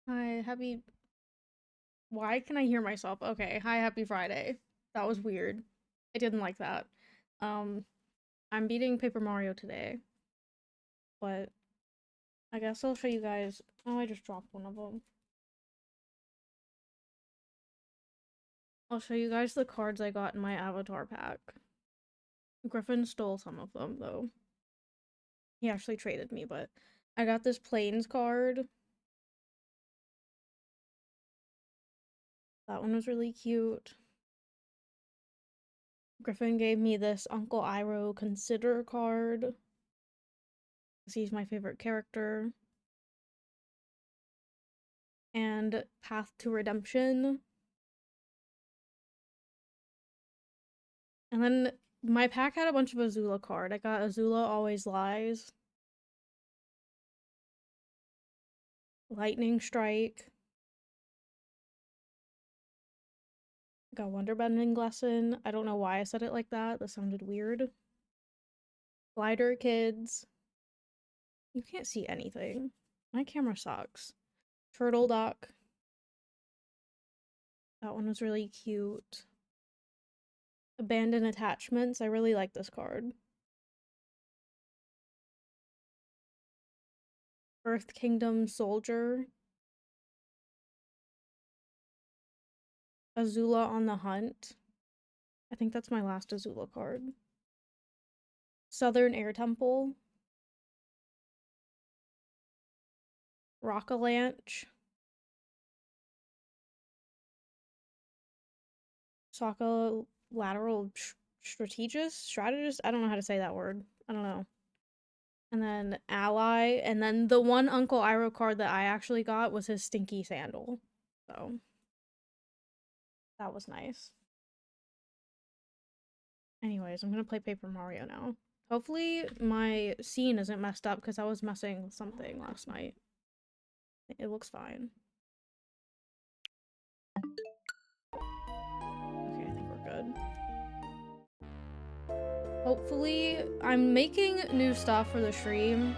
Hi, happy. Why can I hear myself? Okay, hi, happy Friday. That was weird. I didn't like that. Um, I'm beating Paper Mario today, but I guess I'll show you guys. Oh, I just dropped one of them. I'll show you guys the cards I got in my avatar pack. Griffin stole some of them, though. He actually traded me, but I got this Plains card. That one was really cute. Griffin gave me this Uncle Iroh Consider card, because he's my favorite character. And Path to Redemption. And then my pack had a bunch of Azula card. I got Azula Always Lies, Lightning Strike, I got Wonder Bending Lesson. I don't know why I said it like that. That sounded weird. Glider Kids. You can't see anything. My camera sucks. Turtle Duck. That one was really cute. Abandoned Attachments. I really like this card. Earth Kingdom Soldier. Azula on the Hunt. I think that's my last Azula card. Southern Air Temple. Rockalanch. Sokka lateral strategist? I don't know how to say that word. I don't know. And then ally, and then the one Uncle Iroh card that I actually got was his stinky sandal. So that was nice. Anyways, I'm gonna play Paper Mario now. Hopefully my scene isn't messed up because I was messing with something last night. It looks fine. Okay, I think we're good. Hopefully, I'm making new stuff for the stream.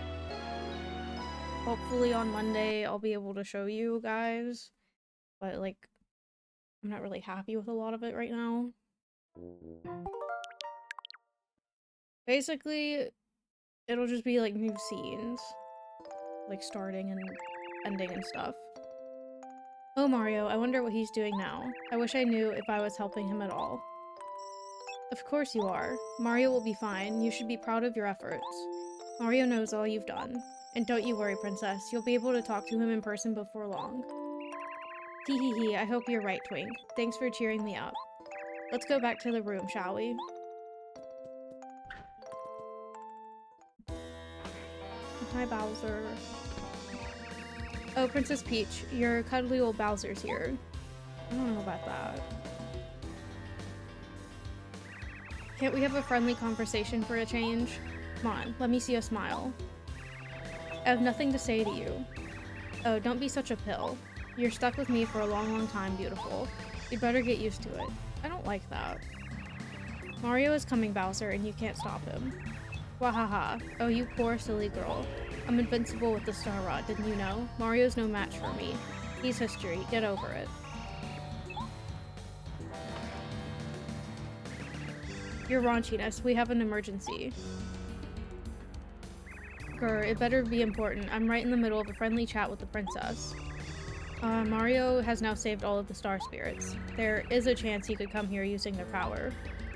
Hopefully on Monday I'll be able to show you guys. But like, I'm not really happy with a lot of it right now. Basically, it'll just be like new scenes. Like starting and ending and stuff. Oh, Mario, I wonder what he's doing now. I wish I knew if I was helping him at all. Of course you are. Mario will be fine. You should be proud of your efforts. Mario knows all you've done. And don't you worry, Princess. You'll be able to talk to him in person before long. Hee hee hee, I hope you're right, Twink. Thanks for cheering me up. Let's go back to the room, shall we? Hi, Bowser. Oh, Princess Peach, your cuddly old Bowser's here. I don't know about that. Can't we have a friendly conversation for a change? Come on, let me see a smile. I have nothing to say to you. Oh, don't be such a pill. You're stuck with me for a long, long time, beautiful. You'd better get used to it. I don't like that. Mario is coming, Bowser, and you can't stop him. Wahaha. Oh, you poor, silly girl. I'm invincible with the Star Rod, didn't you know? Mario's no match for me. He's history. Get over it. Your raunchiness. We have an emergency. Grr, it better be important. I'm right in the middle of a friendly chat with the princess. Mario has now saved all of the star spirits. There is a chance he could come here using their power.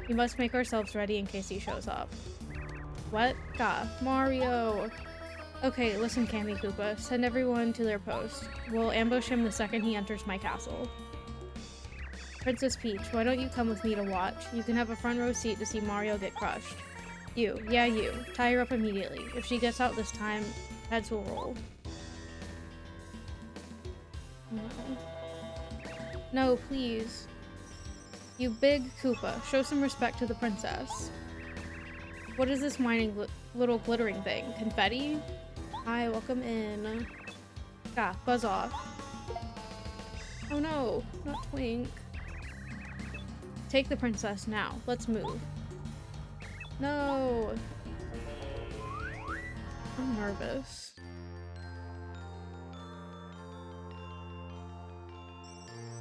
We must make ourselves ready in case he shows up. What? Gah. Mario! Okay, listen, Kammy Koopa. Send everyone to their post. We'll ambush him the second he enters my castle. Princess Peach, why don't you come with me to watch? You can have a front row seat to see Mario get crushed. You. Yeah, you. Tie her up immediately. If she gets out this time, heads will roll. No, please. You big Koopa, show some respect to the princess. What is this whining little glittering thing? Confetti? Hi, welcome in. Ah, buzz off. Oh no, not Twink. Take the princess now. Let's move. No. I'm nervous.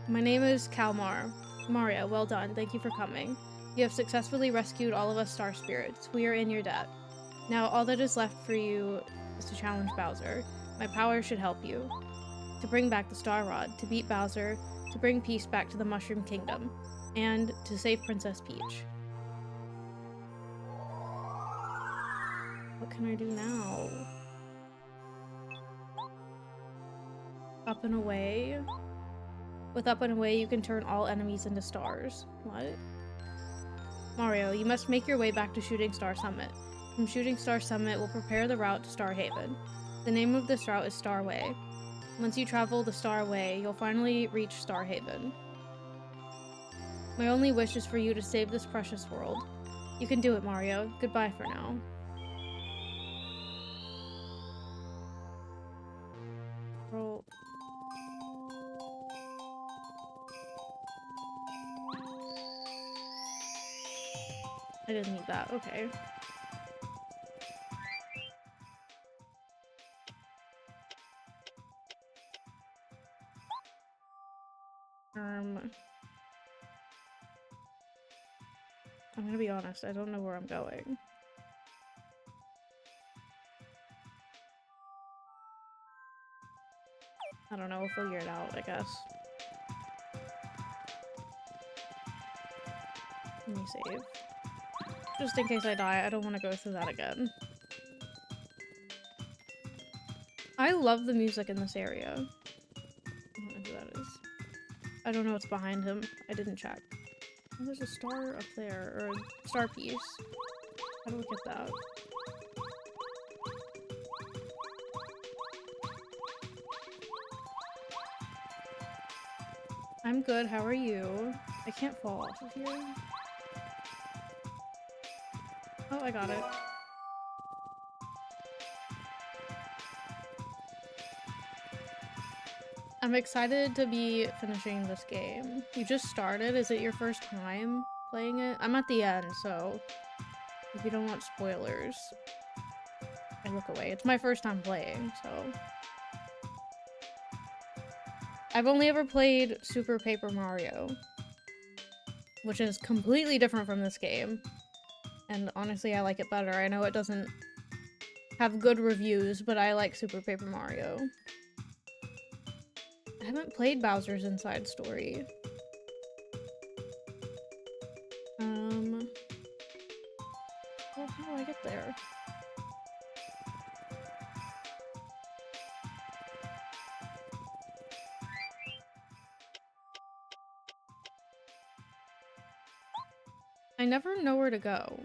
My name is Kalmar. Mario, well done. Thank you for coming. You have successfully rescued all of us star spirits. We are in your debt. Now all that is left for you is to challenge Bowser. My power should help you. To bring back the Star Rod, to beat Bowser, to bring peace back to the Mushroom Kingdom, and to save Princess Peach. What can I do now? Up and away? With up and away, you can turn all enemies into stars. What? Mario, you must make your way back to Shooting Star Summit. From Shooting Star Summit, we'll prepare the route to Star Haven. The name of this route is Star Way. Once you travel the Star Way, you'll finally reach Star Haven. My only wish is for you to save this precious world. You can do it, Mario. Goodbye for now. Roll. I didn't need that. Okay. I'm gonna be honest, I don't know where I'm going. I don't know, we'll figure it out, I guess. Let me save. Just in case I die, I don't want to go through that again. I love the music in this area. I don't know who that is. I don't know what's behind him. I didn't check. Oh, there's a star up there, or a star piece. How do we get that? I'm good, how are you? I can't fall off of here. Oh, I got it. I'm excited to be finishing this game. You just started? Is it your first time playing it? I'm at the end, so if you don't want spoilers, I look away. It's my first time playing, so... I've only ever played Super Paper Mario, which is completely different from this game. And honestly, I like it better. I know it doesn't have good reviews, but I like Super Paper Mario. I haven't played Bowser's Inside Story. Well, how do I get there? I never know where to go.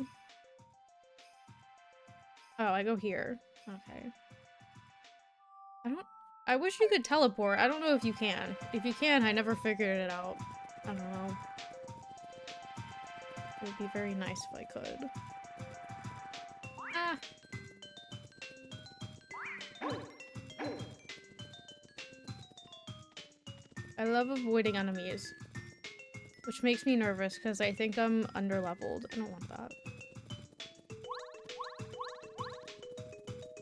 Oh, I go here. Okay. I wish you could teleport. I don't know if you can. If you can, I never figured it out. I don't know. It would be very nice if I could. Ah! I love avoiding enemies. Which makes me nervous because I think I'm underleveled. I don't want that.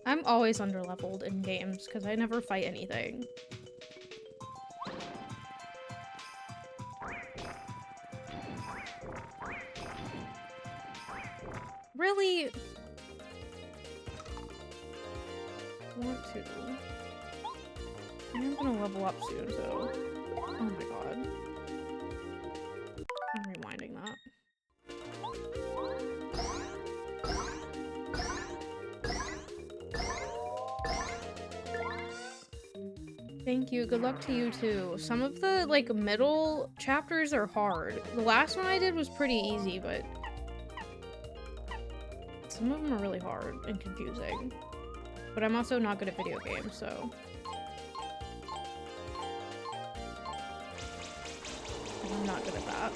I'm always underleveled in games because I never fight anything. Really? I want to. I'm gonna level up soon, so... Oh my god. I'm rewinding that. Thank you. Good luck to you too. Some of the, like, middle chapters are hard. The last one I did was pretty easy, but... some of them are really hard and confusing. But I'm also not good at video games, so... I'm not good at that.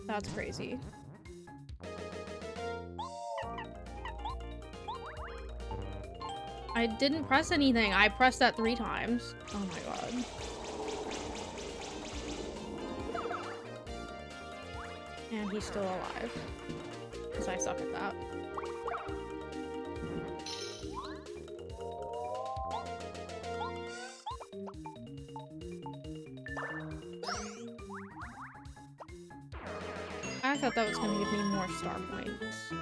That's crazy. I didn't press anything. I pressed that 3 times. Oh my god. And he's still alive. because I suck at that. I thought that was going to give me more star points.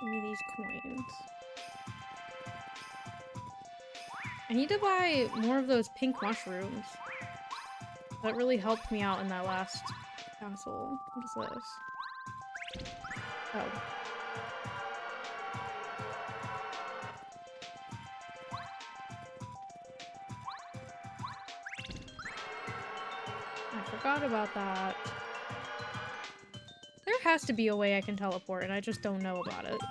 Give me these coins. I need to buy more of those pink mushrooms. That really helped me out in that last castle. What is this? Oh. I forgot about that. There has to be a way I can teleport, and I just don't know about it.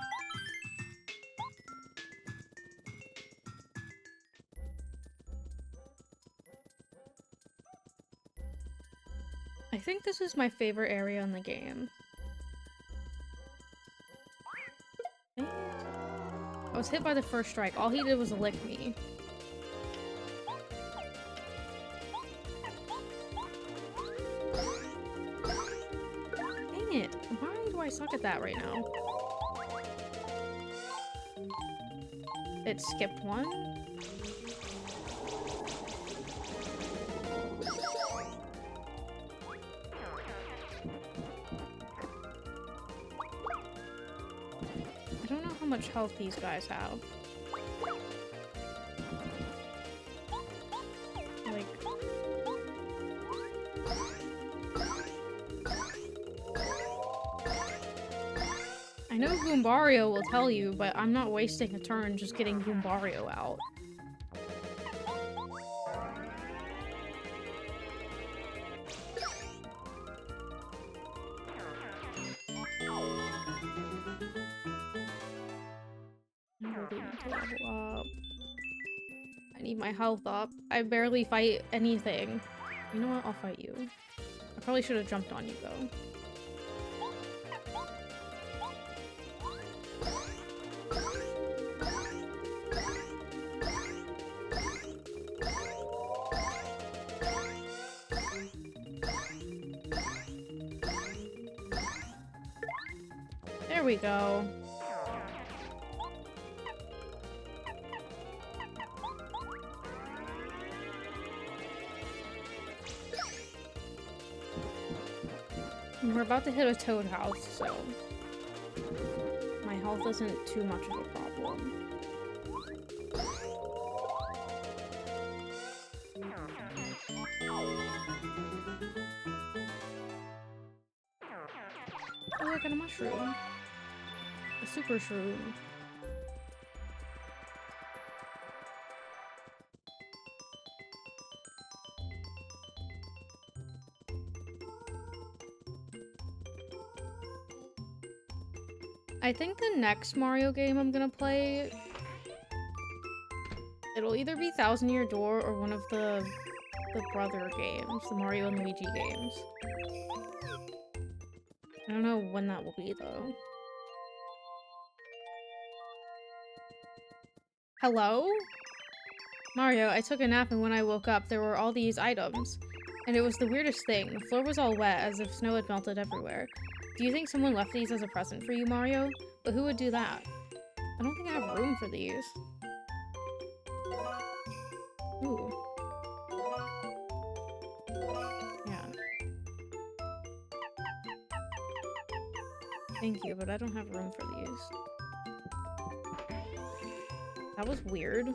I think this is my favorite area in the game. I was hit by the first strike. All he did was lick me. Dang it. Why do I suck at that right now? It skipped one? I don't know how much health these guys have. Like... I know Goombario will tell you, but I'm not wasting a turn just getting Goombario out. I really need to level up. I need my health up. I barely fight anything. You know what? I'll fight you. I probably should have jumped on you, though. There we go. And we're about to hit a toad house, so my health isn't too much of a problem. Oh, I got a mushroom. A super shroom. I think the next Mario game I'm gonna play, it'll either be Thousand Year Door or one of the brother games, the Mario and Luigi games. I don't know when that will be, though. Hello? Mario, I took a nap and when I woke up, there were all these items. And it was the weirdest thing. The floor was all wet, as if snow had melted everywhere. Do you think someone left these as a present for you, Mario? But who would do that? I don't think I have room for these. Ooh. Yeah. Thank you, but I don't have room for these. That was weird.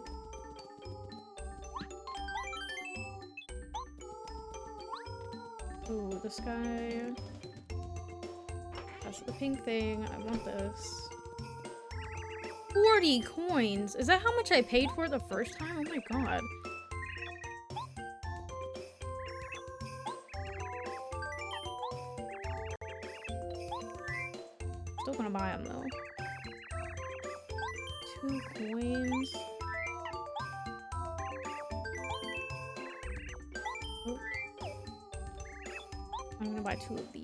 Ooh, this guy... That's the pink thing. I want this. 40 coins! Is that how much I paid for it the first time? Oh my god. Still gonna buy them though. 2 coins. Oh. I'm gonna buy 2 of these.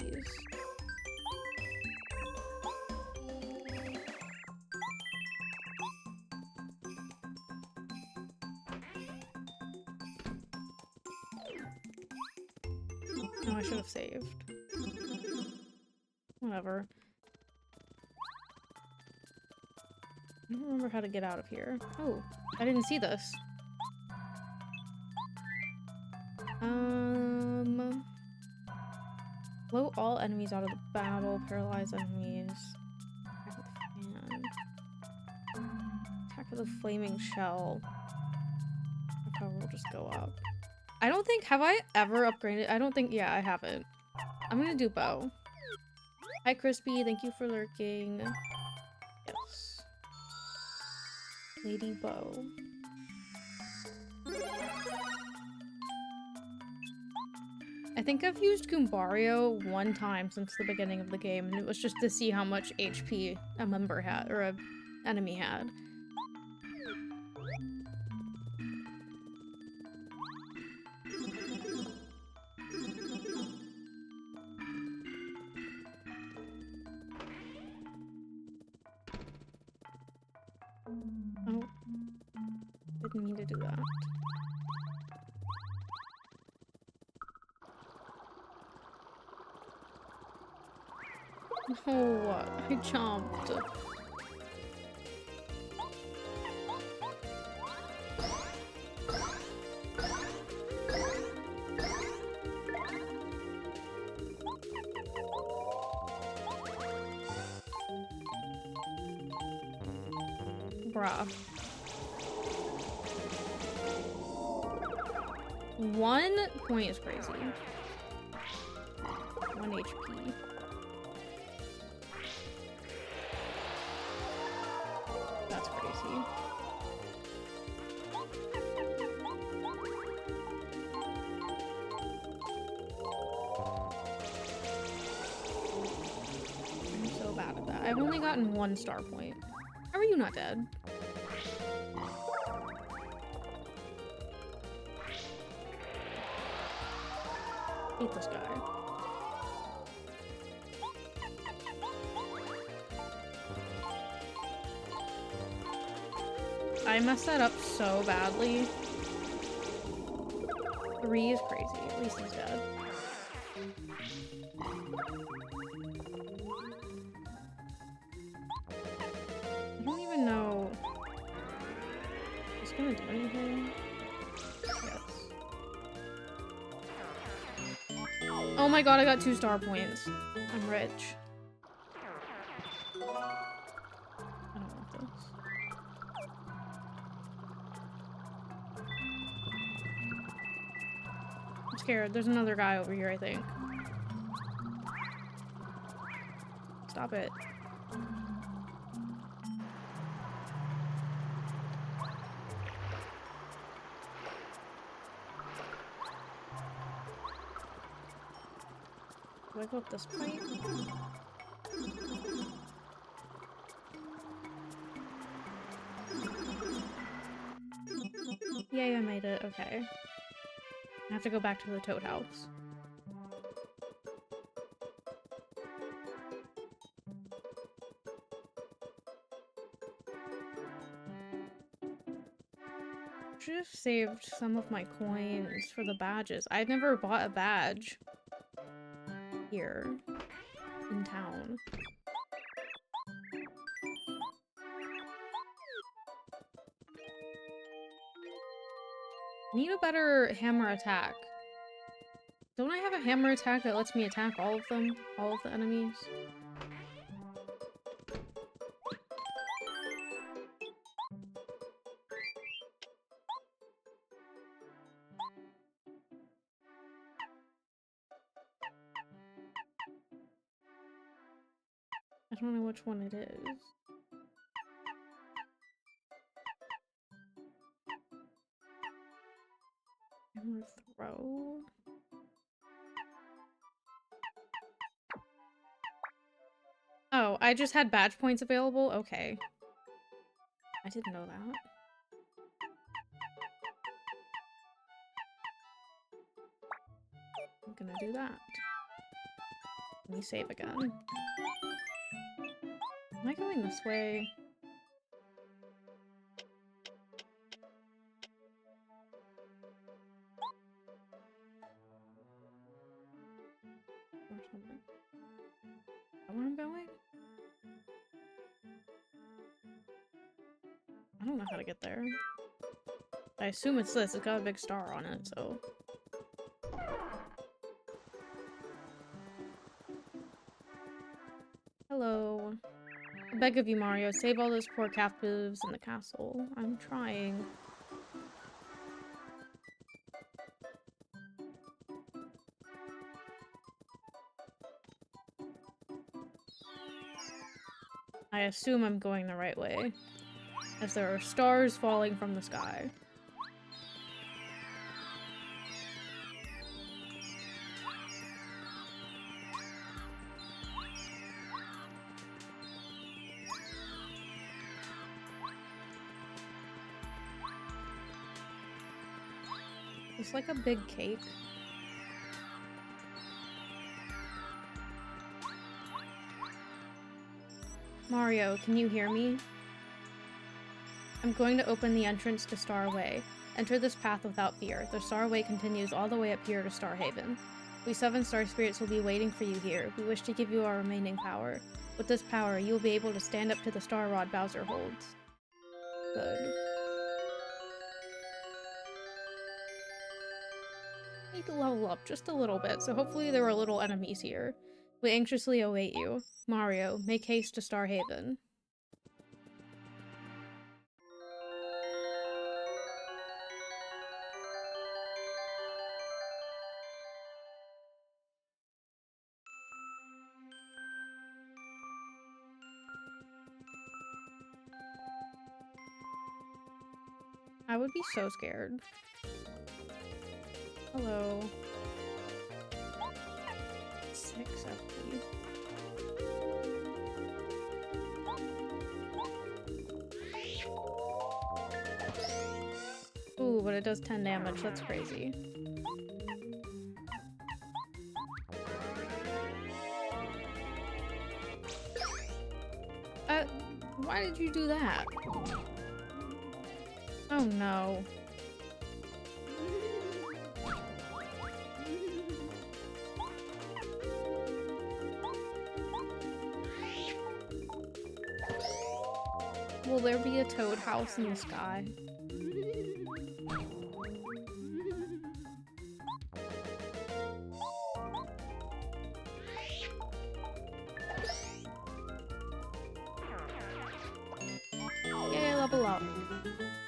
No, I should have saved. Whatever. I don't remember how to get out of here. Oh, I didn't see this. Blow all enemies out of the battle, paralyze enemies. Attack with the fan. Attack with a flaming shell. Our power will just go up. I don't think, have I ever upgraded? I don't think, yeah, I haven't. I'm gonna do bow. Hi Crispy, thank you for lurking. Yes. Lady Bow. I think I've used Goombario one time since the beginning of the game, and it was just to see how much HP a member had, or a enemy had. Oh. Didn't mean to do that. Oh, I jumped. Bruh. 1 point is crazy. 1 HP. That's crazy. I'm so bad at that. I've only gotten 1 star point. How are you not dead? Hate this guy. I messed that up so badly. 3 is crazy. At least he's dead. I don't even know. Is this gonna do anything? Yes. Oh my god, I got 2 star points. I'm rich. I don't want this. I'm scared. There's another guy over here, I think. Stop it. Do I go up this pipe? Yay, I made it. Okay. I have to go back to the Toad House. Should have saved some of my coins for the badges. I've never bought a badge here in town. Need a better hammer attack. Don't I have a hammer attack that lets me attack all of them? All of the enemies? I don't know which one it is. Hammer throw? Oh, I just had badge points available? Okay. I didn't know that. I'm gonna do that. Let me save again. Am I going this way? Where I'm going? I don't know how to get there. I assume it's this. It's got a big star on it, so... Hello. I beg of you, Mario, save all those poor captives in the castle. I'm trying. I assume I'm going the right way, as there are stars falling from the sky. It's like a big cake. Mario, can you hear me? I'm going to open the entrance to Star Way. Enter this path without fear. The Star Way continues all the way up here to Star Haven. We 7 Star Spirits will be waiting for you here. We wish to give you our remaining power. With this power, you will be able to stand up to the Star Rod Bowser holds. Good. Need to level up just a little bit, so hopefully there are little enemies here. We anxiously await you. Mario, make haste to Star Haven. I would be so scared. Hello. 6 FP. Ooh, but it does 10 damage. That's crazy. Why did you do that? Oh no. Will there be a toad house in the sky? Yay, level up.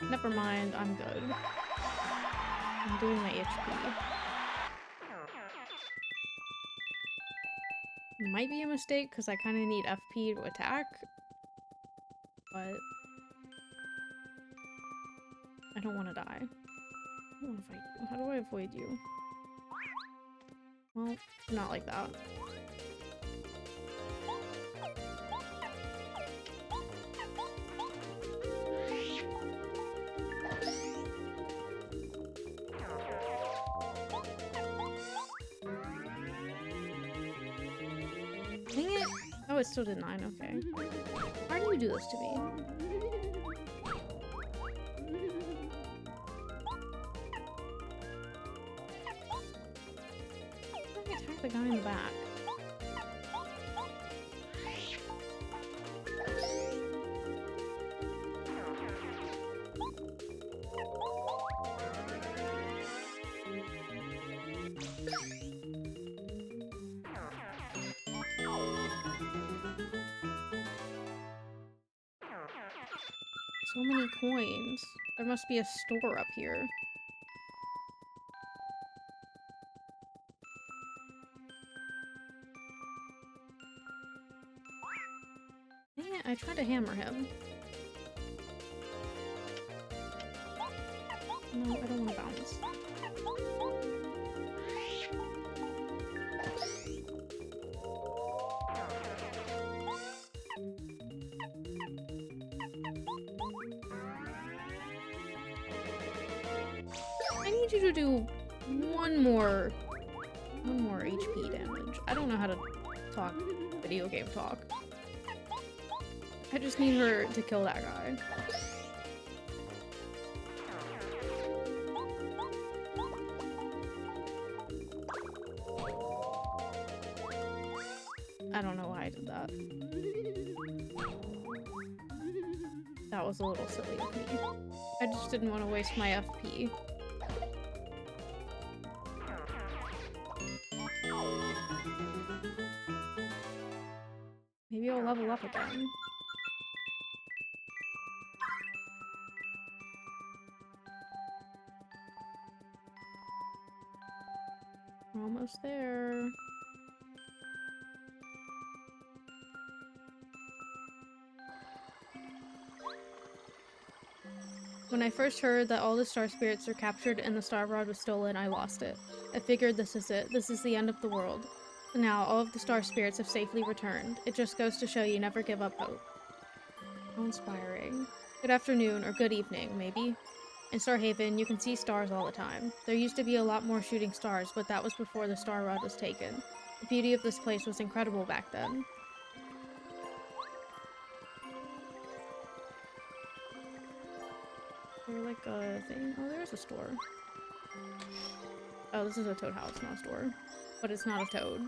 Never mind, I'm good. I'm doing my HP. Might be a mistake, because I kind of need FP to attack. But... I don't want to die. I don't want to fight you. How do I avoid you? Well, not like that. Dang it! Oh, it still did 9, okay. Why do you do this to me? Attack the guy in the back. So many coins. There must be a store up here. Dang it, I tried to hammer him. No, I don't want to bounce. I need you to do one more HP damage. I don't know how to talk video game talk. I just need her to kill that guy. I don't know why I did that. That was a little silly of me. I just didn't want to waste my FP. Maybe I'll level up again. We're almost there. When I first heard that all the star spirits are captured and the star rod was stolen, I lost it. I figured this is it. This is the end of the world. Now, all of the star spirits have safely returned. It just goes to show you never give up hope. How inspiring. Good afternoon, or good evening, maybe. In Starhaven, you can see stars all the time. There used to be a lot more shooting stars, but that was before the star rod was taken. The beauty of this place was incredible back then. Is there like a thing? Oh, there's a store. Oh, this is a toad house, not a store. But it's not a toad.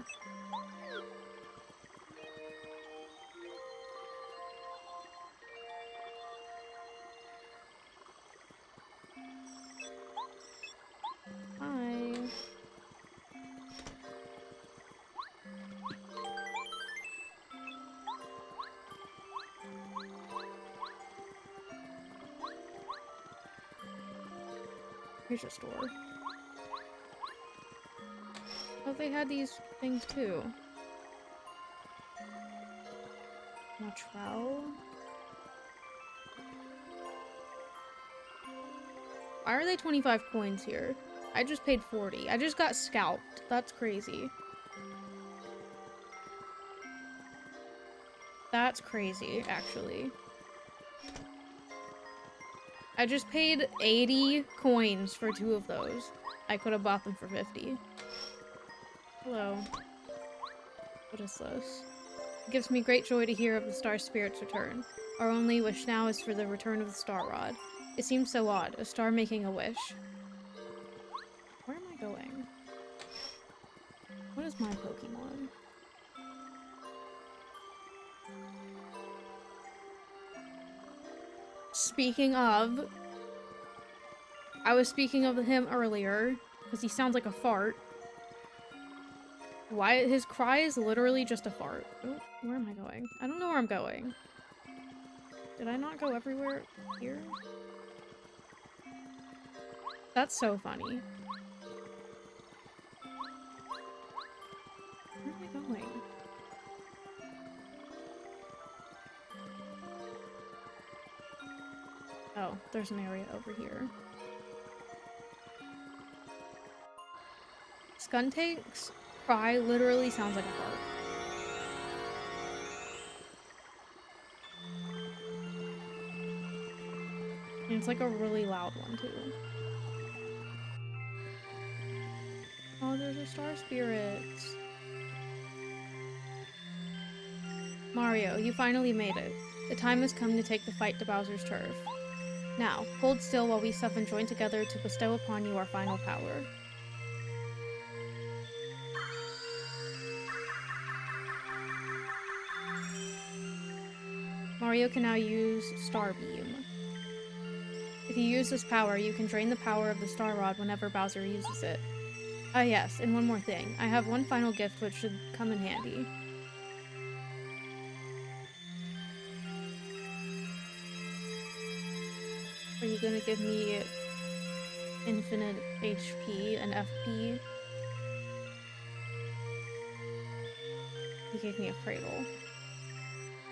Hi. Here's your store. Oh, they had these things too. Motrell? Why are they 25 coins here? I just paid 40. I just got scalped. That's crazy. That's crazy, actually. I just paid 80 coins for 2 of those. I could have bought them for 50. Hello. What is this? It gives me great joy to hear of the star spirit's return. Our only wish now is for the return of the star rod. It seems so odd, a star making a wish. Where am I going? What is my Pokemon? Speaking of, I was speaking of him earlier, because he sounds like a fart. Why? His cry is literally just a fart. Oh, where am I going? I don't know where I'm going. Did I not go everywhere here? That's so funny. Where am I going? Oh, there's an area over here. Skuntank's cry literally sounds like a fart. And it's like a really loud one too. Oh, there's a star spirit. Mario, you finally made it. The time has come to take the fight to Bowser's turf. Now, hold still while we seven join together to bestow upon you our final power. Mario can now use Star Beam. If you use this power, you can drain the power of the Star Rod whenever Bowser uses it. Ah yes, and one more thing. I have one final gift which should come in handy. Are you gonna give me infinite HP and FP? He gave me a cradle.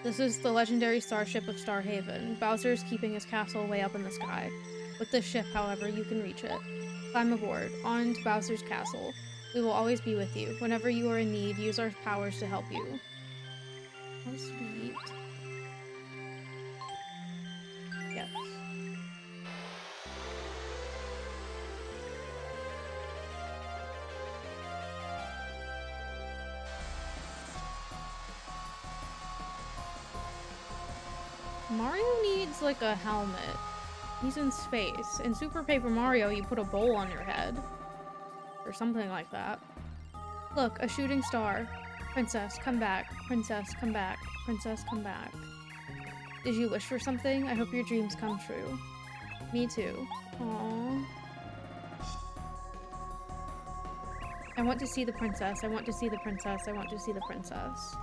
This is the legendary starship of Starhaven. Bowser is keeping his castle way up in the sky. With this ship, however, you can reach it. Climb aboard, on to Bowser's castle. We will always be with you. Whenever you are in need, use our powers to help you. How sweet. Yes. Mario needs, like, a helmet. He's in space. In Super Paper Mario, you put a bowl on your head. Or something like that. Look, a shooting star. Princess, come back. Princess, come back. Princess, come back. Did you wish for something? I hope your dreams come true. Me too. Aww. I want to see the princess. I want to see the princess. I want to see the princess.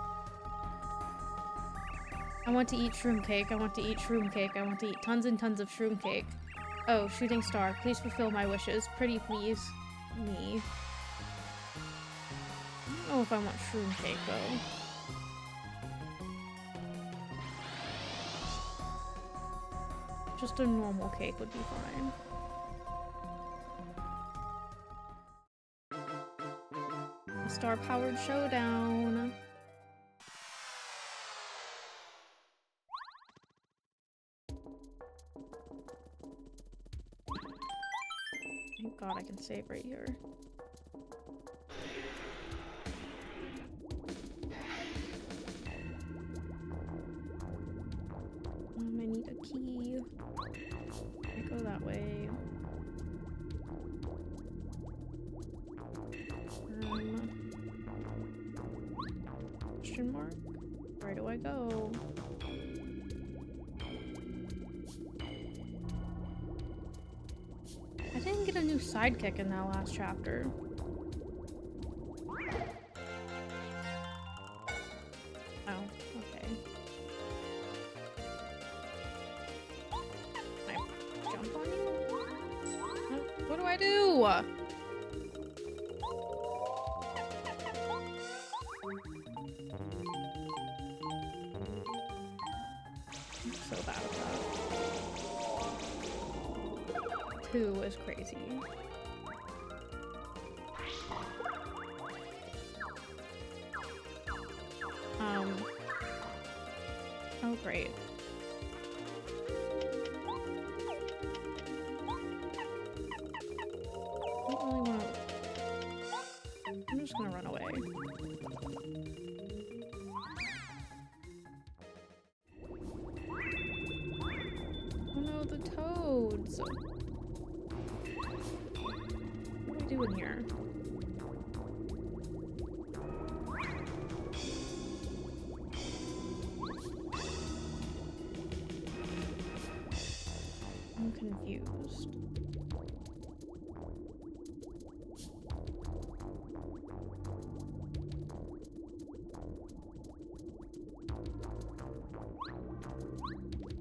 I want to eat shroom cake. I want to eat shroom cake. I want to eat tons and tons of shroom cake. Oh, shooting star. Please fulfill my wishes. Pretty please. Me. I don't know if I want shroom cake though. Just a normal cake would be fine. A star-powered showdown. Thank God I can save right here. I need a key. I go that way. Question mark? Where do I go? I didn't get a new sidekick in that last chapter. Oh, okay. Can I jump on you? What do I do? I'm so bad at that. 2 is crazy. Oh great. I don't really want to... I'm just gonna run away. Oh no, the toads! What do I do in here? I'm confused.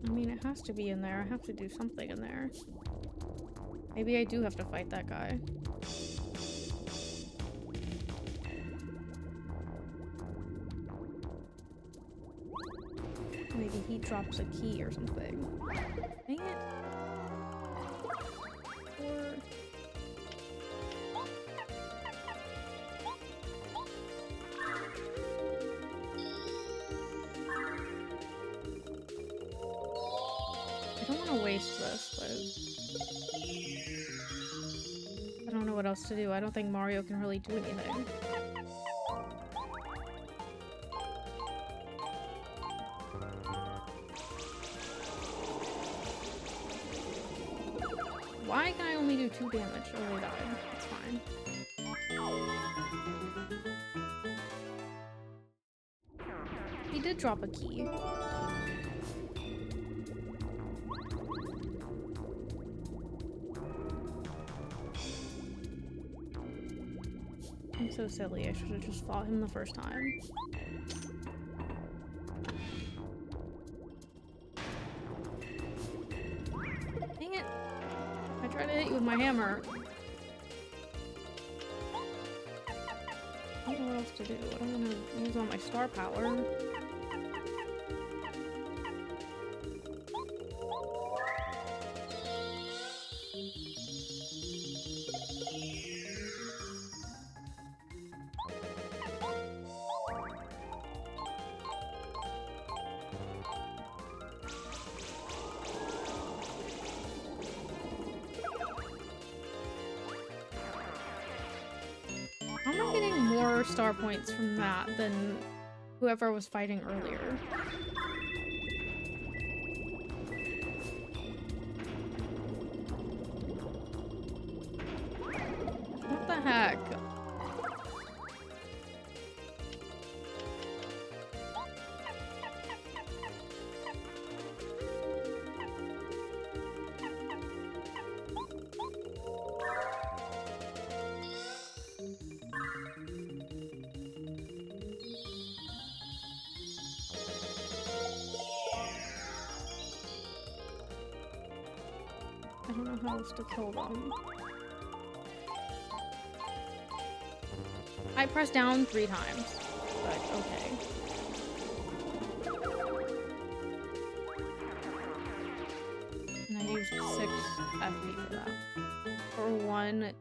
I mean, it has to be in there. I have to do something in there. Maybe I do have to fight that guy. Maybe he drops a key or something. Dang it. Or... I don't want to waste this, but... I don't know what else to do. I don't think Mario can really do anything. Why can I only do 2 damage? Oh, they died. That's fine. He did drop a key. I'm so silly. I should have just fought him the first time. Dang it! I tried to hit you with my hammer. I don't know what else to do. I don't want to use all my star power. How am I getting more star points from that than whoever I was fighting earlier? What the heck? I don't know how else to kill them. I pressed down 3 times, but okay. And I used 6 FP for that. Or 1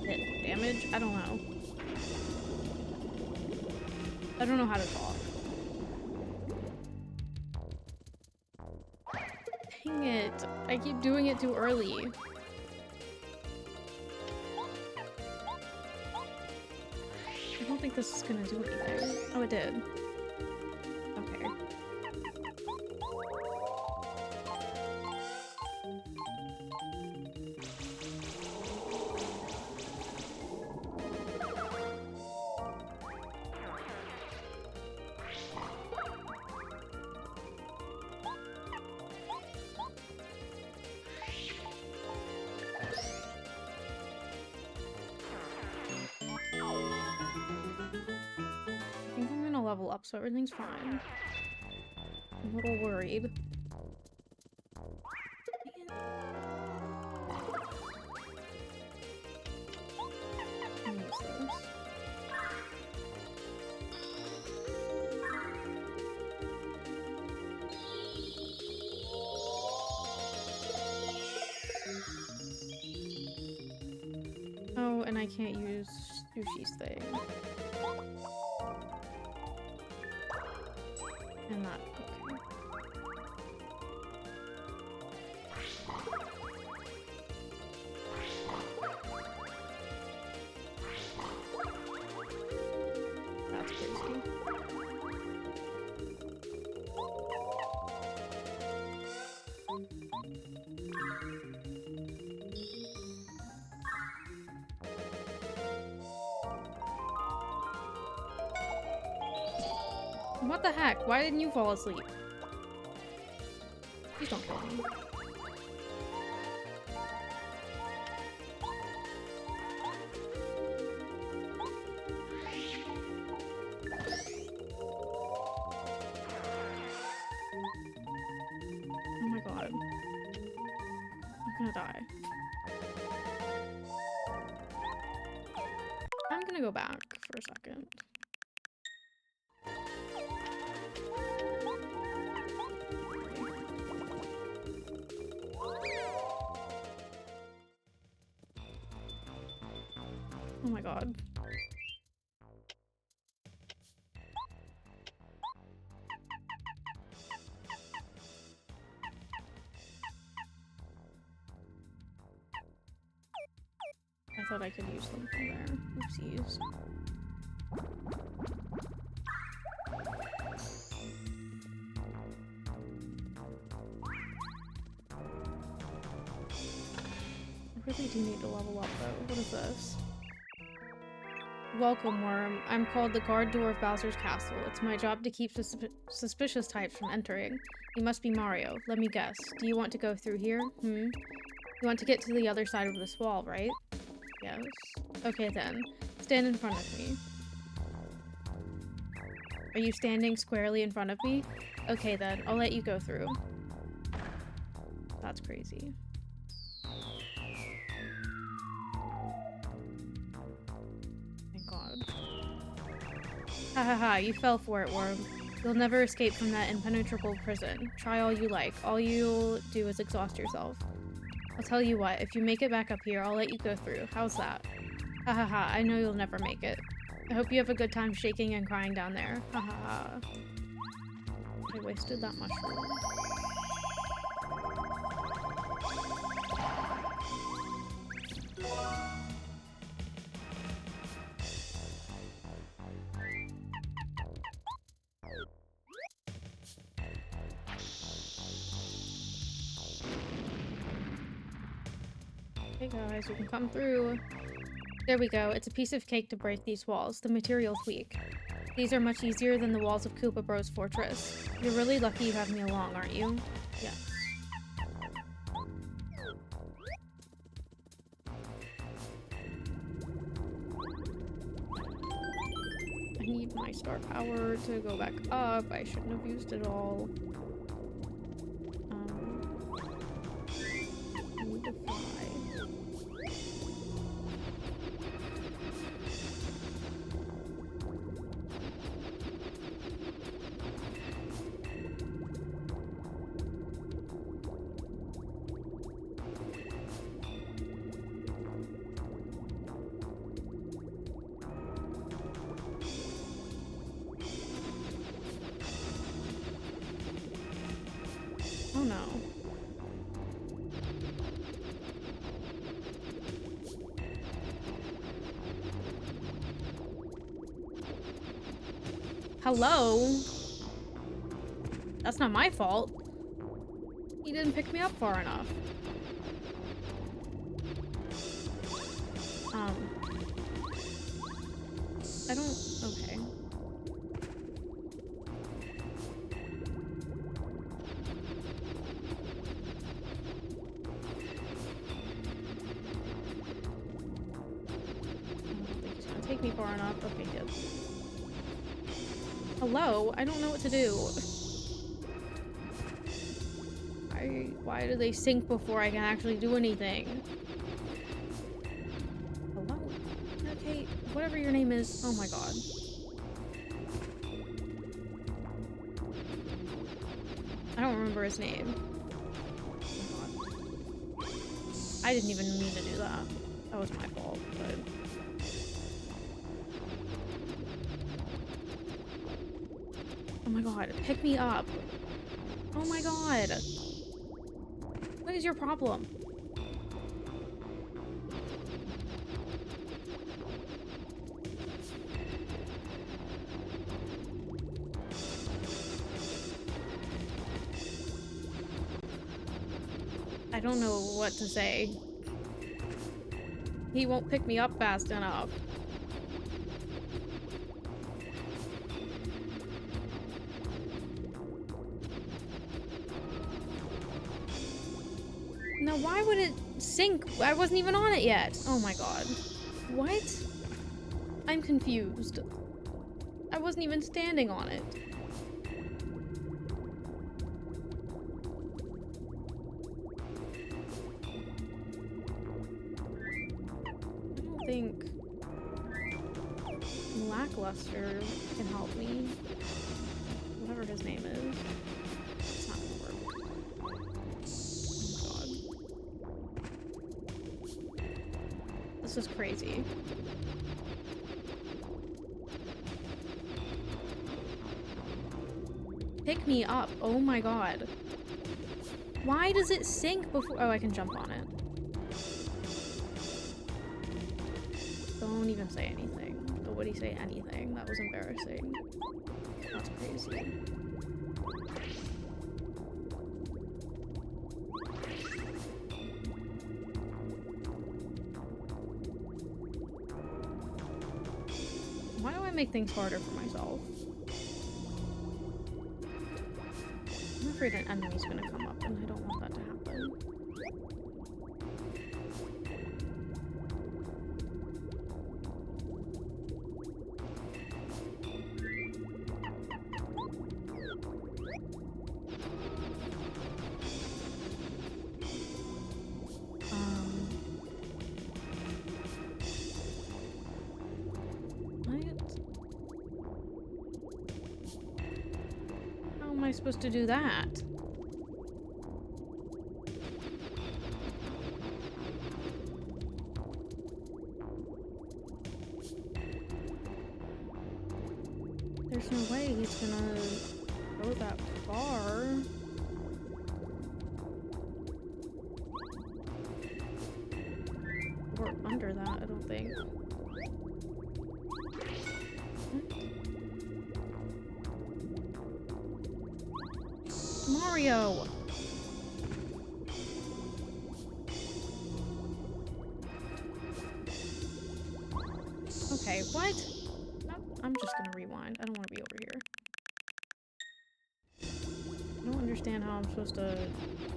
hit damage? I don't know. I don't know how to talk. Dang it. I keep doing it too early. I don't think this is gonna do anything. Oh, it did. Okay. Level up, so everything's fine. I'm a little worried. What is this? Oh, and I can't use Sushi's thing. And that, okay. That's crazy. What the heck? Why didn't you fall asleep? Please don't kill me. Oh my god. I'm gonna die. I'm gonna go back for a second. Oh my god. I thought I could use them from there. Oopsies. I really do need to level up though. What is this? Welcome, Worm. I'm called the Guard Dwarf of Bowser's Castle. It's my job to keep suspicious types from entering. You must be Mario. Let me guess. Do you want to go through here? You want to get to the other side of this wall, right? Yes. Okay then. Stand in front of me. Are you standing squarely in front of me? Okay then. I'll let you go through. That's crazy. Hahaha, you fell for it, Worm. You'll never escape from that impenetrable prison. Try all you like. All you'll do is exhaust yourself. I'll tell you what, if you make it back up here, I'll let you go through. How's that? Hahaha, I know you'll never make it. I hope you have a good time shaking and crying down there. Hahaha. I wasted that mushroom. Hey guys, we can come through. There we go. It's a piece of cake to break these walls. The material's weak. These are much easier than the walls of Koopa Bro's fortress. You're really lucky you have me along, aren't you? Yes. I need my star power to go back up. I shouldn't have used it all. need to fly. Oh no. Hello? That's not my fault. He didn't pick me up far enough. I don't... Okay. Take me far enough. Okay, good. Hello? I don't know what to do. Why do they sink before I can actually do anything? Hello? Okay, whatever your name is. Oh my god. I don't remember his name. Oh my god. I didn't even mean to do that. That was my fault, but... Oh my god, pick me up. Oh my god. What is your problem? I don't know what to say. He won't pick me up fast enough. Now, why would it sink? I wasn't even on it yet. Oh my god. What? I'm confused. I wasn't even standing on it. I don't think Lackluster can help me. Whatever his name is. It's not gonna work. This is crazy. Pick me up. Oh my god. Why does it sink before— oh, I can jump on it. Don't even say anything. Nobody say anything. That was embarrassing. That's crazy. Why do I make things harder for myself? I'm afraid an enemy's gonna come up, and I don't want that to happen. How am I supposed to do that? There's no way he's gonna go that far. Or under that, I don't think. Mario! Okay, what? I'm just gonna rewind. I don't want to be over here. I don't understand how I'm supposed to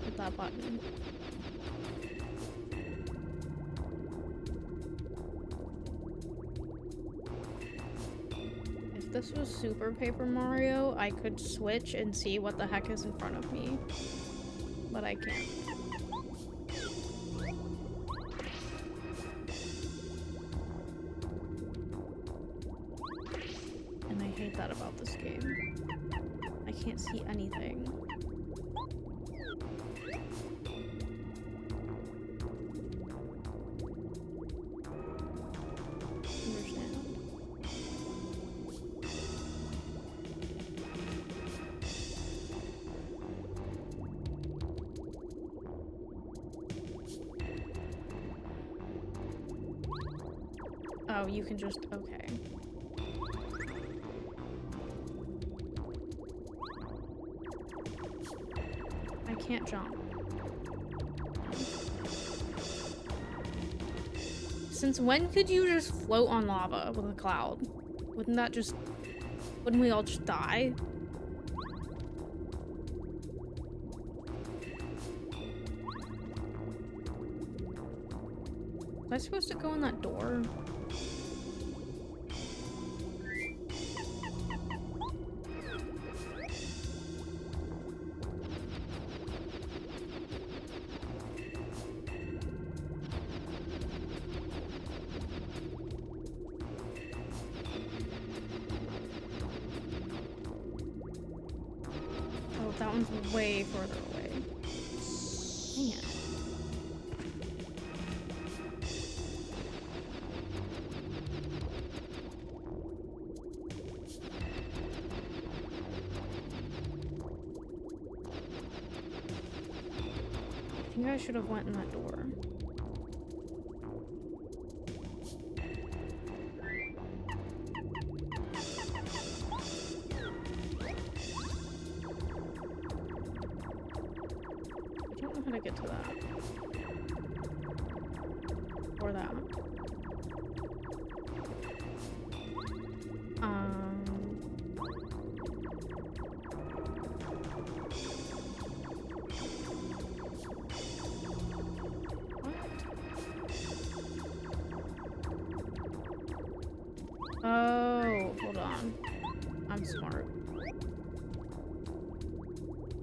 hit that button. If this was Super Paper Mario, I could switch and see what the heck is in front of me. But I can't. hate that about this game. I can't see anything. Oh, you can just, okay. I can't jump. Since when could you just float on lava with a cloud? Wouldn't we all just die? Was I supposed to go in that door? That one's way further away. Dang it. I think I should have went in that door. How to get to that or that. What? Oh, hold on. I'm smart.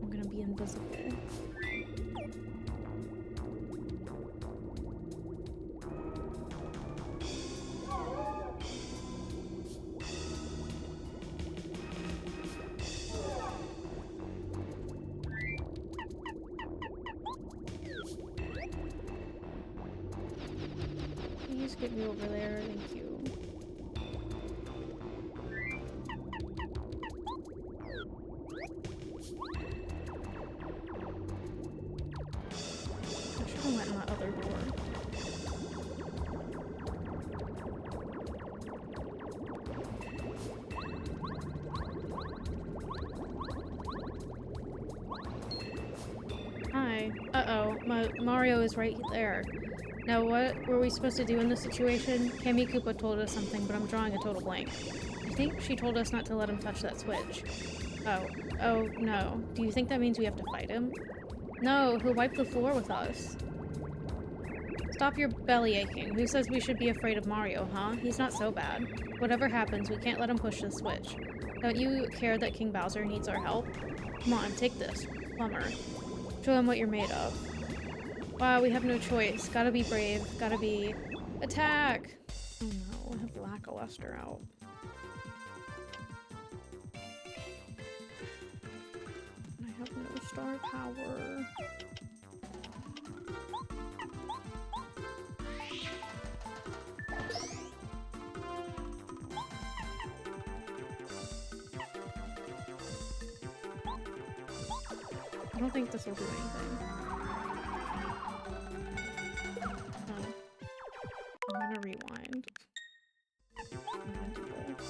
I'm gonna be invisible. Please get me over there, thank you. I should have went in that other door. Hi. Uh-oh, Mario is right there. Now, what were we supposed to do in this situation? Cammy Koopa told us something, but I'm drawing a total blank. I think she told us not to let him touch that switch. Oh no. Do you think that means we have to fight him? No, he'll wipe the floor with us. Stop your belly aching. Who says we should be afraid of Mario, huh? He's not so bad. Whatever happens, we can't let him push the switch. Don't you care that King Bowser needs our help? Come on, take this, plumber. Show him what you're made of. Wow, we have no choice. Gotta be brave. Gotta be... Attack! Oh no, I have lackluster out. I have no star power. I don't think this will do anything. I'm gonna rewind. I'm gonna do this.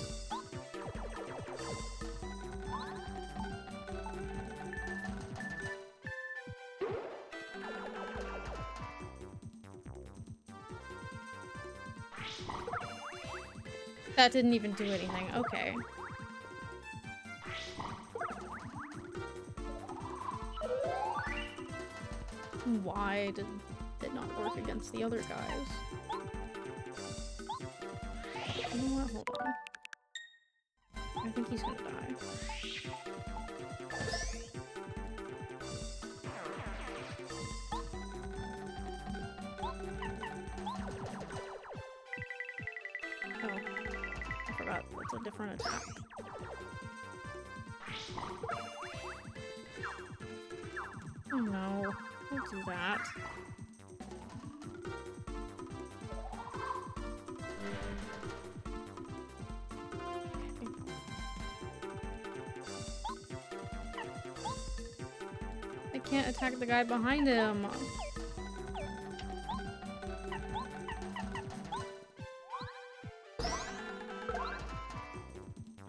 That didn't even do anything. Okay. Why did it not work against the other guys? You know what? Hold on. I think he's gonna die. Oh. I forgot. It's a different attack. Oh no, don't do that. I can't attack the guy behind him.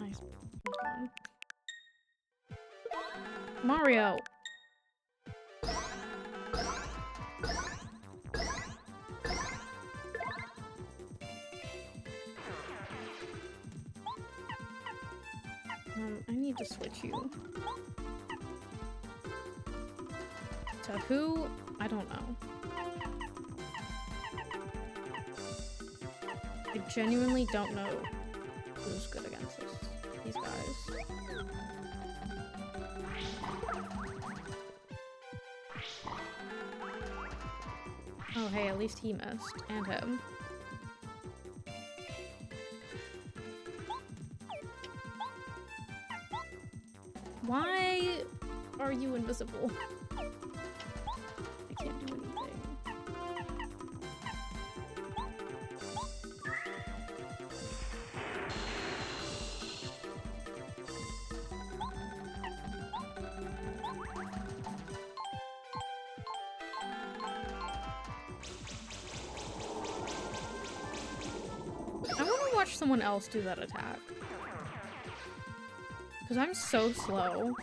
Nice. Mario! I need to switch you. To who? I don't know. I genuinely don't know who's good against these guys. Oh hey, at least he missed. And him. Why are you invisible? I can't do anything. I want to watch someone else do that attack. Because I'm so slow.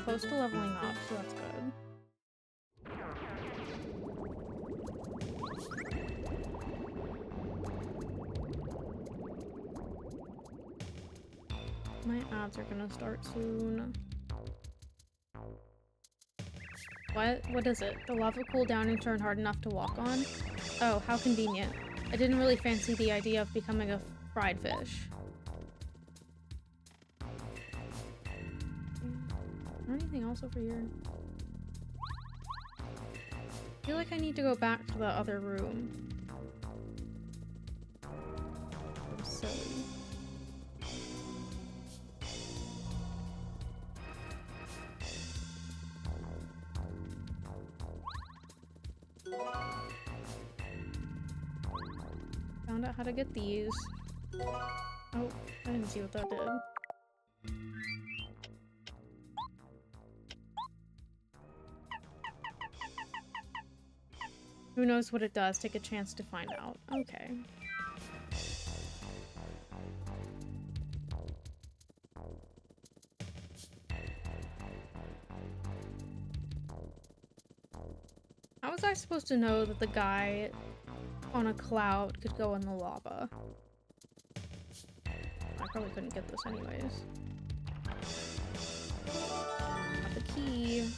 Close to leveling up, so that's good. My ads are gonna start soon. What is it? The lava cooled down and turned hard enough to walk on? Oh, how convenient. I didn't really fancy the idea of becoming a fried fish. Is there anything else over here? I feel like I need to go back to the other room. I'm silly. Found out how to get these. Oh, I didn't see what that did. Who knows what it does? Take a chance to find out. Okay. How was I supposed to know that the guy on a cloud could go in the lava? I probably couldn't get this anyways. Got the key.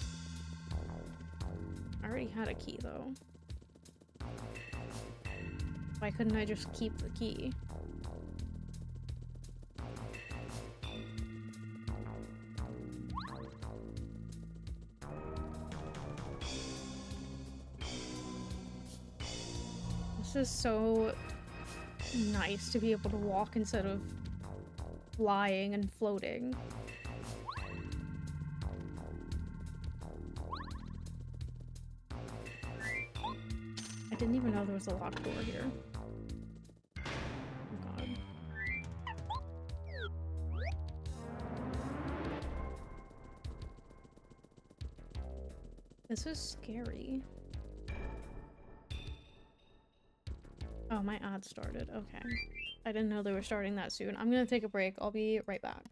I already had a key though. Why couldn't I just keep the key? This is so nice to be able to walk instead of flying and floating. I didn't even know there was a locked door here. Oh god. This is scary. Oh, my ad started. Okay. I didn't know they were starting that soon. I'm gonna take a break. I'll be right back.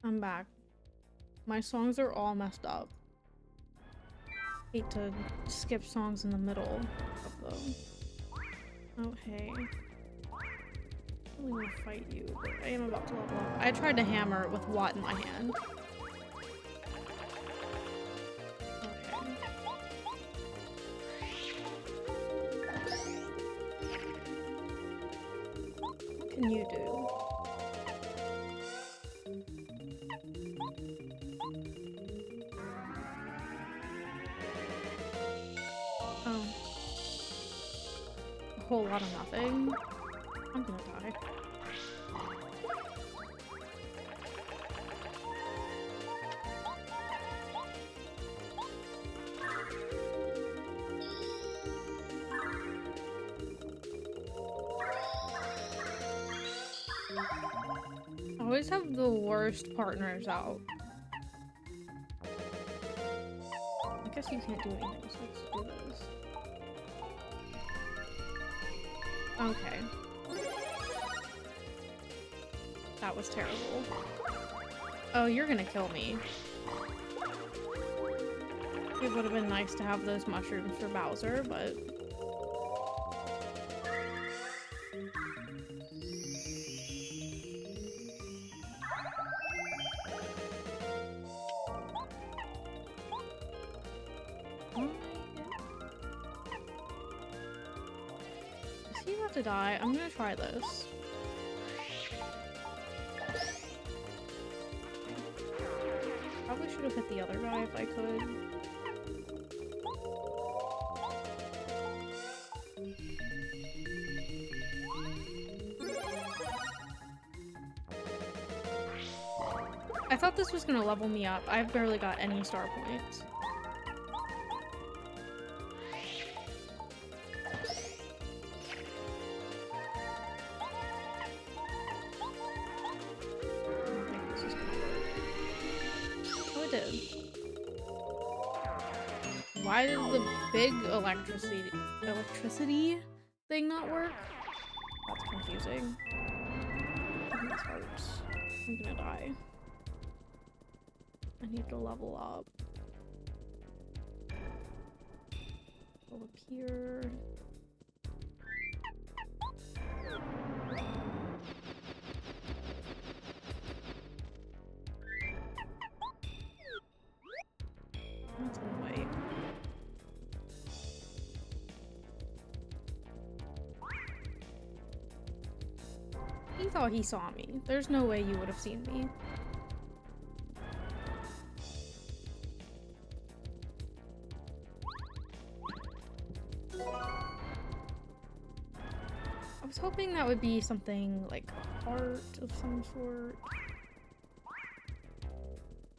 I'm back. My songs are all messed up. Hate to skip songs in the middle of them. Oh, hey. I really want to fight you, but I am about to level up. I tried to hammer it with Watt in my hand. Okay. What can you do? Oh. A whole lot of nothing. I'm gonna die. I always have the worst partners out. I guess you can't do anything, so let's do this. Okay. That was terrible. Oh, you're gonna kill me. It would have been nice to have those mushrooms for Bowser, but... Is he about to die? I'm gonna try this. Probably should have hit the other guy if I could. I thought this was gonna level me up. I've barely got any star points. Why did the big electricity thing not work? That's confusing. This hurts. I'm gonna die. I need to level up. Go up here. That's gonna wait. He thought he saw me. There's no way you would have seen me. I was hoping that would be something like a heart of some sort.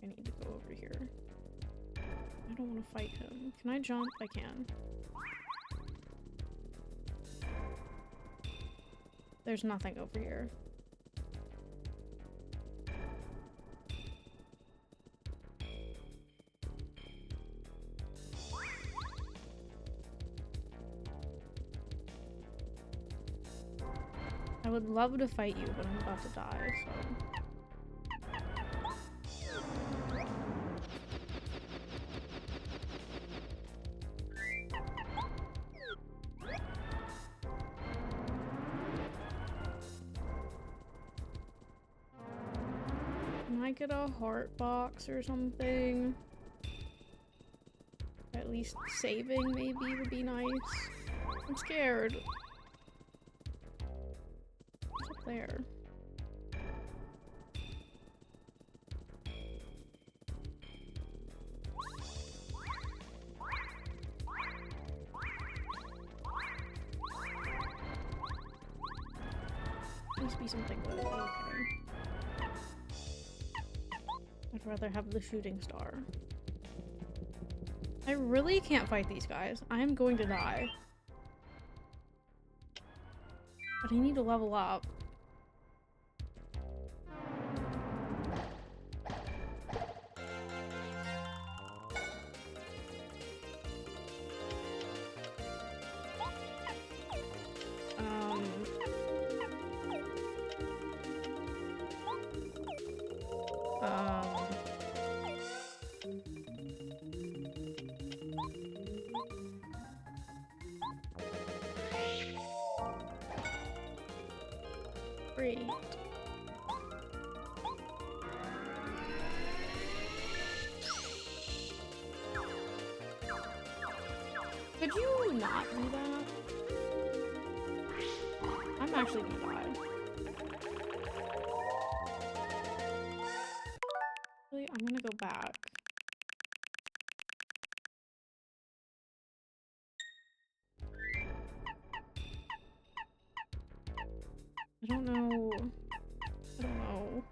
I need to go over here. I don't want to fight him. Can I jump? I can. There's nothing over here. I would love to fight you, but I'm about to die, so... Can I get a heart box or something? At least saving maybe would be nice. I'm scared. What's up there? Please be something good. Okay. I'd rather have the shooting star. I really can't fight these guys. I'm going to die. But I need to level up. Great. Could you not do that? I'm actually gonna die. Really, I'm gonna go back. I don't know. I don't know.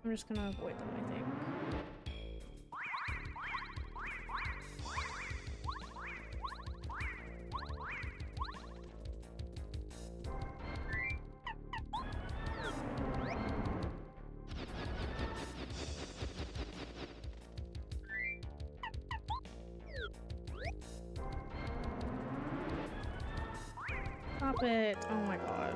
I'm just gonna avoid them, I think. Stop it. Oh my god.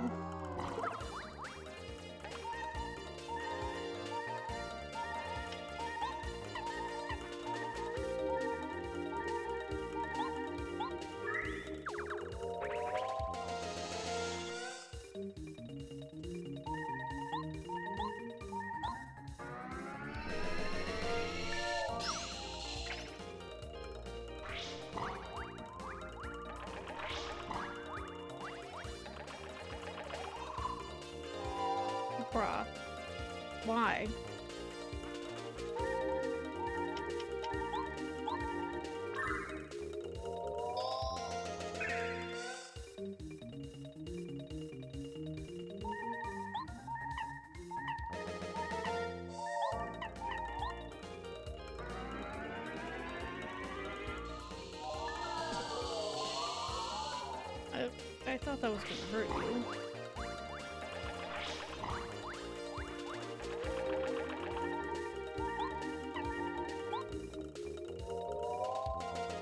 Bruh. Why? I thought that was gonna hurt you.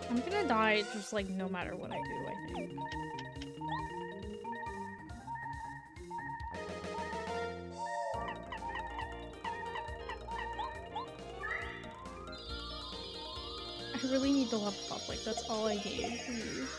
I'm gonna die just like no matter what I do, I think. I really need to level up, like that's all I need. Please.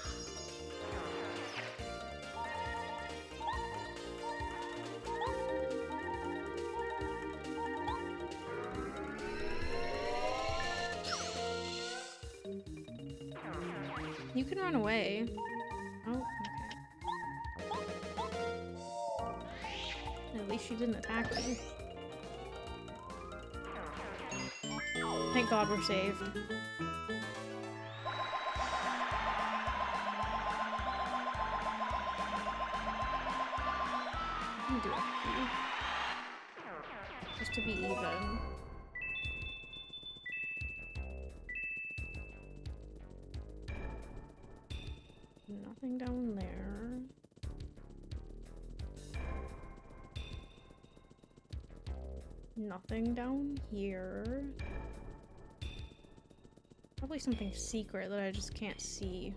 You can run away. Oh, okay. At least you didn't attack me. Thank God we're safe. I'm gonna do FP. Just to be even. Nothing down there. Nothing down here. Probably something secret that I just can't see.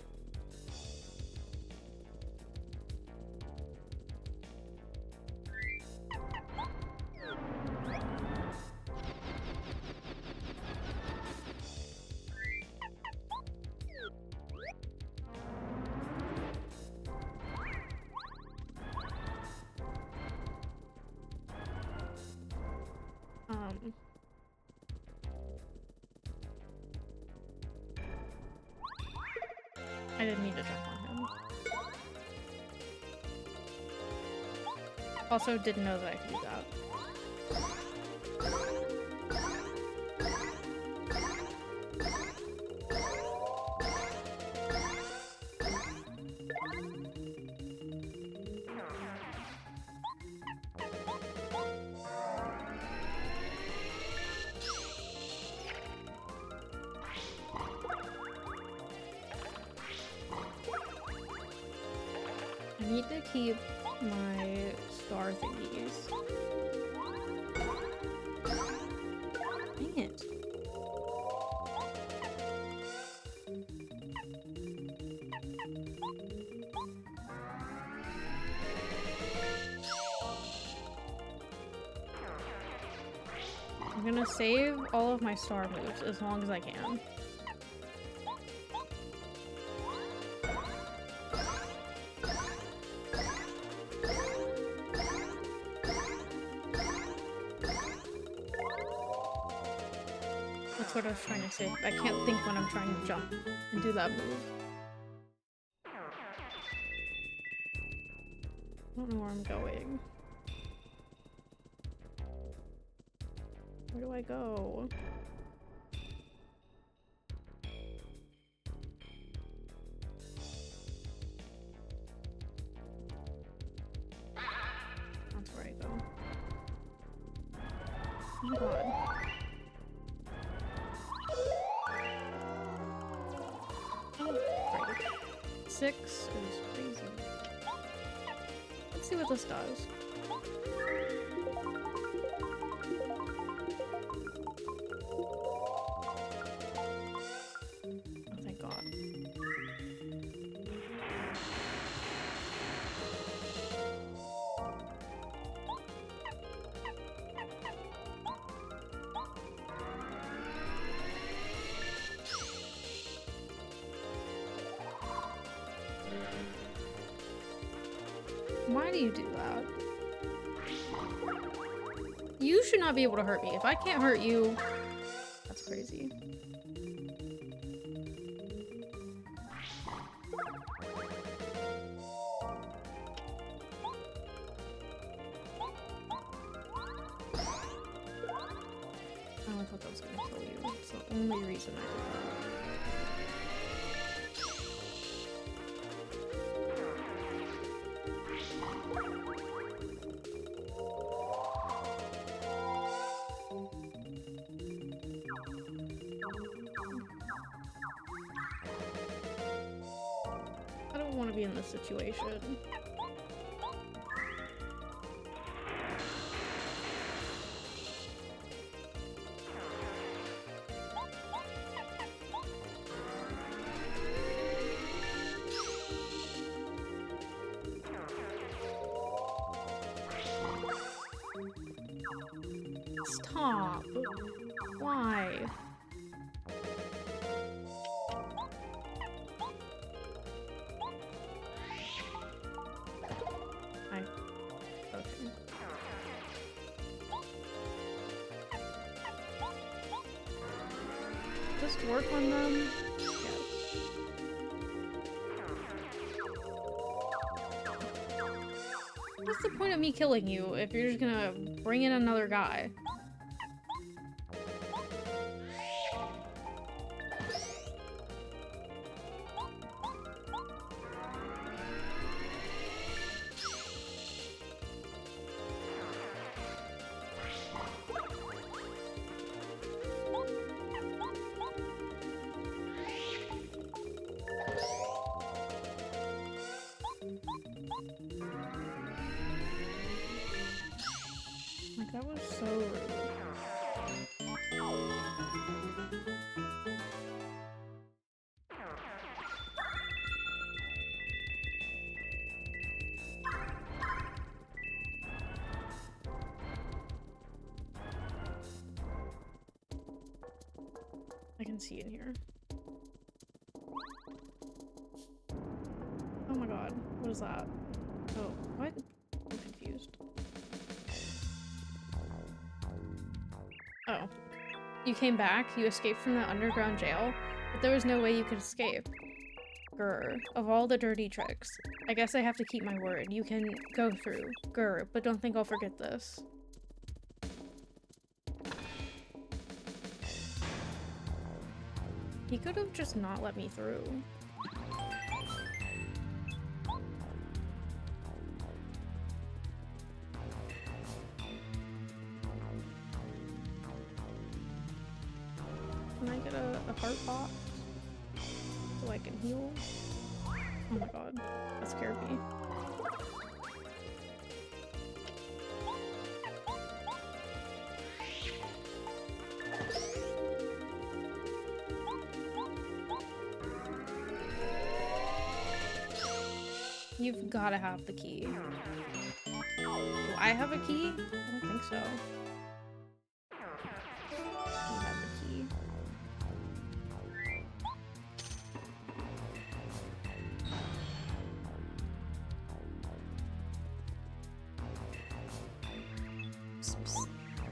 I didn't mean to jump on him. Also, didn't know that I could do that. I need to keep my star thingies. Dang it. I'm gonna save all of my star moves as long as I can. what I was trying to say. I can't think when I'm trying to jump and do that move. I don't know where I'm going. Where do I go? That's where I go. Oh my god. Oh, great. 6 is crazy. Let's see what this does. Oh, thank god. Why do you do that? You should not be able to hurt me. If I can't hurt you, that's crazy. Oh, I thought that was gonna kill you. That's the only reason I did that. I don't want to be in this situation. Stop. Why? Okay. Just work on them? Yes. What's the point of me killing you if you're just gonna bring in another guy? Like, that was so rude. I can see in here. Oh my god, what is that? Oh, what? I'm confused. Oh. You came back, you escaped from the underground jail, but there was no way you could escape. Grr. Of all the dirty tricks. I guess I have to keep my word. You can go through. Grr, but don't think I'll forget this. He could have just not let me through. Can I get a heart box so I can heal? Oh my god, that scared me. You've gotta have the key. Do I have a key? I don't think so. You have the key.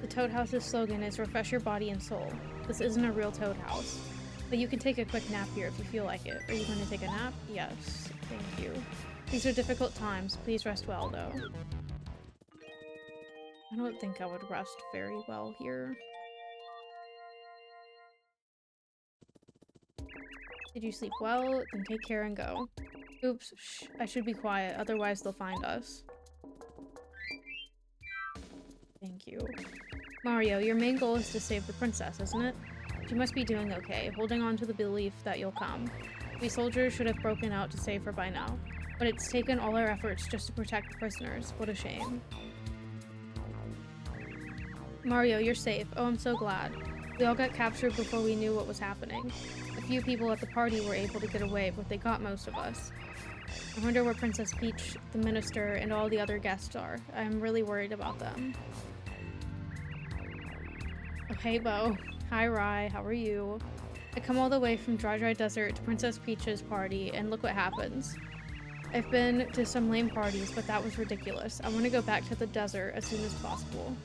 The Toad House's slogan is refresh your body and soul. This isn't a real Toad House, but you can take a quick nap here if you feel like it. Are you going to take a nap? Yes, thank you. These are difficult times. Please rest well, though. I don't think I would rest very well here. Did you sleep well? Then take care and go. Oops, shh, I should be quiet, otherwise they'll find us. Thank you. Mario, your main goal is to save the princess, isn't it? You must be doing okay, holding on to the belief that you'll come. We soldiers should have broken out to save her by now, but it's taken all our efforts just to protect the prisoners. What a shame. Mario, you're safe. Oh, I'm so glad. We all got captured before we knew what was happening. A few people at the party were able to get away, but they got most of us. I wonder where Princess Peach, the minister, and all the other guests are. I'm really worried about them. Oh, hey, Bo. Hi, Rai. How are you? I come all the way from Dry Desert to Princess Peach's party, and look what happens. I've been to some lame parties, but that was ridiculous. I want to go back to the desert as soon as possible.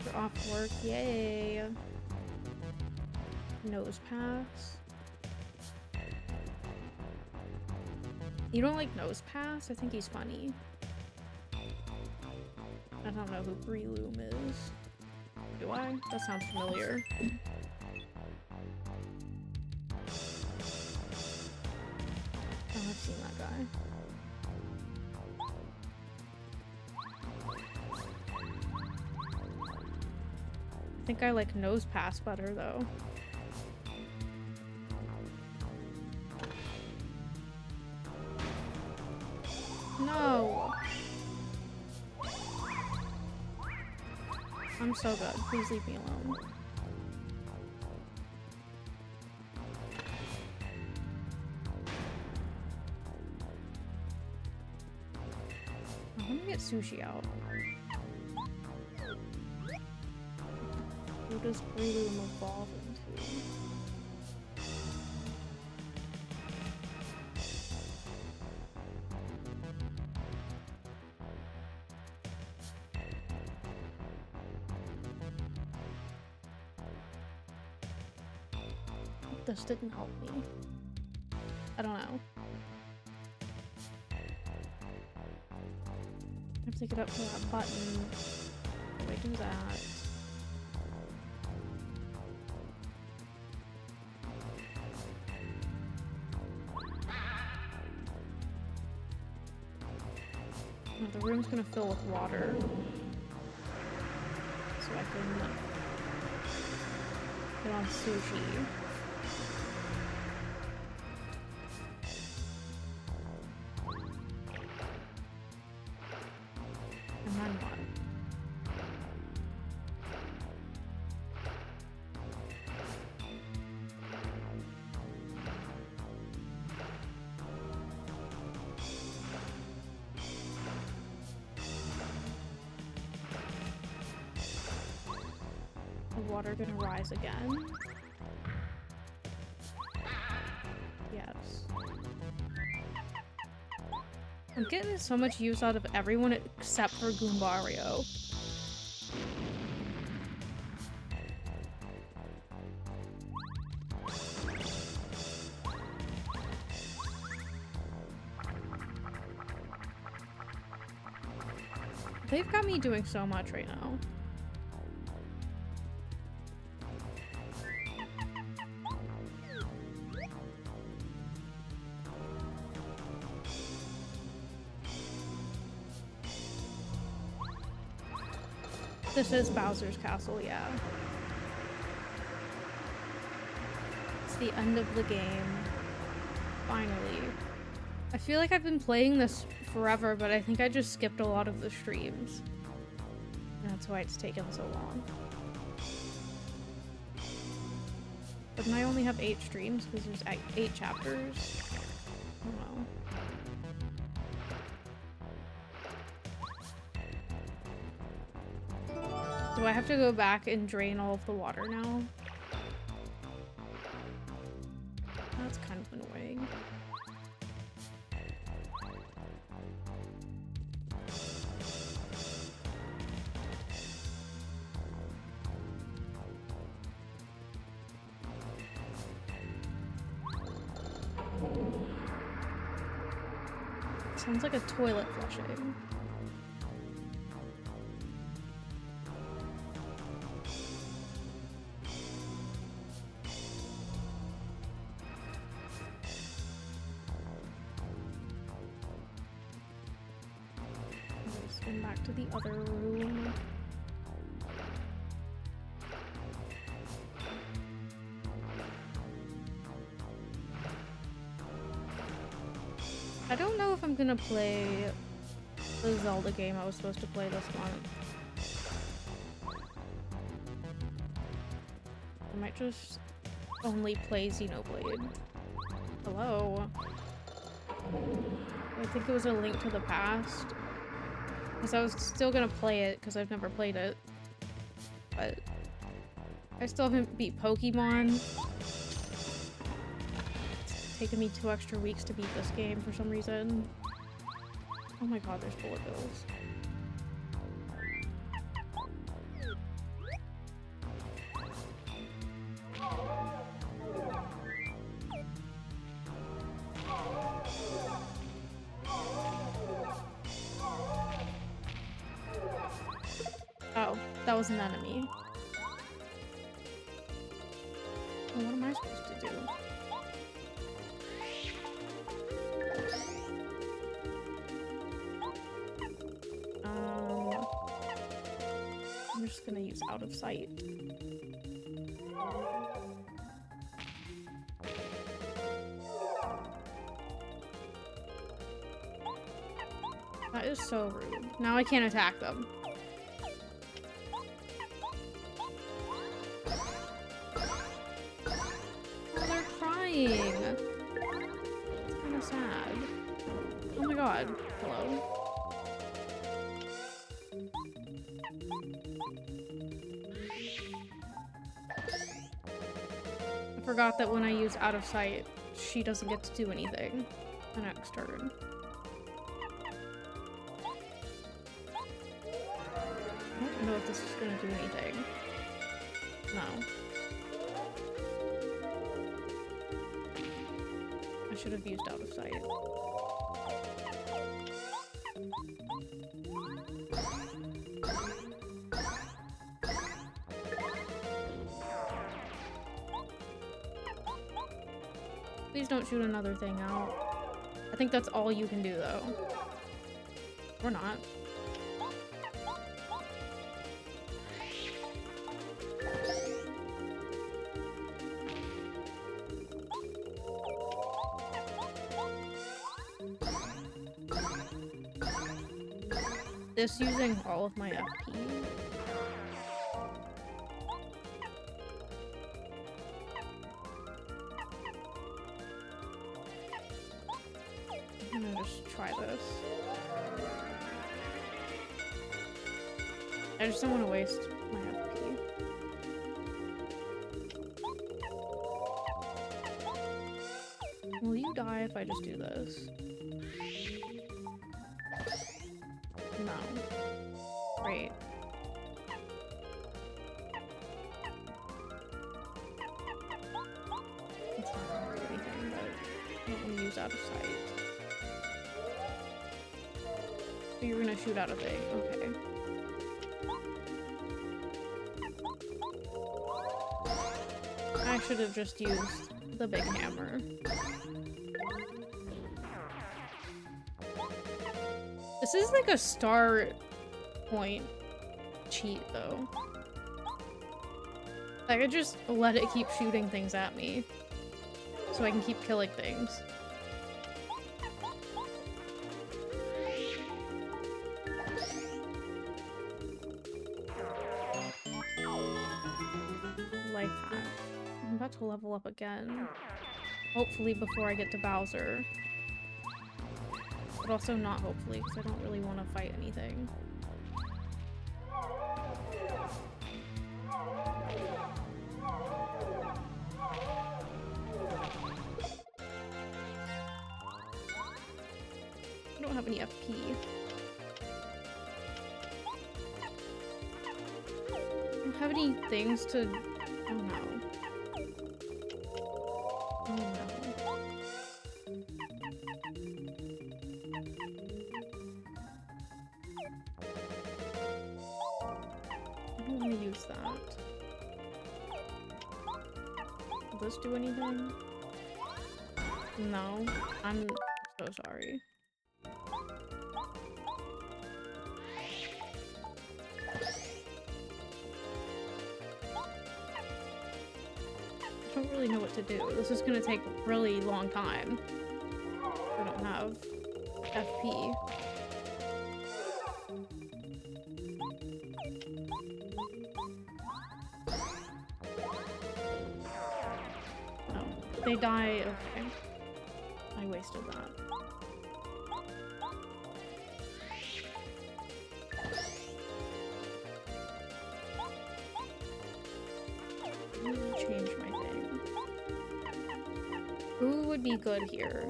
You're off work. Yay. Nose pass. You don't like Nose Pass? I think he's funny. I don't know who Breloom is. Do I? That sounds familiar. Oh, I've seen that guy. I think I like Nose Pass better, though. No! I'm so good. Please leave me alone. I'm gonna get sushi out. Who does Breloom evolve into? This didn't help me. I don't know. I have to get up to that button. How do I do that? Oh, the room's gonna fill with water. So I can get on sushi. Water gonna rise again? Yes. I'm getting so much use out of everyone except for Goombario. They've got me doing so much right now. This is Bowser's Castle, yeah. It's the end of the game. Finally. I feel like I've been playing this forever, but I think I just skipped a lot of the streams. That's why it's taken so long. But I only have 8 streams because there's 8 chapters. I don't know. Do I have to go back and drain all of the water now? That's kind of annoying. Sounds like a toilet flushing. Let's go back to the other room. I don't know if I'm gonna play the Zelda game I was supposed to play this month. I might just only play Xenoblade. Hello? I think it was a Link to the Past. Because I was still gonna play it because I've never played it. But I still haven't beat Pokemon. Taken me 2 extra weeks to beat this game for some reason. Oh my god, there's bullet bills. Oh, that was an enemy. Well, what am I supposed to do? I'm just gonna use out of sight. That is so rude. Now I can't attack them. Oh, they're crying. It's kind of sad. Oh my god. Hello? I forgot that when I use out of sight, she doesn't get to do anything the next turn. I don't know if this is gonna do anything. No. I should have used out of sight. Please don't shoot another thing out. I think that's all you can do, though. Or not. This using all of my FP. I'm gonna just try this. I just don't want to waste my FP. Will you die if I just do this? No. Great. It's not gonna do anything, but I don't want to use out of sight. So you're gonna shoot out a thing. Okay. I should have just used the big hammer. This is like a start point cheat, though. I could just let it keep shooting things at me, so I can keep killing things. Life hack. I'm about to level up again. Hopefully before I get to Bowser. But also not hopefully, because I don't really want to fight anything. I don't have any FP. I don't have any things to... Oh no. Oh no. don't want to use that. Will this do anything? No. I'm so sorry. I don't really know what to do. This is gonna take a really long time. I don't have FP. Oh, they die. Okay. I wasted that. Change my thing. Who would be good here?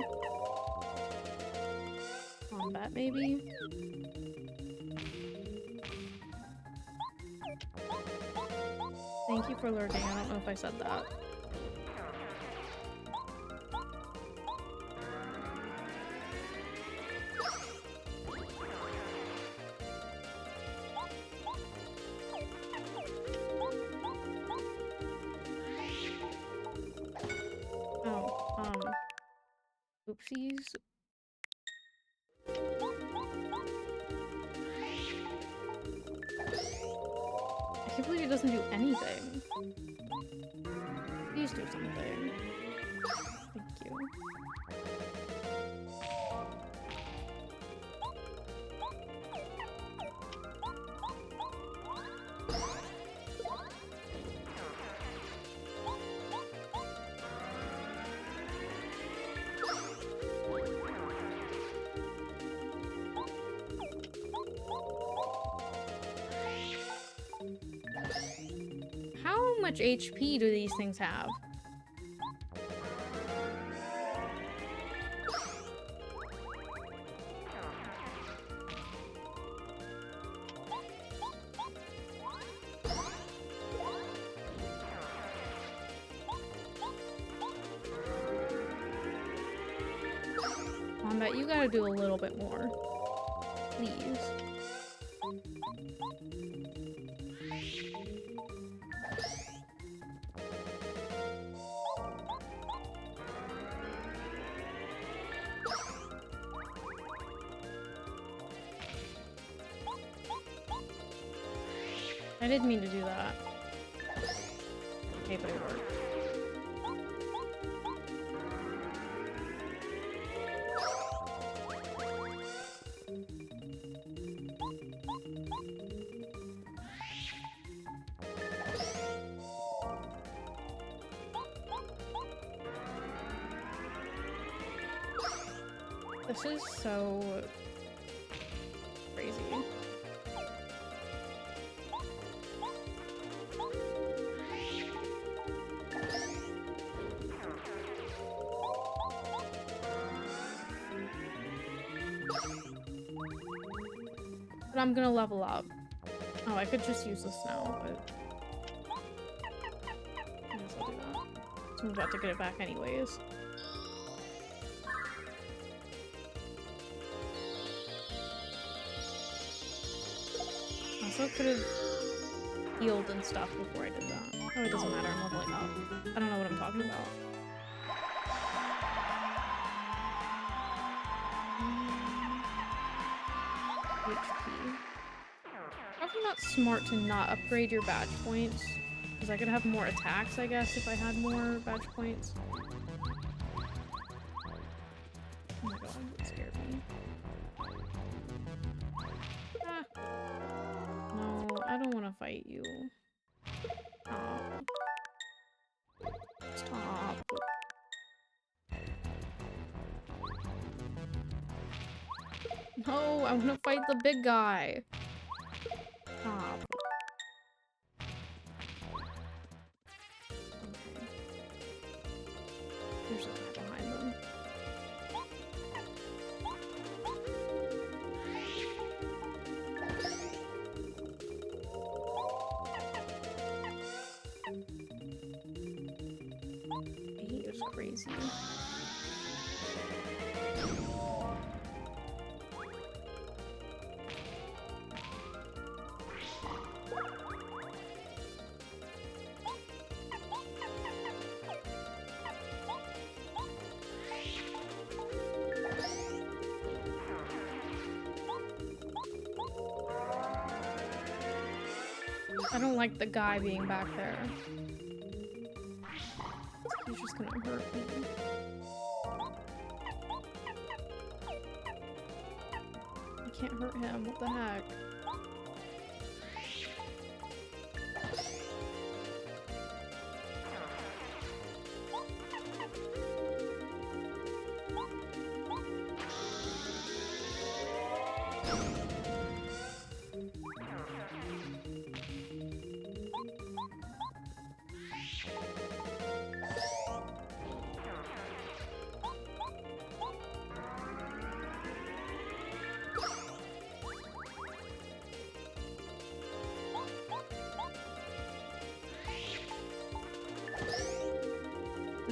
Combat, maybe? Thank you for lurking. I don't know if I said that. Oopsies. I can't believe it doesn't do anything. Please do something. Thank you. How much HP do these things have? Combat, you gotta do a little bit more. Please. I didn't mean to do that. Okay, but it worked. This is so crazy. But I'm gonna level up. Oh, I could just use this now, but I guess I'll do that. So I'm about to get it back anyways. Also could have healed and stuff before I did that. Oh, it doesn't matter, I'm leveling up. I don't know what I'm talking about. HP. Probably not smart to not upgrade your badge points, because I could have more attacks, I guess, if I had more badge points. Oh my god, that scared me. Ah. No, I don't want to fight you. Stop. Stop. No, I want to fight the big guy. Stop. Okay. There's a guy behind them. He is crazy. I don't like the guy being back there. He's just gonna hurt me. I can't hurt him, what the heck?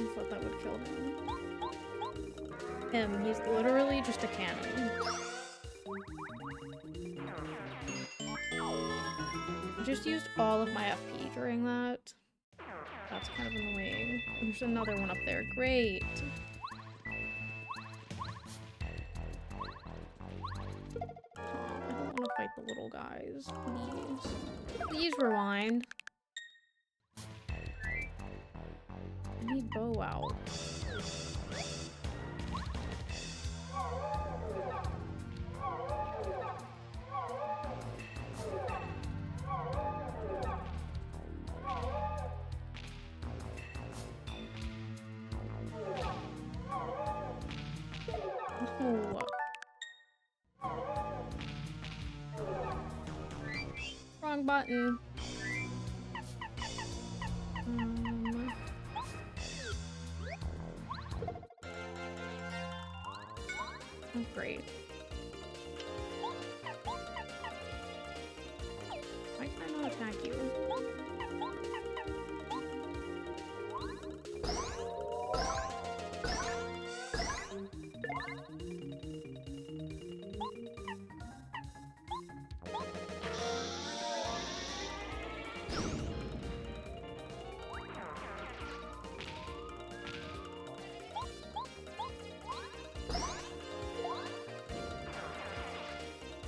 I thought that would kill him. He's literally just a cannon. I just used all of my FP during that. That's kind of annoying. There's another one up there. Great. I don't want to fight the little guys. Please. Please rewind. I need bow out. Oh. Wrong button. Oh, great. Why can I not attack you?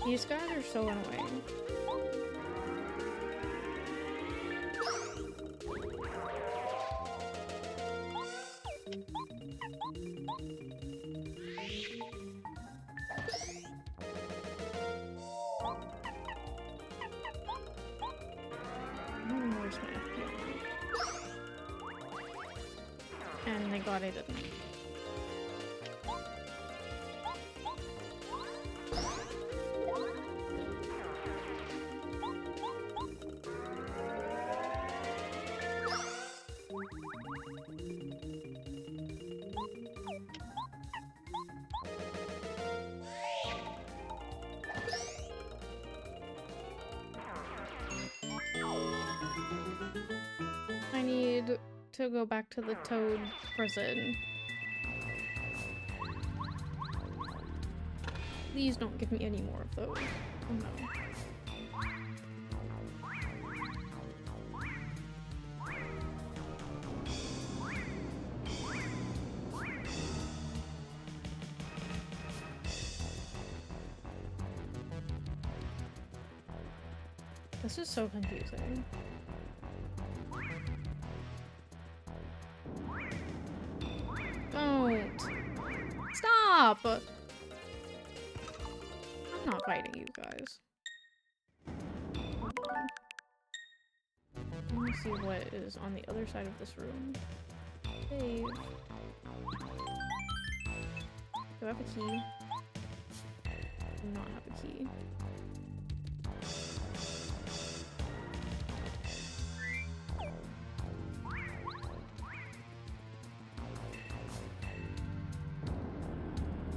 These guys are so annoying. Where's my FP? And thank God I didn't. I need to go back to the Toad prison. Please don't give me any more of those. Oh no. This is so confusing. Don't! Stop! I'm not fighting you guys. Hold on. Let me see what is on the other side of this room. Save. Do I have a key? I do not have a key.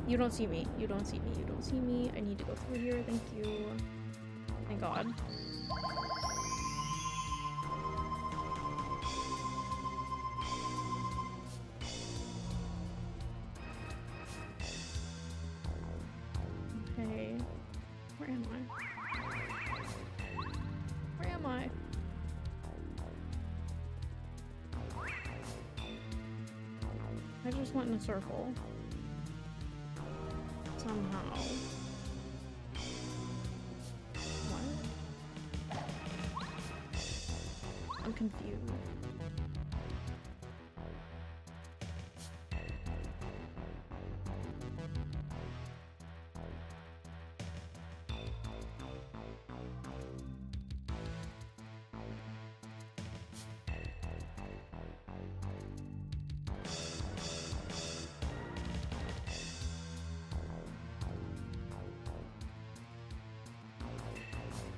You don't see me. You don't see me. You don't see me. I need to go through here. Thank you. Thank God. Okay. Where am I? Where am I? I just went in a circle. Somehow. What? confused.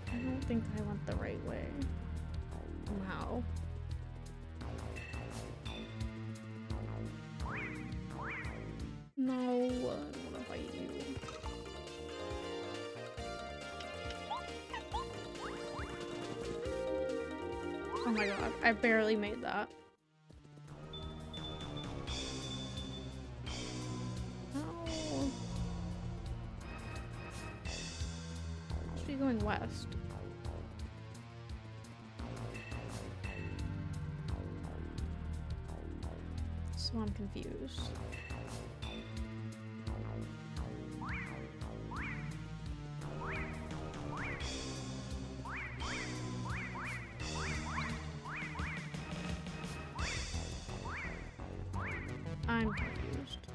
I don't think I went the right way. Wow. No, I don't want to fight you. Oh my god, I barely made that. Oh. Should be going west. So I'm confused. I'm confused.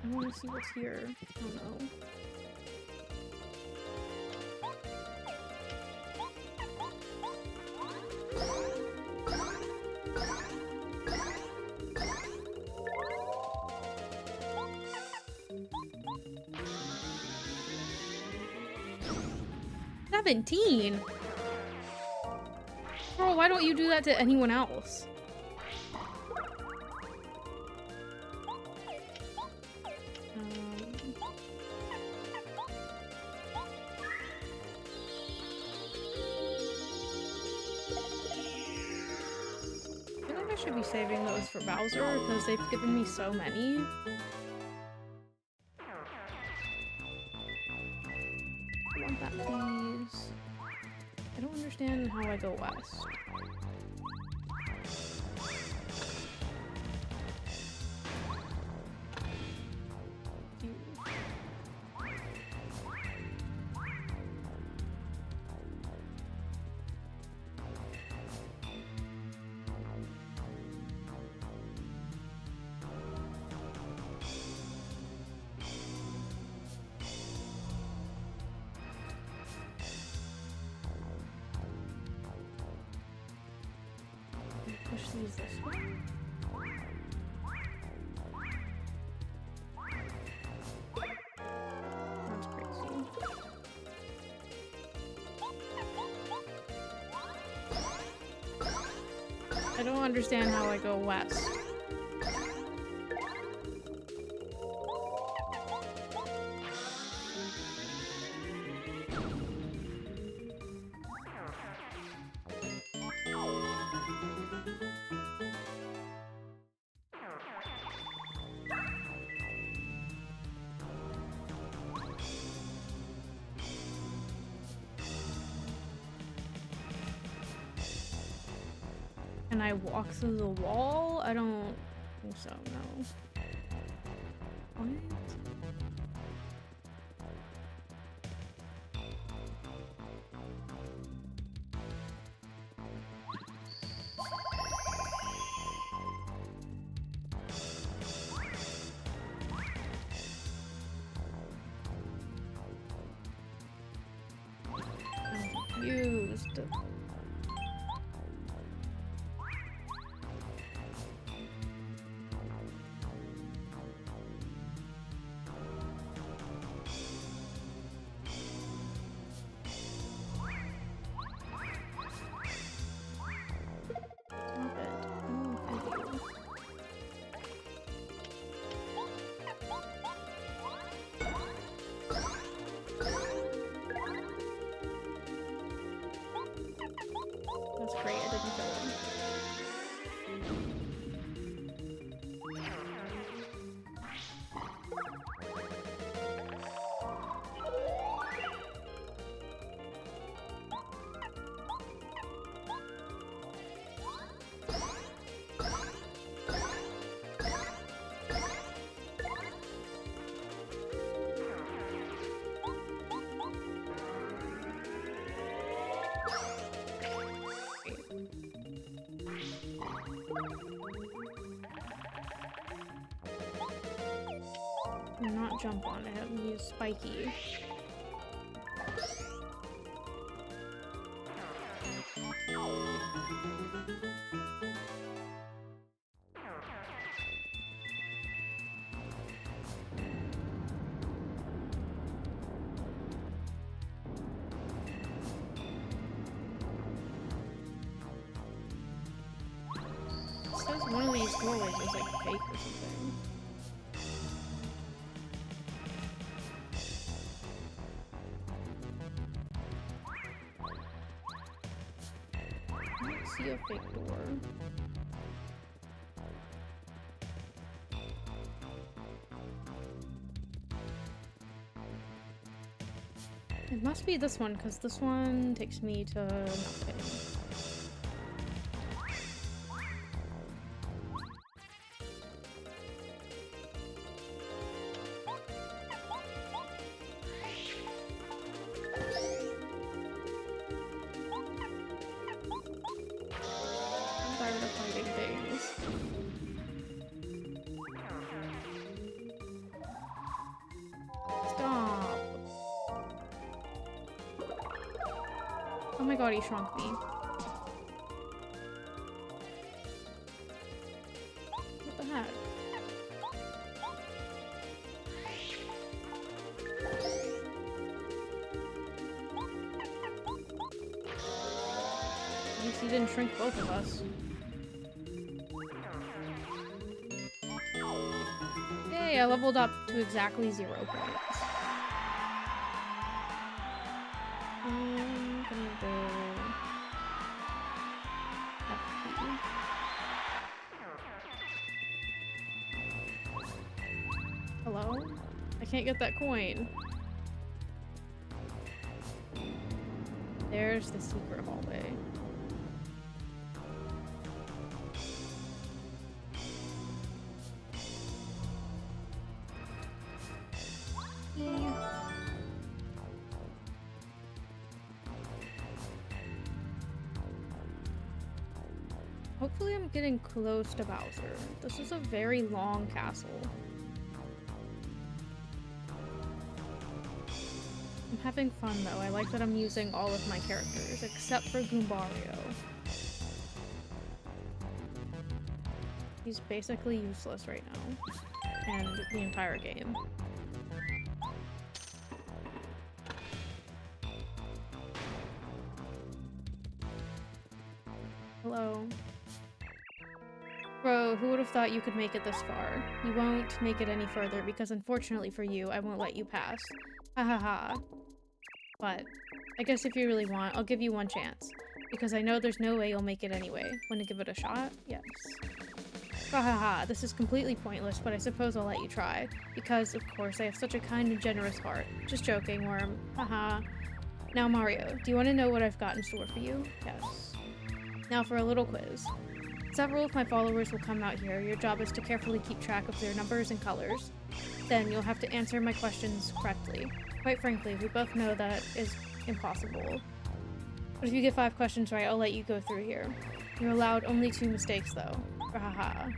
I want to see what's here. Oh no. 17? Bro, why don't you do that to anyone else? I feel like I should be saving those for Bowser because they've given me so many. I want that, please. I don't understand how I go west. Push these this way. That's crazy. I don't understand how I go west. Can I walk through the wall? I don't think so, no. What? I'm confused. That's great, I didn't kill him. Do not jump on it and use spiky. It says one of these doorways is like fake or something. I don't see a fake door. It must be this one, because this one takes me to nothing. I'm tired of fighting things. Stop. Oh my god, he shrunk me. What the heck? At least he didn't shrink both of us. Yay, I leveled up to exactly 0 points. I'm gonna go FP. Hello? I can't get that coin. There's the secret hallway. Hopefully I'm getting close to Bowser. This is a very long castle. I'm having fun though. I like that I'm using all of my characters, except for Goombario. He's basically useless right now. And the entire game. Hello. Bro, who would have thought you could make it this far? You won't make it any further because unfortunately for you, I won't let you pass. Ha ha ha. But, I guess if you really want, I'll give you one chance. Because I know there's no way you'll make it anyway. Want to give it a shot? Yes. Ha ha ha, this is completely pointless, but I suppose I'll let you try. Because, of course, I have such a kind and generous heart. Just joking, worm. Haha. Now Mario, do you want to know what I've got in store for you? Yes. Now for a little quiz. Several of my followers will come out here. Your job is to carefully keep track of their numbers and colors. Then you'll have to answer my questions correctly. Quite frankly, we both know that is impossible. But if you get 5 questions right, I'll let you go through here. You're allowed only 2 mistakes though. Haha.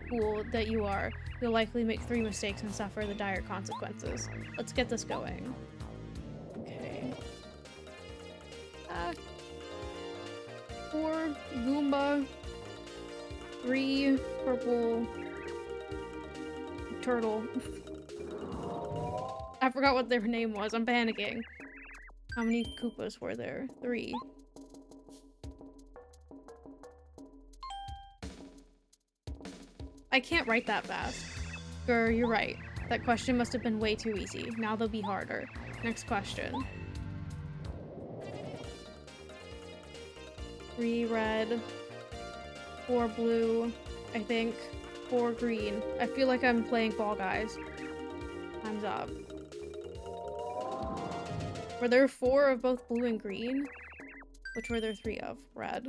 Fool that you are. You'll likely make 3 mistakes and suffer the dire consequences. Let's get this going. Okay. 4 Goomba. 3 purple turtle. I forgot what their name was. I'm panicking. How many Koopas were there? 3. I can't write that fast. Grr, you're right. That question must have been way too easy. Now they'll be harder. Next question. 3 red. 4 blue, I think. 4 green. I feel like I'm playing Fall Guys. Time's up. Were there 4 of both blue and green? Which were there 3 of? Red.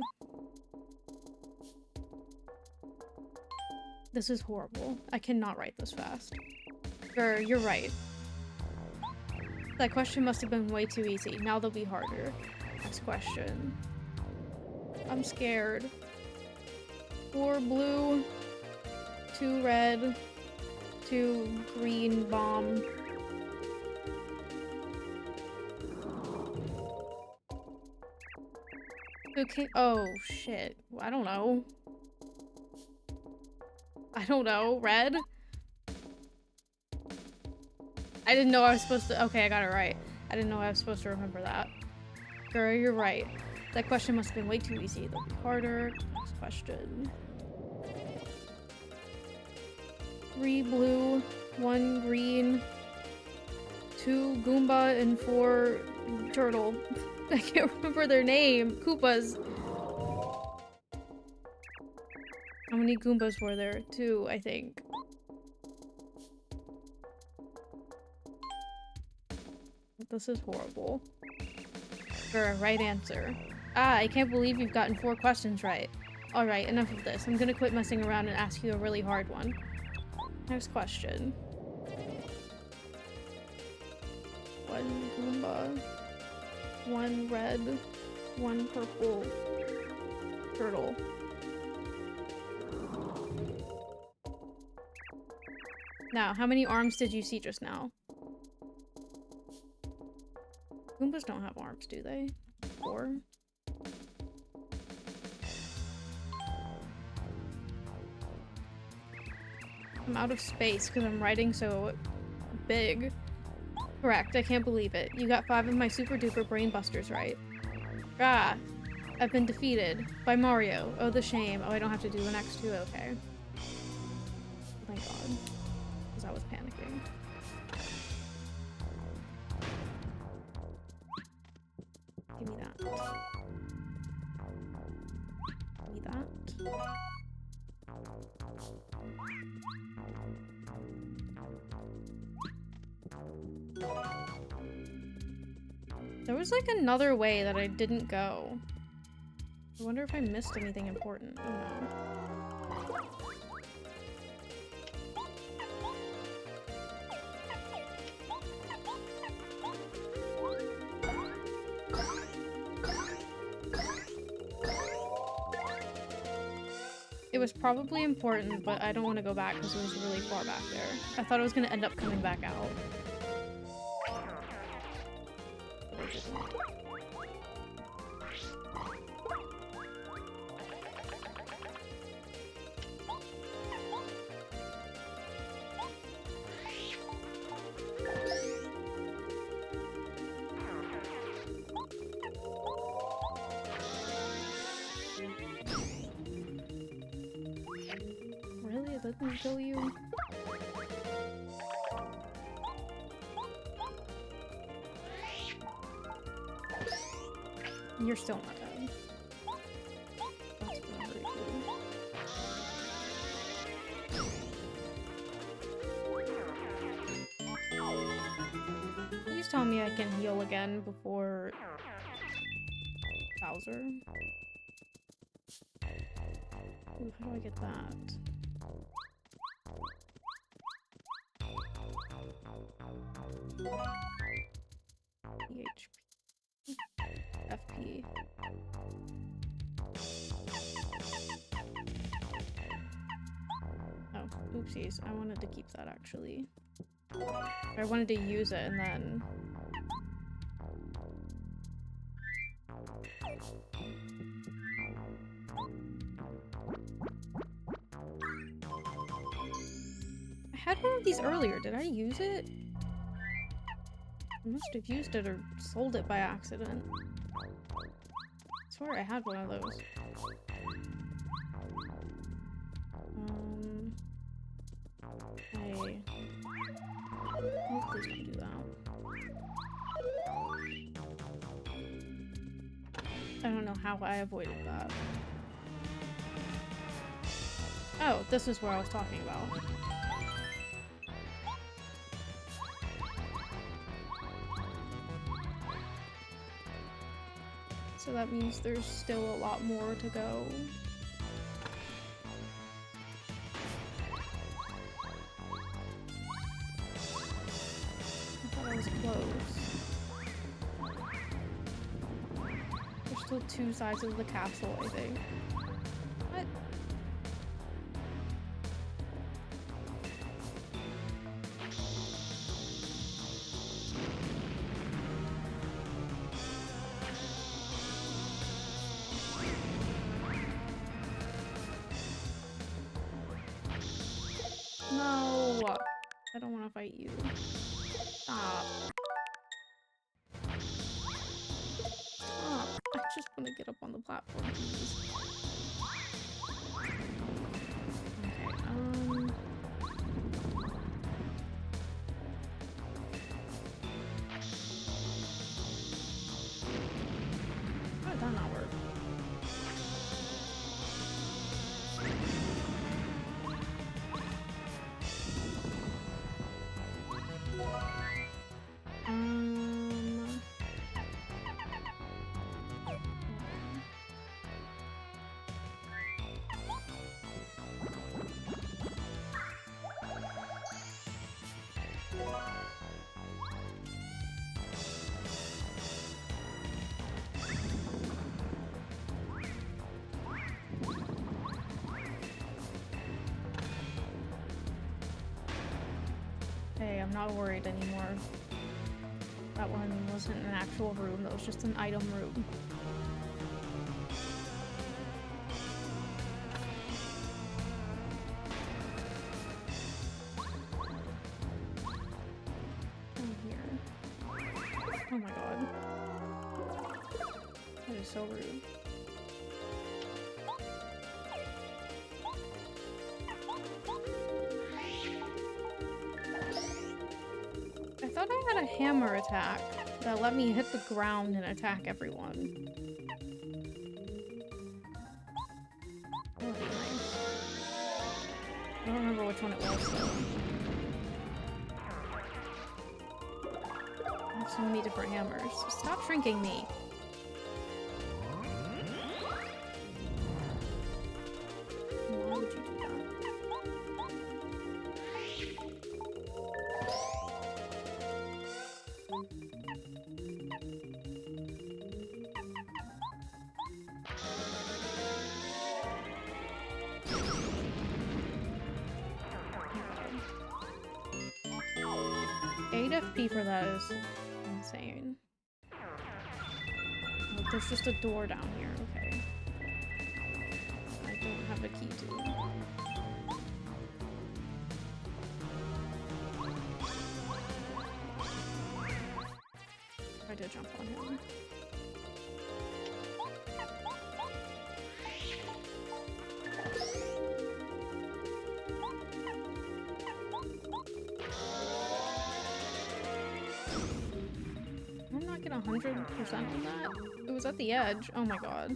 This is horrible. I cannot write this fast. Grr, you're right. That question must have been way too easy. Now they'll be harder. Next question. I'm scared. 4 blue, 2 red, 2 green bomb. Okay. Oh shit. I don't know. I don't know. Red? I didn't know I was supposed to. Okay, I got it right. I didn't know I was supposed to remember that. Girl, you're right. That question must have been way too easy. That'll be harder. Next question. 3 blue, 1 green, 2 Goomba, and 4 turtle. I can't remember their name. Koopas. How many Goombas were there? 2, I think. This is horrible. Right answer. Ah, I can't believe you've gotten 4 questions right. Alright, enough of this. I'm gonna quit messing around and ask you a really hard one. Next question. 1 Goomba, 1 red, 1 purple turtle. Now, how many arms did you see just now? Goombas don't have arms, do they? 4? I'm out of space because I'm writing so big. Correct, I can't believe it. You got 5 of my super duper brain busters right. Ah, I've been defeated by Mario. Oh, the shame. Oh, I don't have to do the next 2, okay. Thank God. Because I was panicking. Give me that. Give me that. There was like another way that I didn't go. I wonder if I missed anything important. Oh no. It was probably important, but I don't want to go back because it was really far back there. I thought I was going to end up coming back out. But I didn't. Really? It doesn't kill you? You're still not dead. That's gonna hurt you. Please tell me I can heal again before Bowser. Ooh, how do I get that? HP. FP. Oh, oopsies. I wanted to keep that actually. I wanted to use it and then... I had one of these earlier. Did I use it? I must have used it or sold it by accident. I swear I had one of those. Hey. Oh, please don't do that. I don't know how I avoided that. Oh, this is what I was talking about. So that means there's still a lot more to go. I thought I was close. There's still 2 sides of the castle, I think. What? I don't want to fight you. Stop. Stop. I just want to get up on the platform, please. Okay, how did that not work? Hey, I'm not worried anymore. That one wasn't an actual room, that was just an item room. Oh my god. That is so rude. I thought I had a hammer attack that let me hit the ground and attack everyone. That would be nice. I don't remember which one it was though. I have so many different hammers. Stop shrinking me. Why would you do that? FP for that is insane. Oh, there's just a door down here, okay. I don't have a key to. Try to jump on him. I'm not getting 100% on that. It was at the edge. Oh my god.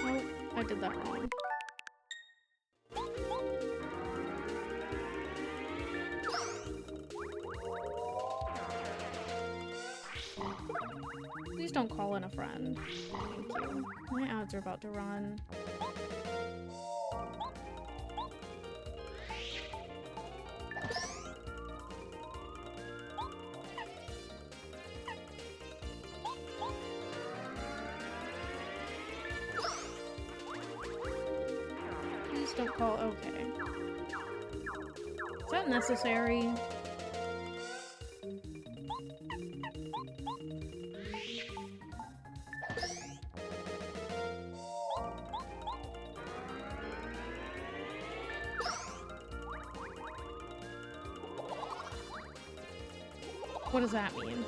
Oh, I did that wrong. Please don't call in a friend. Thank you. My ads are about to run. Please don't call. Okay. Is that necessary? What does that mean?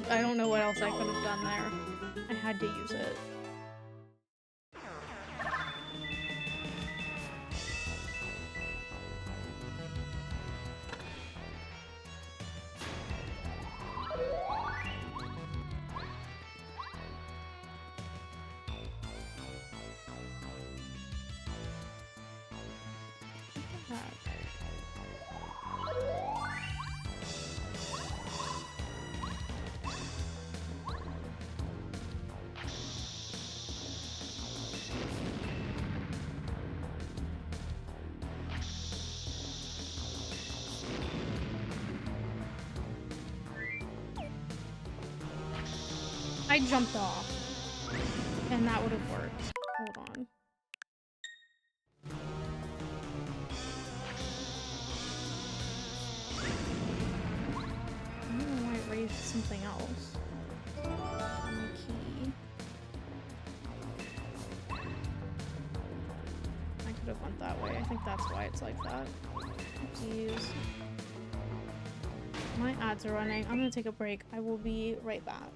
I don't know what else I could have done there. I had to use it. I jumped off. And that would have worked. Hold on. I don't know why it raised something else. Key. I could have went that way. I think that's why it's like that. Oopsies. My ads are running. I'm gonna take a break. I will be right back.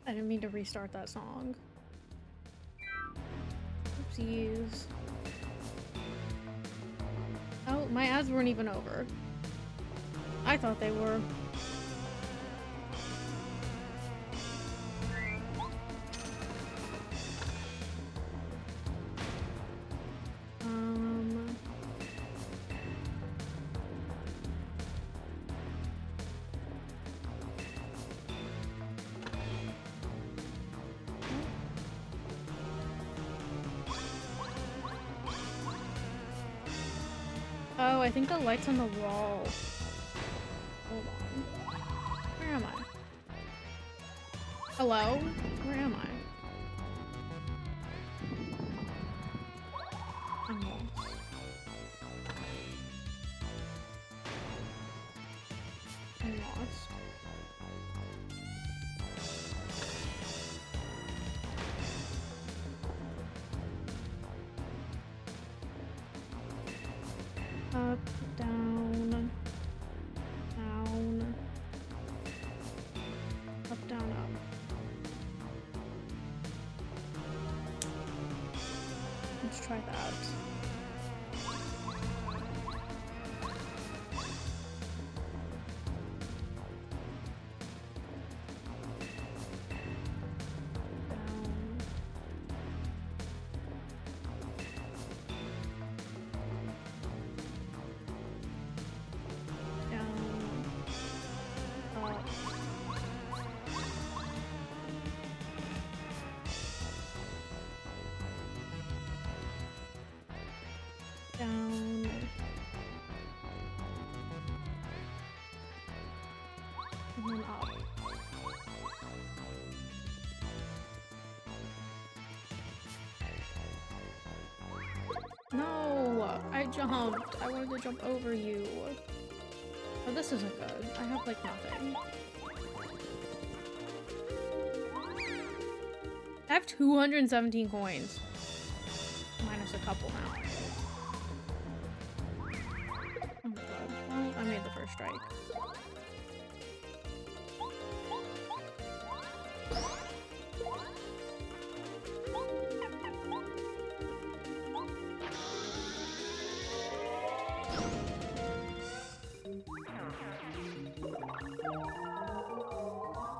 I didn't mean to restart that song. Oopsies. Oh, my ads weren't even over. I thought they were. Oh, I think the light's on the wall. Hold on. Where am I? Hello? Where am I? I'm lost. I'm lost. Up, down, down, up, down, up. Let's try that. No! I jumped. I wanted to jump over you. Oh, this isn't good. I have, like, nothing. I have 217 coins. Minus a couple now. Oh my god. Well, I made the first strike.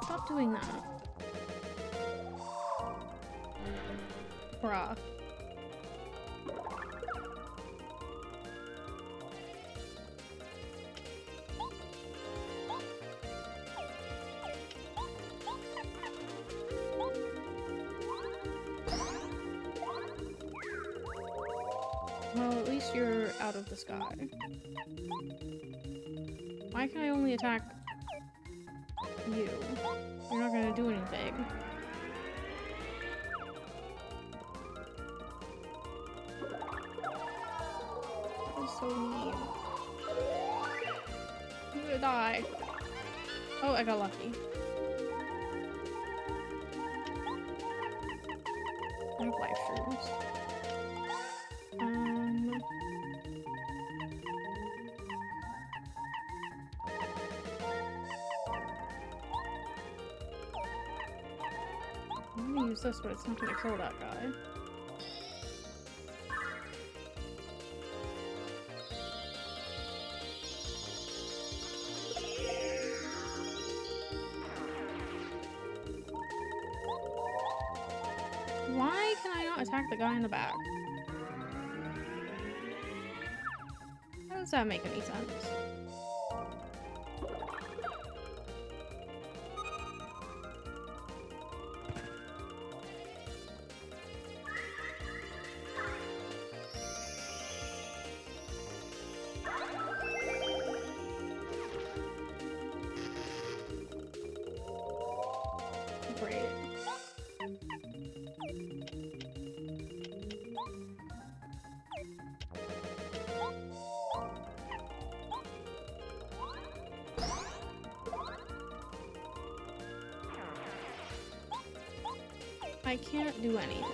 Stop doing that. Bruh. Well, at least you're out of the sky. Why can I only attack you? You're not gonna do anything. That was so mean. I'm gonna die. Oh, I got lucky. I have life shrooms. I'm gonna use this, but it's not gonna kill that guy. Why can I not attack the guy in the back? How does that make any sense? Great. I can't do anything.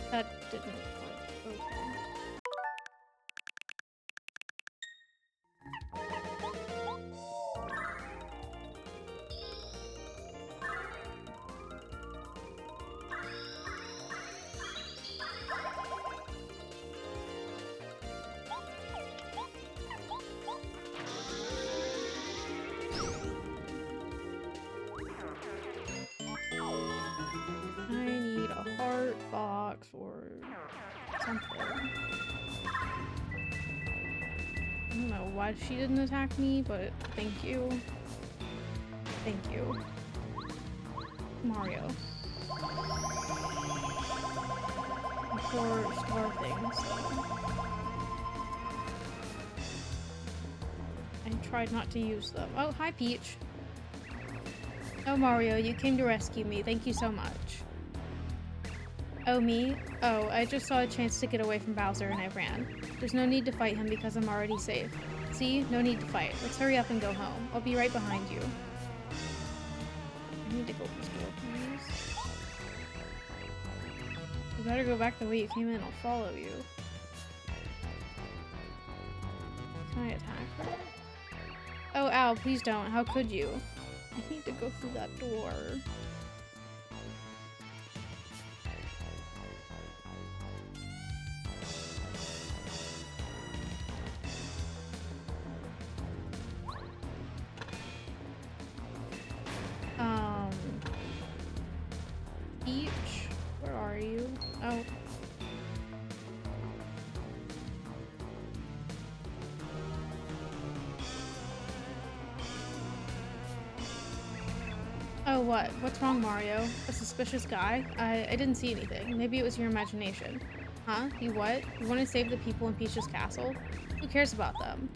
That didn't work. Okay. I need a heart box or something. I don't know why she didn't attack me, but thank you. Thank you. Mario. For star things. I tried not to use them. Oh, hi Peach. Oh Mario, you came to rescue me. Thank you so much. Oh, me? Oh, I just saw a chance to get away from Bowser and I ran. There's no need to fight him because I'm already safe. See? No need to fight. Let's hurry up and go home. I'll be right behind you. I need to go this door, please. You better go back the way you came in. I'll follow you. Can I attack her? Oh, ow, please don't. How could you? I need to go through that door. Peach? Where are you? Oh. what? What's wrong, Mario? A suspicious guy? I didn't see anything. Maybe it was your imagination. Huh? You what? You want to save the people in Peach's castle? Who cares about them?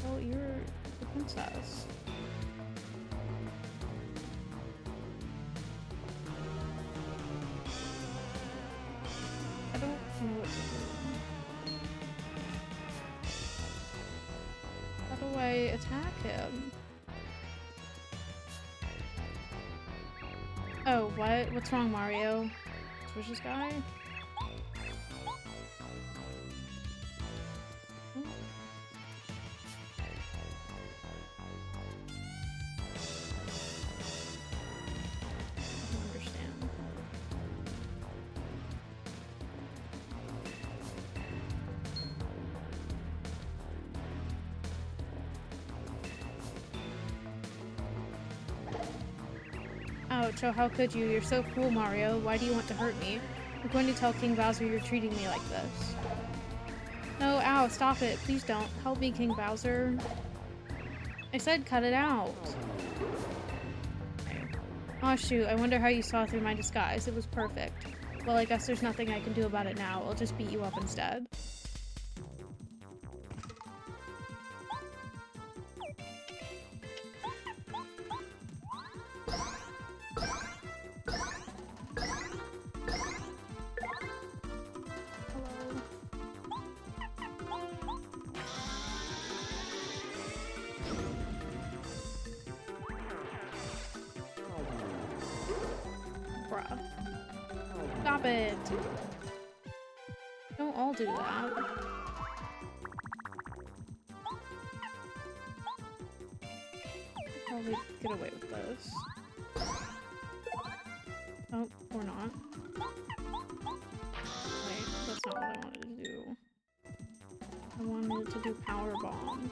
Well, you're the princess. I don't know what to do. How do I attack him? Oh, what? What's wrong, Mario? Suspicious guy? Ouch, oh how could you? You're so cruel, Mario. Why do you want to hurt me? I'm going to tell King Bowser you're treating me like this. No, ow, stop it. Please don't. Help me, King Bowser. I said cut it out. Okay. Aw shoot, I wonder how you saw through my disguise. It was perfect. Well, I guess there's nothing I can do about it now. I'll just beat you up instead. Stop it! Don't all do that. Probably get away with this. Oh, or not. Wait, that's not what I wanted to do. I wanted to do Power Bomb.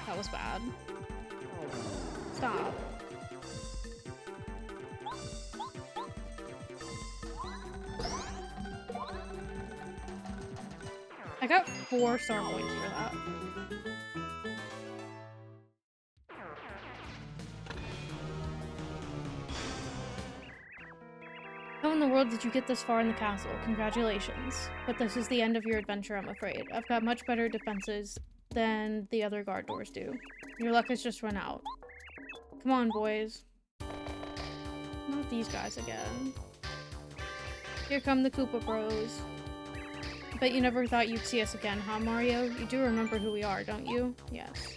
That was bad. Stop. I got 4 star points for that. How in the world did you get this far in the castle? Congratulations. But this is the end of your adventure, I'm afraid. I've got much better defenses than the other guard doors do. Your luck has just run out. Come on, boys. Not these guys again. Here come the Koopa Bros. Bet you never thought you'd see us again, huh, Mario? You do remember who we are, don't you? Yes.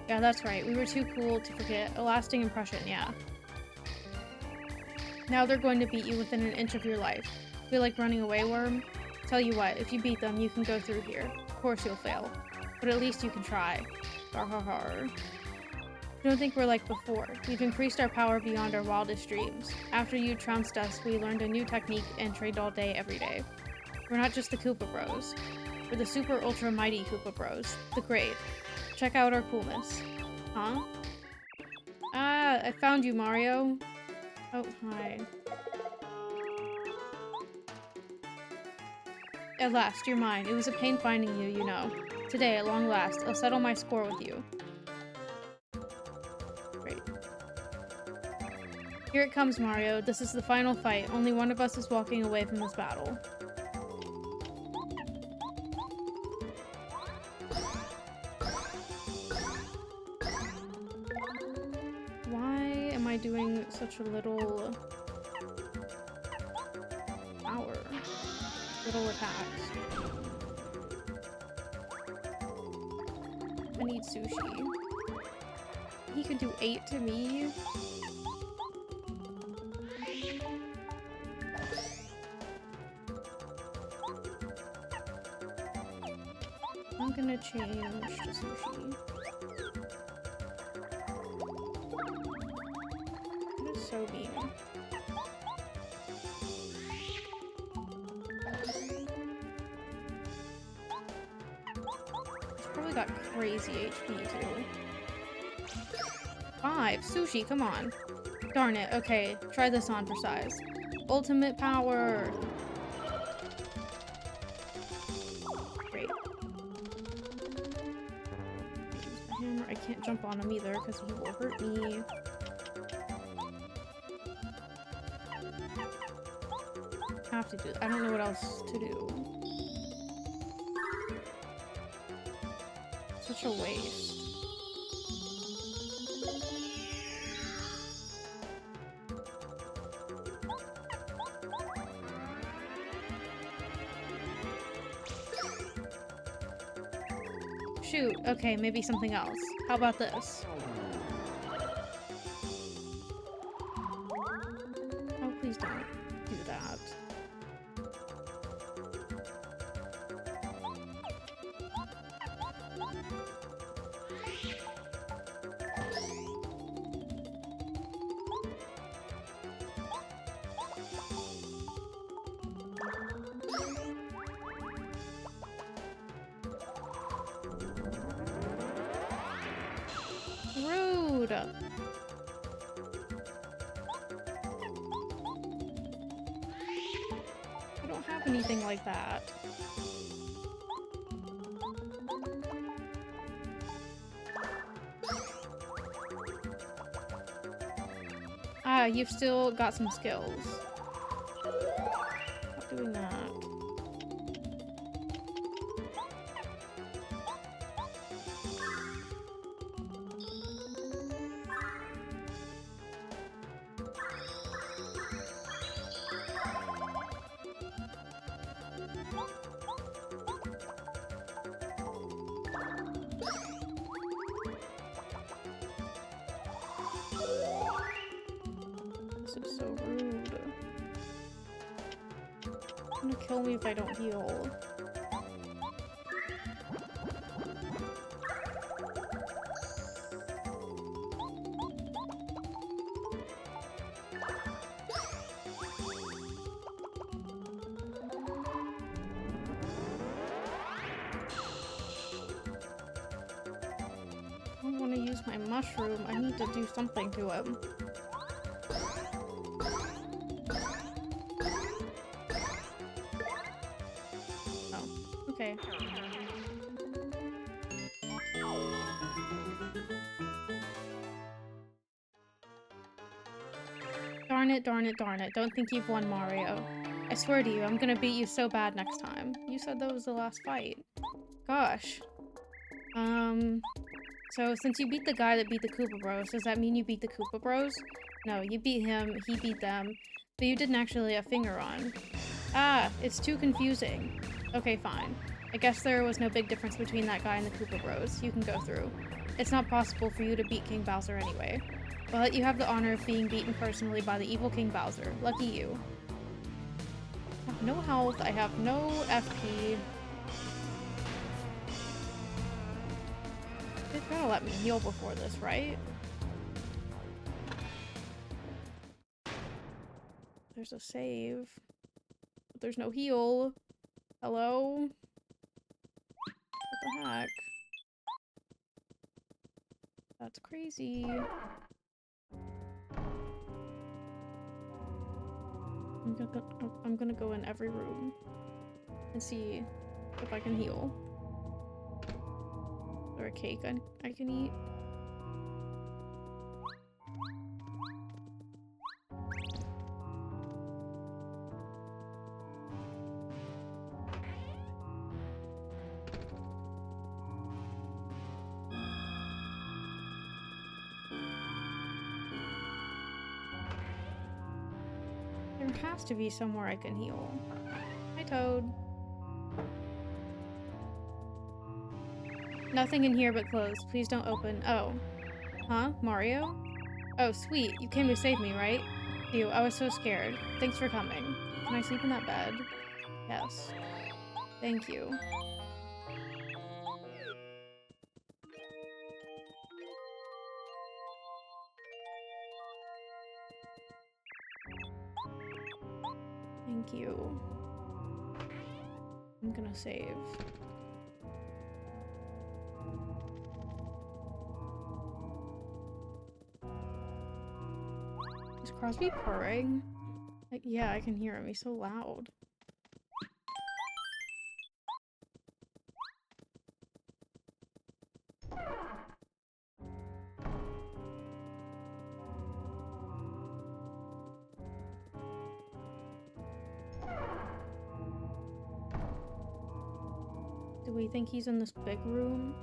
Yeah, that's right. We were too cool to forget. A lasting impression, yeah. Now they're going to beat you within an inch of your life. Feel like running away, Worm? Tell you what, if you beat them, you can go through here. Of course you'll fail. But at least you can try. Har har har. Don't think we're like before. We've increased our power beyond our wildest dreams. After you trounced us, we learned a new technique and trained all day, every day. We're not just the Koopa Bros. We're the super ultra mighty Koopa Bros. The Great. Check out our coolness. Huh? Ah, I found you, Mario. Oh, hi. At last, you're mine. It was a pain finding you, you know. Today, at long last, I'll settle my score with you. Great. Here it comes, Mario. This is the final fight. Only one of us is walking away from this battle. Doing such a little power, little attacks. I need sushi. He could do 8 to me. I'm gonna change to sushi. So mean. He's probably got crazy HP too. 5! Sushi, come on. Darn it, okay, try this on for size. Ultimate power! Great. can't jump on him either because he will hurt me. Have to do. I don't know what else to do. Such a waste. Shoot, okay, maybe something else. How about this? Oh, please don't do that. Rude! I don't have anything like that. Ah, you've still got some skills. Stop doing that. This is so rude. It's gonna kill me if I don't heal. I don't want to use my mushroom. I need to do something to him. Okay. Darn it, darn it, darn it. Don't think you've won, Mario. I swear to you, I'm gonna beat you so bad next time. You said that was the last fight. Gosh. So since you beat the guy that beat the Koopa Bros, does that mean you beat the Koopa Bros? No, you beat him, he beat them, but you didn't actually have finger on. Ah, it's too confusing. Okay, fine. I guess there was no big difference between that guy and the Koopa Bros. You can go through. It's not possible for you to beat King Bowser anyway. I'll let you have the honor of being beaten personally by the evil King Bowser. Lucky you. I have no health, I have no FP. They've gotta let me heal before this, right? There's a save. But there's no heal. Hello? What the heck? That's crazy. I'm gonna go in every room and see if I can heal. Or a cake I can eat. There has to be somewhere I can heal. Hi, Toad. Nothing in here but clothes. Please don't open. Oh. Huh? Mario? Oh, sweet. You came to save me, right? Phew, I was so scared. Thanks for coming. Can I sleep in that bed? Yes. Thank you. Thank you. I'm gonna save. Is Crosby purring? Like, yeah, I can hear him. He's so loud. Do we think he's in this big room?